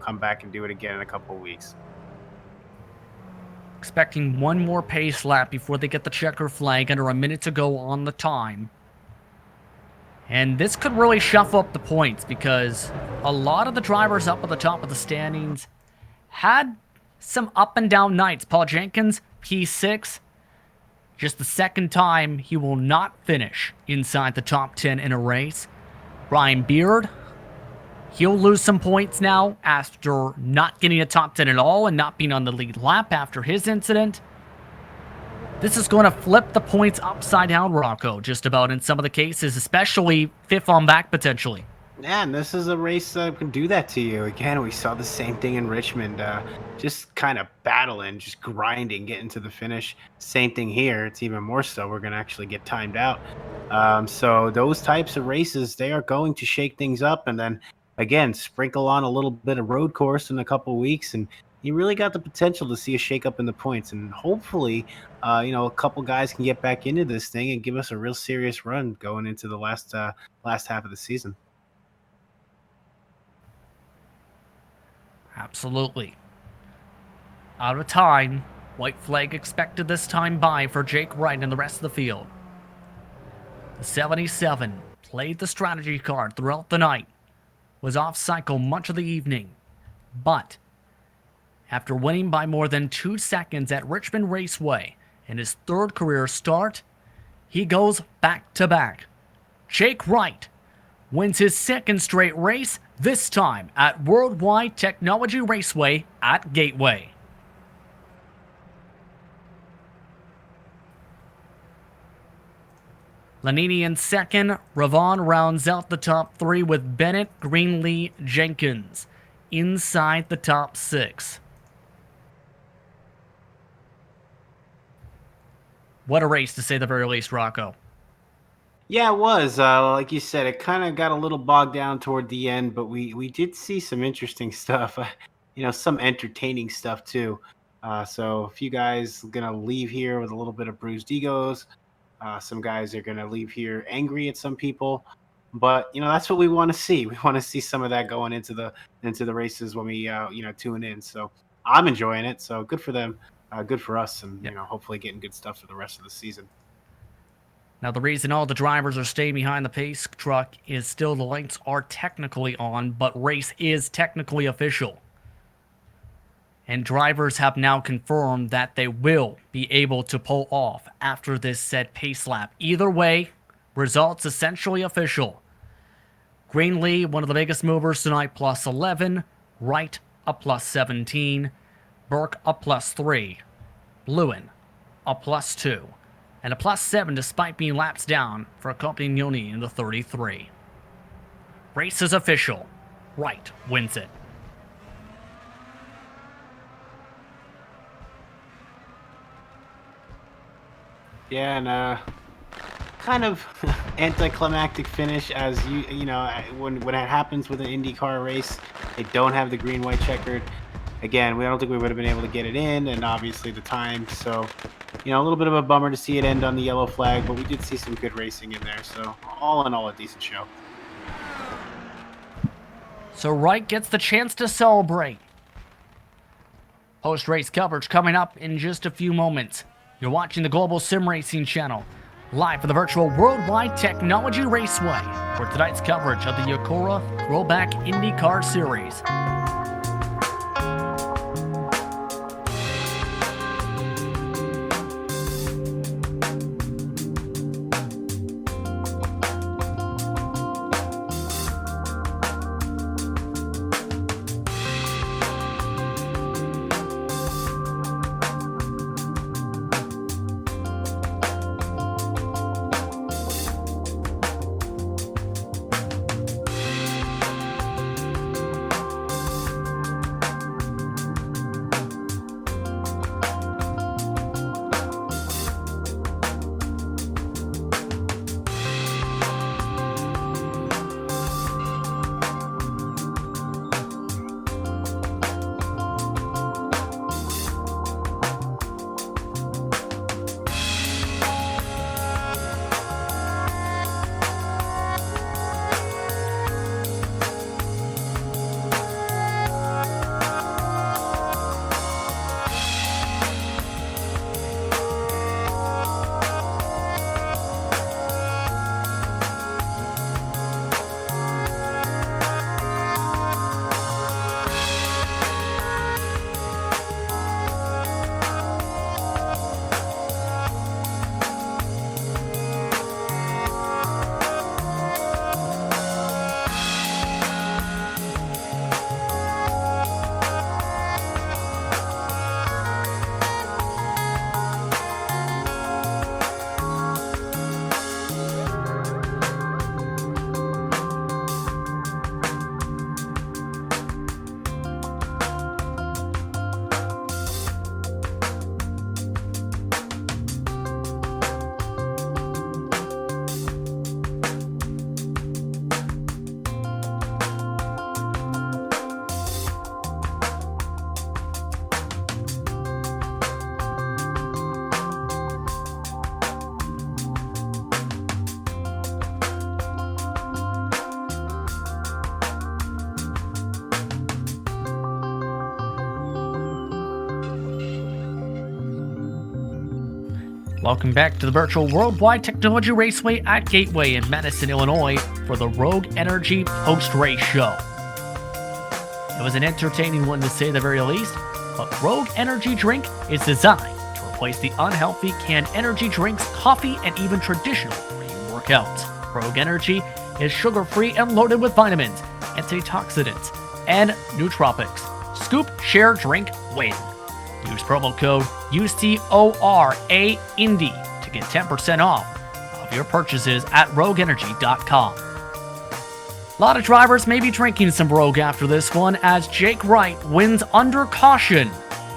come back and do it again in a couple of weeks. Expecting one more pace lap before they get the checker flag under a minute to go on the time. And this could really shuffle up the points because a lot of the drivers up at the top of the standings had some up and down nights. Paul Jenkins, P6. Just the second time he will not finish inside the top 10 in a race. Brian Beard, he'll lose some points now after not getting a top 10 at all and not being on the lead lap after his incident. This is going to flip the points upside down, Rocco, just about in some of the cases, especially fifth on back potentially. Yeah, and this is a race that can do that to you. Again, we saw the same thing in Richmond. Just kind of battling, just grinding, getting to the finish. Same thing here. It's even more so. We're going to actually get timed out. So those types of races, they are going to shake things up. And then, again, sprinkle on a little bit of road course in a couple of weeks. And you really got the potential to see a shake up in the points. And hopefully, a couple guys can get back into this thing and give us a real serious run going into the last half of the season. Absolutely. Out of time. White flag expected this time by for Jake Wright and the rest of the field. The 77 played the strategy card throughout the night. Was off cycle much of the evening. But after winning by more than 2 seconds at Richmond Raceway in his third career start, he goes back to back. Jake Wright wins his second straight race, this time at Worldwide Technology Raceway at Gateway. Lanini in second. Ravon rounds out the top 3 with Bennett, Greenlee, Jenkins inside the top 6. What a race, to say the very least, Rocco. Yeah, it was. Like you said, it kind of got a little bogged down toward the end, but we did see some interesting stuff. Some entertaining stuff too. So a few guys gonna leave here with a little bit of bruised egos. Some guys are gonna leave here angry at some people. But that's what we want to see. We want to see some of that going into the races when we tune in. So I'm enjoying it. So good for them. Good for us, and hopefully getting good stuff for the rest of the season. Now, the reason all the drivers are staying behind the pace truck is still the lights are technically on, but race is technically official. And drivers have now confirmed that they will be able to pull off after this said pace lap. Either way, Results essentially official. Greenlee, one of the biggest movers tonight, plus 11. Wright, a plus 17. Burke, a plus 3. Lewin, a plus 2. And a plus 7 despite being laps down for Compagnoni in the 33. Race is official. Wright wins it. Yeah, and kind of anticlimactic finish, as you know when it happens with an IndyCar race, they don't have the green-white checkered. Again, I don't think we would have been able to get it in, and obviously the time. So, a little bit of a bummer to see it end on the yellow flag, but we did see some good racing in there. So, all in all, a decent show. So Wright gets the chance to celebrate. Post-race coverage coming up in just a few moments. You're watching the Global SimRacing channel, live for the virtual Worldwide Technology Raceway, for tonight's coverage of the Yakura Throwback Indycar Series. Welcome back to the virtual Worldwide Technology Raceway at Gateway in Madison, Illinois for the Rogue Energy post-race show. It was an entertaining one to say the very least, but Rogue Energy drink is designed to replace the unhealthy canned energy drinks, coffee, and even traditional pre-workouts. Rogue Energy is sugar-free and loaded with vitamins, antioxidants, and nootropics. Scoop, share, drink, win. Use promo code UCORA Indy to get 10% off of your purchases at rogueenergy.com. A lot of drivers may be drinking some Rogue after this one, as Jake Wright wins under caution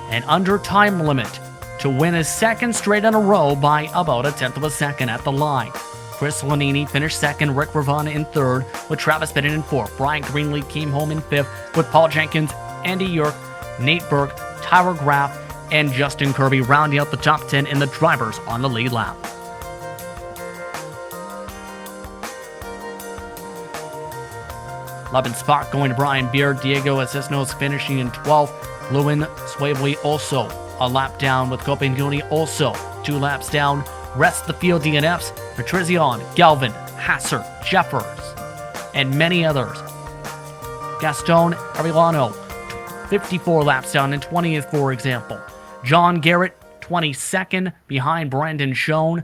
and under time limit to win his second straight in a row by about a tenth of a second at the line. Chris Lanini finished second, Rick Ravana in third, with Travis Bennett in fourth. Brian Greenlee came home in fifth, with Paul Jenkins, Andy York, Nate Burke, Tyler Graff, and Justin Kirby rounding out the top 10 in the drivers on the lead lap. Levin spot going to Brian Beard. Diego Asesnos finishing in 12th. Lewin Swavely also a lap down, with Compagnoni also 2 laps down. Rest of the field DNFs: Patrizion, Galvin, Hasser, Jeffers, and many others. Gaston Arellano, 54 laps down and 20th, for example. John Garrett, 22nd, behind Brandon Schoen.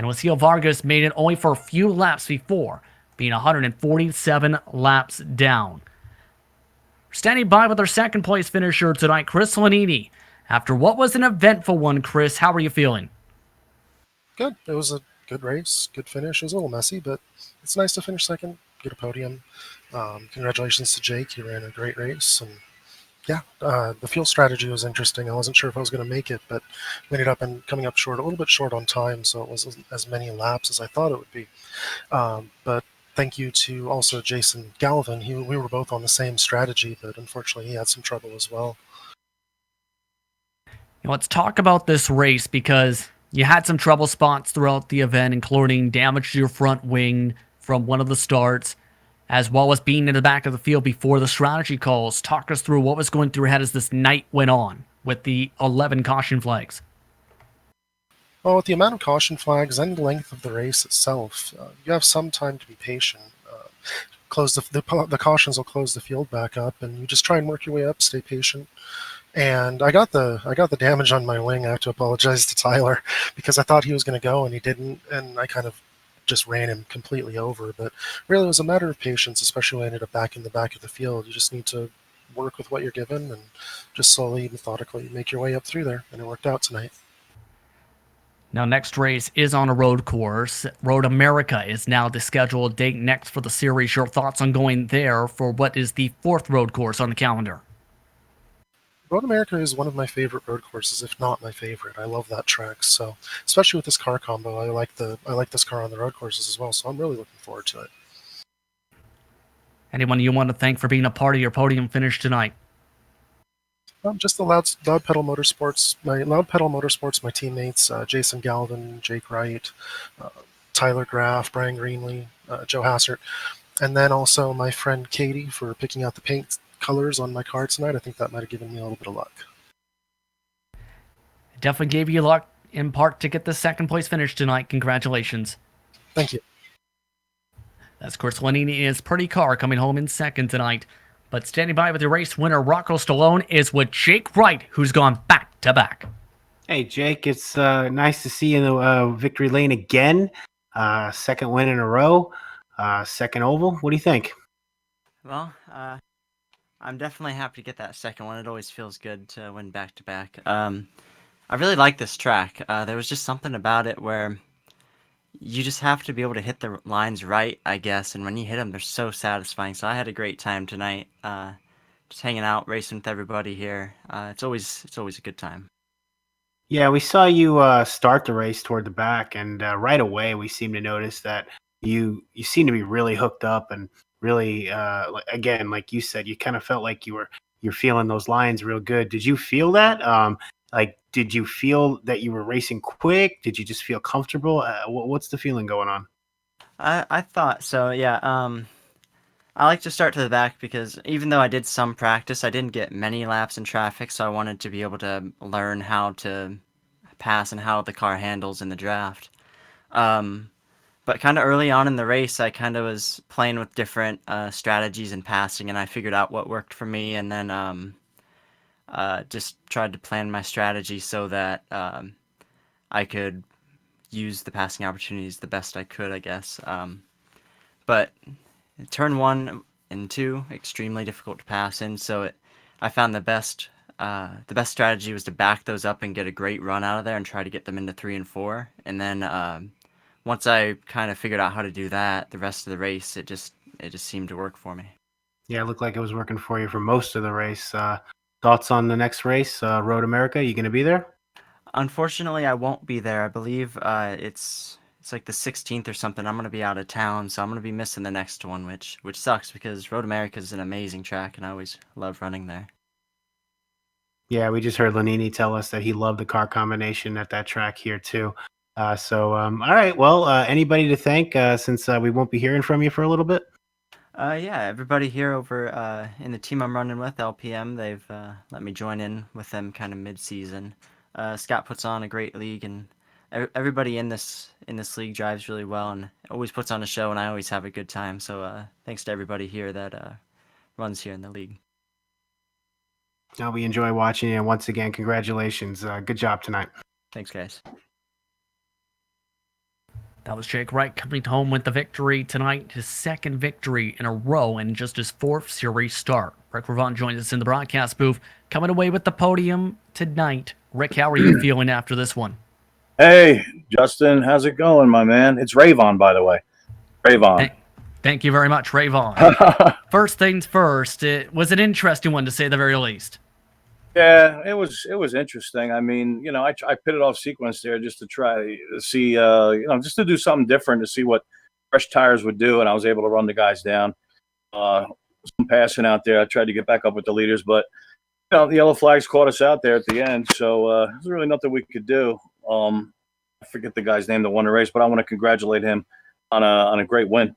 and Wasil Vargas made it only for a few laps before, being 147 laps down. Standing by with our second place finisher tonight, Chris Lanini. After what was an eventful one, Chris, how are you feeling? Good. It was a good race, good finish. It was a little messy, but it's nice to finish second, get a podium. Congratulations to Jake. He ran a great race. And yeah, the fuel strategy was interesting. I wasn't sure if I was going to make it, but we ended up coming up short, a little bit short on time, so it wasn't as many laps as I thought it would be. But thank you to also Jason Galvin. We were both on the same strategy, but unfortunately he had some trouble as well. Let's talk about this race because you had some trouble spots throughout the event, including damage to your front wing from one of the starts, as well as being in the back of the field before the strategy calls. Talk us through what was going through your head as this night went on with the 11 caution flags. Well, with the amount of caution flags and the length of the race itself, you have some time to be patient. Close the cautions will close the field back up, and you just try and work your way up, stay patient. And I got the damage on my wing. I have to apologize to Tyler because I thought he was going to go and he didn't, and I kind of just ran him completely over. But really, it was a matter of patience, especially when I ended up back in the back of the field. You just need to work with what you're given and just slowly, methodically make your way up through there, and it worked out tonight. Now, next race is on a road course. Road America is now the scheduled date next for the series. Your thoughts on going there for what is the fourth road course on the calendar? Road America is one of my favorite road courses, if not my favorite. I love that track. So, especially with this car combo, I like this car on the road courses as well. So I'm really looking forward to it. Anyone you want to thank for being a part of your podium finish tonight? Just the Loud Pedal Motorsports, my teammates, Jason Galvin, Jake Wright, Tyler Graff, Brian Greenlee, Joe Hassert, and then also my friend Katie for picking out the paint colors on my car tonight. I think that might have given me a little bit of luck. It definitely gave you luck in part to get the second place finish tonight. Congratulations. Thank you. That's Chris Lanini in his pretty car coming home in second tonight. But standing by with your race winner, Rocco Stallone, is with Jake Wright, who's gone back to back. Hey, Jake, it's nice to see you in the victory lane again. Second win in a row, second oval. What do you think? Well, I'm definitely happy to get that second one. It always feels good to win back to back. I really like this track. There was just something about it where you just have to be able to hit the lines right, I guess, and when you hit them, they're so satisfying. So I had a great time tonight, just hanging out, racing with everybody here. It's always a good time. Yeah, we saw you start the race toward the back, and right away we seemed to notice that you seem to be really hooked up and really, again, like you said, you kind of felt like you're feeling those lines real good. Did you feel that? Did you feel that you were racing quick? Did you just feel comfortable? What's the feeling going on? I thought so, yeah. I like to start to the back because even though I did some practice, I didn't get many laps in traffic, so I wanted to be able to learn how to pass and how the car handles in the draft. But kind of early on in the race, I kind of was playing with different strategies and passing, and I figured out what worked for me, and then just tried to plan my strategy so that I could use the passing opportunities the best I could, I guess. But turn 1 and 2, extremely difficult to pass in, so I found the best strategy was to back those up and get a great run out of there and try to get them into 3 and 4. And then once I kind of figured out how to do that, the rest of the race, it just seemed to work for me. Yeah, it looked like it was working for you for most of the race. Thoughts on the next race, Road America? You going to be there? Unfortunately, I won't be there. I believe it's like the 16th or something. I'm going to be out of town, so I'm going to be missing the next one, which sucks because Road America is an amazing track, and I always love running there. Yeah, we just heard Lanini tell us that he loved the car combination at that track here too. All right. Well, anybody to thank since we won't be hearing from you for a little bit? Yeah, everybody here over in the team I'm running with, LPM, they've let me join in with them kind of mid-season. Scott puts on a great league, and everybody in this league drives really well and always puts on a show, and I always have a good time. So thanks to everybody here that runs here in the league. We enjoy watching you, and once again, congratulations. Good job tonight. Thanks, guys. That was Jake Wright coming home with the victory tonight, his second victory in a row and just his fourth series start. Rick Ravon joins us in the broadcast booth, coming away with the podium tonight. Rick, how are you feeling after this one? Hey, Justin, how's it going, my man? It's Ravon, by the way. Ravon. Thank you very much, Ravon. First things first, it was an interesting one to say the very least. Yeah, it was interesting. I mean, I pitted off sequence there just to try to see, just to do something different to see what fresh tires would do, and I was able to run the guys down. Some passing out there. I tried to get back up with the leaders, but the yellow flags caught us out there at the end, so there's really nothing we could do. I forget the guy's name that won the race, but I want to congratulate him on a great win.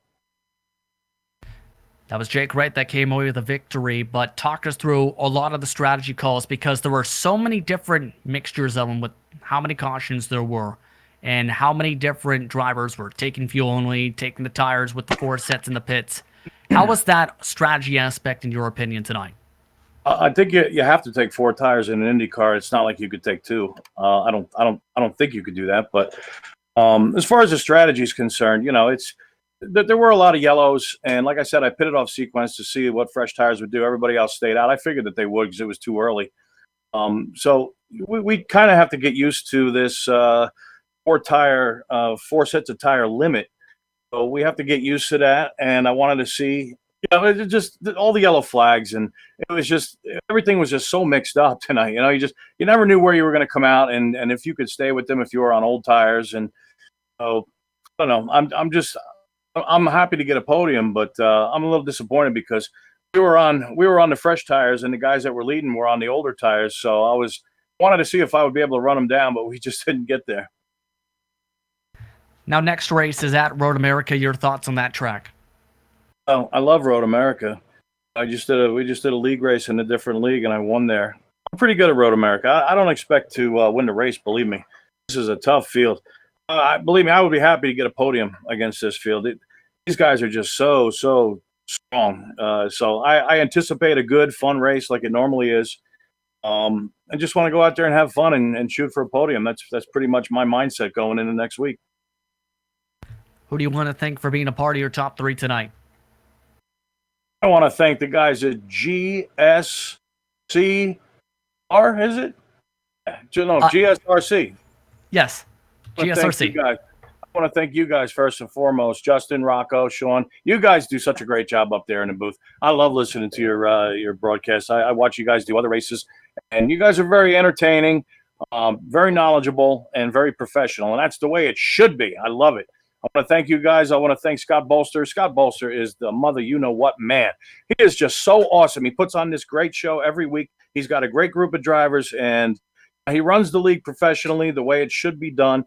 That was Jake Wright that came away with a victory, but talk us through a lot of the strategy calls because there were so many different mixtures of them with how many cautions there were and how many different drivers were taking fuel only, taking the tires with the 4 sets in the pits. How was that strategy aspect in your opinion tonight? I think you have to take 4 tires in an IndyCar. It's not like you could take 2. I don't think you could do that. But as far as the strategy is concerned, there were a lot of yellows, and like I said, I pitted off sequence to see what fresh tires would do. Everybody else stayed out. I figured that they would because it was too early. So we kind of have to get used to this 4 sets of tire limit. So we have to get used to that. And I wanted to see, it just all the yellow flags, and it was just everything was just so mixed up tonight. You never knew where you were going to come out, and if you could stay with them if you were on old tires. And so I don't know. I'm happy to get a podium, but I'm a little disappointed because we were on the fresh tires, and the guys that were leading were on the older tires. So I wanted to see if I would be able to run them down, but we just didn't get there. Now, next race is at Road America. Your thoughts on that track? Oh, I love Road America. We just did a league race in a different league, and I won there. I'm pretty good at Road America. I don't expect to win the race. Believe me, this is a tough field. Believe me, I would be happy to get a podium against this field. These guys are just so strong. So I anticipate a good, fun race like it normally is. I just want to go out there and have fun and shoot for a podium. That's pretty much my mindset going into next week. Who do you want to thank for being a part of your top 3 tonight? I want to thank the guys at GSCR, is it? No, GSRC. Yes, GSRC. I want to thank you guys first and foremost. Justin, Rocco, Sean. You guys do such a great job up there in the booth. I love listening to your broadcasts. I watch you guys do other races, and you guys are very entertaining, very knowledgeable, and very professional. And that's the way it should be. I love it. I want to thank you guys. I want to thank Scott Bolster. Scott Bolster is the mother you-know-what man. He is just so awesome. He puts on this great show every week. He's got a great group of drivers, and he runs the league professionally the way it should be done.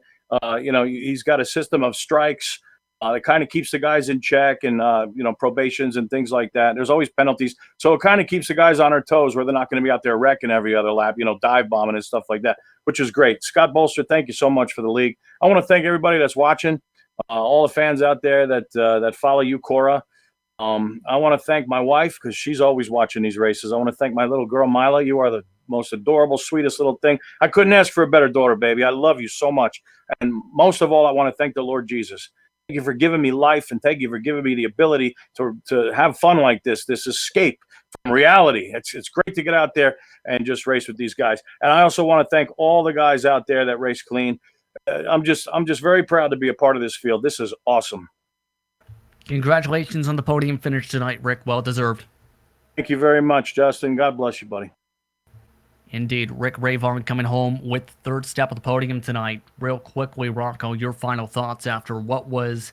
He's got a system of strikes that kind of keeps the guys in check and, probations and things like that. There's always penalties. So it kind of keeps the guys on their toes where they're not going to be out there wrecking every other lap, dive bombing and stuff like that, which is great. Scott Bolster, thank you so much for the league. I want to thank everybody that's watching. All the fans out there that follow you, Cora. I want to thank my wife because she's always watching these races. I want to thank my little girl, Mila. You are the most adorable, sweetest little thing. I couldn't ask for a better daughter, baby. I love you so much. And most of all, I want to thank the Lord Jesus. Thank you for giving me life, and thank you for giving me the ability to have fun like this escape from reality. It's great to get out there and just race with these guys. And I also want to thank all the guys out there that race clean. I'm just very proud to be a part of this field. This is awesome. Congratulations on the podium finish tonight, Rick. Well deserved. Thank you very much, Justin. God bless you, buddy. Indeed, Rick Ravon coming home with third step of the podium tonight. Real quickly, Rocco, your final thoughts after what was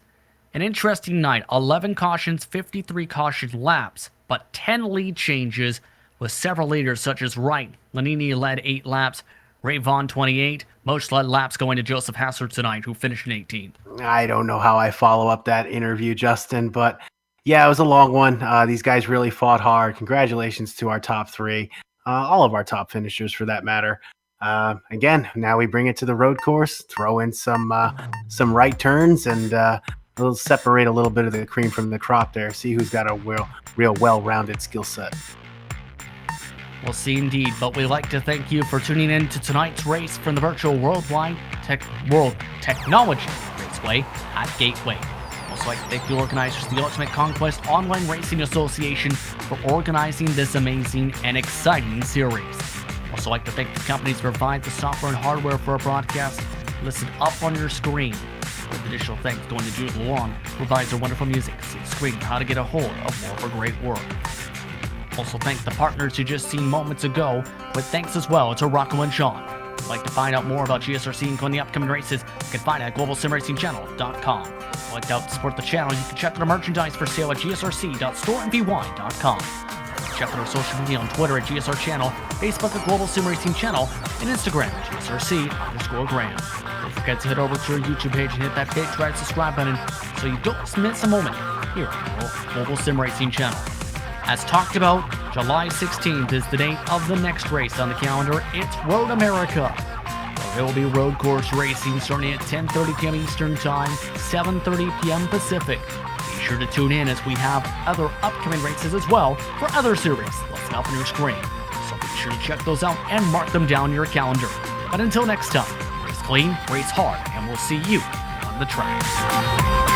an interesting night. 11 cautions, 53 caution laps, but 10 lead changes with several leaders such as Wright. Lanini led 8 laps. Ravon 28. Most led laps going to Joseph Hassard tonight, who finished in 18. I don't know how I follow up that interview, Justin, but yeah, it was a long one. These guys really fought hard. Congratulations to our top 3. All of our top finishers for that matter. Again, now we bring it to the road course, throw in some right turns, and we'll separate a little bit of the cream from the crop there. See who's got a real well-rounded skill set. We'll see indeed, but we'd like to thank you for tuning in to tonight's race from the virtual World Technology Race Raceway at Gateway. Also like to thank the organizers of the Ultimate Conquest Online Racing Association for organizing this amazing and exciting series. Also like to thank the companies that provide the software and hardware for our broadcast listed up on your screen. With additional thanks going to Jude Long, who provides our wonderful music. See the screen how to get a hold of more of her great work. Also thank the partners you just seen moments ago, with thanks as well to Rocco and Sean. If you'd like to find out more about GSRC and the upcoming races, you can find it at globalsimracingchannel.com. If you'd like to help support the channel, you can check out our merchandise for sale at gsrc.storenvy.com. Check out our social media on Twitter at GSR Channel, Facebook at Global Sim Racing Channel, and Instagram at GSRC_Graham. Don't forget to head over to our YouTube page and hit that big red subscribe button so you don't miss a moment here on the Global Sim Racing Channel. As talked about, July 16th is the date of the next race on the calendar. It's Road America. There will be road course racing starting at 10:30 p.m. Eastern Time, 7:30 p.m. Pacific. Be sure to tune in as we have other upcoming races as well for other series listed up on your screen. So be sure to check those out and mark them down in your calendar. But until next time, race clean, race hard, and we'll see you on the track.